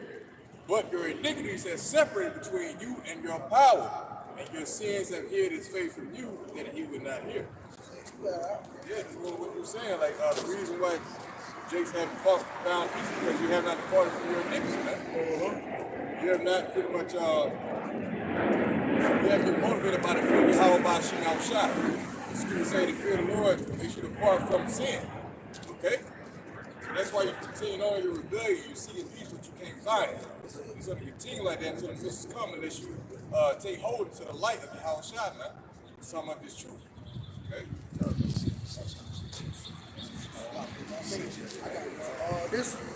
Speaker 1: But your iniquities have separated between you and your power, and your sins have hid his face from you that he would not hear. Yeah, that's what you're saying. Like the reason why Jake's having found peace because you have not departed from your iniquities, man. You have not pretty much you have been motivated by the fear of how about she now shot. The scripture say the fear of the Lord, they should depart from sin. Okay? So that's why you continue on your rebellion. You see in peace what you can't find. It's going to continue like that until the mist is coming, unless you take hold to the light of the house shot, man. It's talking about this truth. Okay?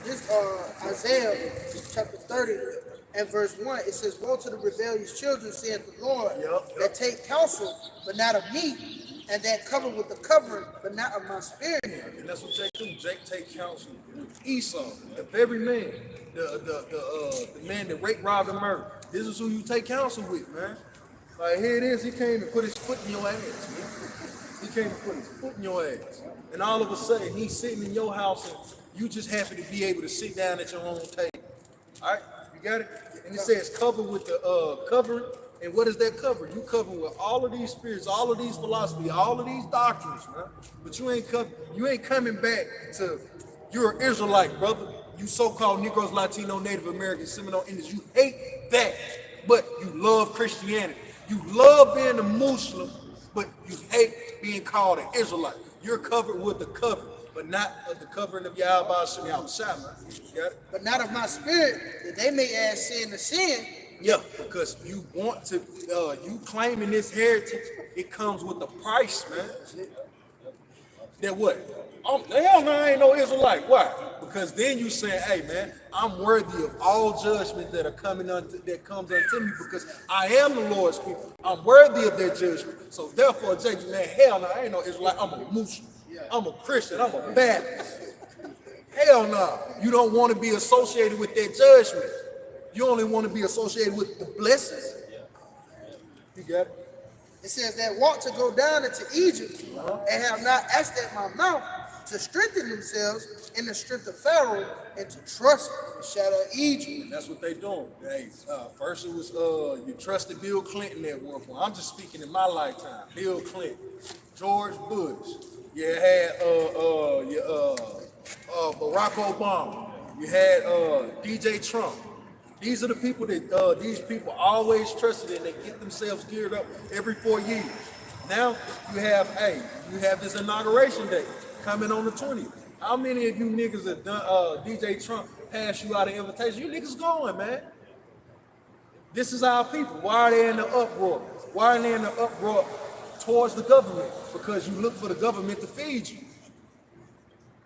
Speaker 3: This Isaiah chapter 30 and verse 1, it says, woe to the rebellious children, saith the Lord, that take counsel, but not of me, and that cover with the covering, but not of my spirit.
Speaker 7: And that's what Jake do. Jake take counsel with Esau, the very man, the man that raped, robbed, and murdered. This is who you take counsel with, man. Like here it is, he came and put his foot in your ass, man. He came and put his foot in your ass. And all of a sudden, he's sitting in your house and you just happen to be able to sit down at your own table. All right, you got it? And it says cover with the covering. And what is that cover? You cover with all of these spirits, all of these philosophies, all of these doctrines, man. But you ain't coming back to, you're an Israelite, brother. You so-called Negroes, Latino, Native American, Seminole Indians, you hate that, but you love Christianity. You love being a Muslim, but you hate being called an Israelite. You're covered with the cover, but not of the covering of Yahweh Shem Yahushua, man. You got it?
Speaker 3: But not of my spirit, that they may add sin to sin.
Speaker 7: Yeah, because you want to, you claiming this heritage, it comes with a price, man. That what? Hell no, I ain't no Israelite. Why? Because then you saying, hey man, I'm worthy of all judgment that comes unto me because I am the Lord's people. I'm worthy of their judgment. So therefore, JJ, man, hell no, I ain't no Israelite. I'm a Muslim. I'm a Christian. I'm a Baptist. Hell no. You don't want to be associated with their judgment. You only want to be associated with the blessings. You got it?
Speaker 3: It says that want to go down into Egypt and have not asked at my mouth to strengthen themselves in the strength of Pharaoh and to trust in the shadow of Egypt.
Speaker 7: And that's what they doing. Hey, first it was you trusted Bill Clinton at one point. I'm just speaking in my lifetime. Bill Clinton, George Bush. You had Barack Obama. You had DJ Trump. These are the people that these people always trusted and they get themselves geared up every 4 years. Now you have this inauguration day coming on the 20th. How many of you niggas that done DJ Trump passed you out an invitation? You niggas going, man. This is our people. Why are they in the uproar? Why are they in the uproar towards the government? Because you look for the government to feed you.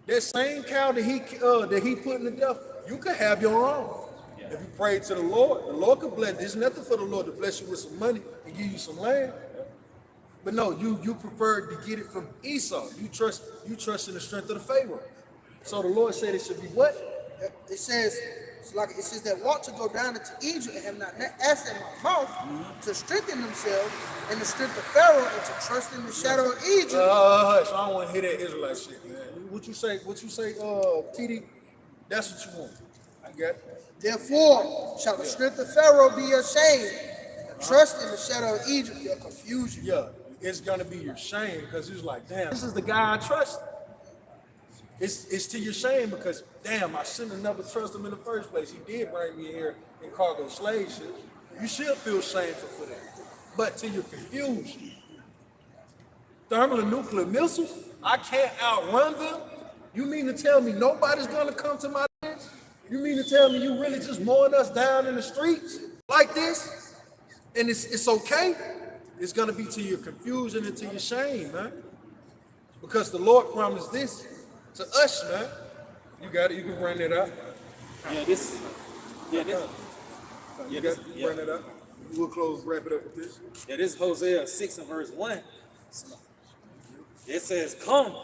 Speaker 7: That same cow that he put in the death, you could have your own. If you pray to the Lord could bless. There's nothing for the Lord to bless you with some money and give you some land. But no, you preferred to get it from Esau. You trust in the strength of the Pharaoh. So the Lord said it should be what?
Speaker 3: It says that want to go down into Egypt and have not asked at my mouth to strengthen themselves in the strength of Pharaoh and to trust in the shadow of Egypt.
Speaker 7: Hush, I don't want to hear that Israelite shit, man. What you say, TD? That's what you want. I got it.
Speaker 3: Therefore shall the strength of Pharaoh be your shame, and trust in the shadow of Egypt your confusion.
Speaker 7: Yeah, it's gonna be your shame because it's like, damn, this is the guy I trust. It's to your shame because damn, I shouldn't have never trusted him in the first place. He did bring me here in cargo slave ships. You should feel shameful for that. But to your confusion, thermal and nuclear missiles, I can't outrun them. You mean to tell me nobody's gonna come to my defense? You mean to tell me you really just mowing us down in the streets like this? And it's okay? It's gonna be to your confusion and to your shame, man. Because the Lord promised this to us, man. You got it, you can bring it up.
Speaker 4: Yeah,
Speaker 7: Bring it up. We'll wrap it up with this.
Speaker 4: Yeah, this is Hosea 6 and verse 1. It says, come,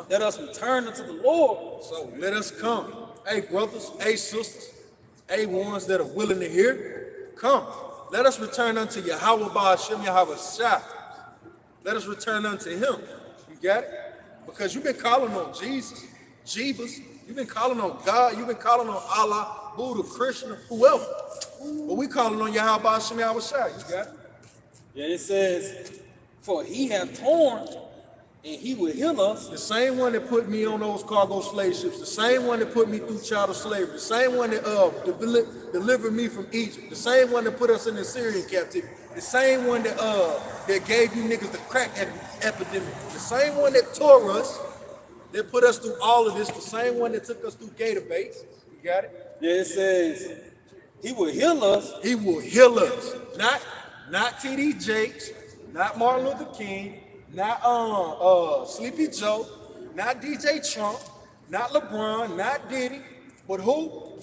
Speaker 4: let us return unto the Lord.
Speaker 7: So let us come. Hey, brothers, hey, sisters, hey, ones that are willing to hear, come. Let us return unto Yahweh Ba'ashem Yahweh Shah. Let us return unto him. You got it? Because you've been calling on Jesus, Jeebus. You've been calling on God. You've been calling on Allah, Buddha, Krishna, whoever. But we calling on Yahweh Ba'ashem Yahweh Shah. You got it?
Speaker 4: Yeah, it says, for he hath torn and he will heal us.
Speaker 7: The same one that put me on those cargo slave ships, the same one that put me through child of slavery, the same one that delivered me from Egypt, the same one that put us in the Syrian captivity, the same one that gave you niggas the crack epidemic, the same one that tore us, that put us through all of this, the same one that took us through gator baits. You got it?
Speaker 4: Yeah, it says, he will heal us.
Speaker 7: He will heal us. Not T.D. Jakes, not Martin Luther King, not Sleepy Joe, not DJ Trump, not LeBron, not Diddy, but who?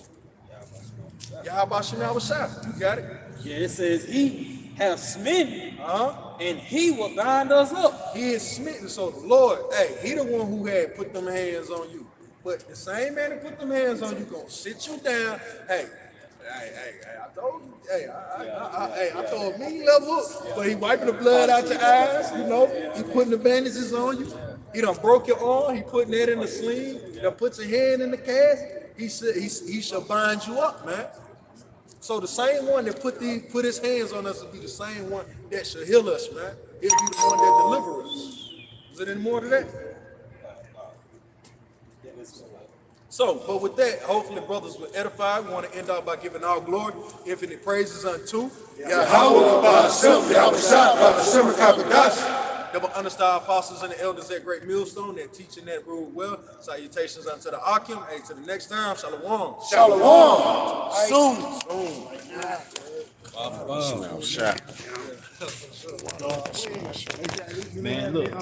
Speaker 7: Yahweh Shem Shah. You got it?
Speaker 4: Yeah, it says he hath smitten, and he will bind us up.
Speaker 7: He is smitten, so the Lord, hey, he the one who had put them hands on you. But the same man that put them hands on you gonna sit you down. Hey, I told you. I told me level up. But he wiping the blood out your eyes, you know. He putting the bandages on you. He done broke your arm. He putting that in the sling. He done put your hand in the cast. He said he shall bind you up, man. So the same one that put his hands on us will be the same one that shall heal us, man. He'll be the one that deliver us. Is there any more to that? So, but with that, hopefully brothers will edify. We want to end out by giving all glory, infinite praises unto
Speaker 2: Yahweh Ba'ashem Yahweh Shah Ba'ashem Kabadash.
Speaker 7: double understar apostles and the elders at Great Millstone that teaching that rule well. Salutations unto the Akim. Hey, to the next time, shalom.
Speaker 2: Shalom.
Speaker 7: Soon.
Speaker 4: Man, look.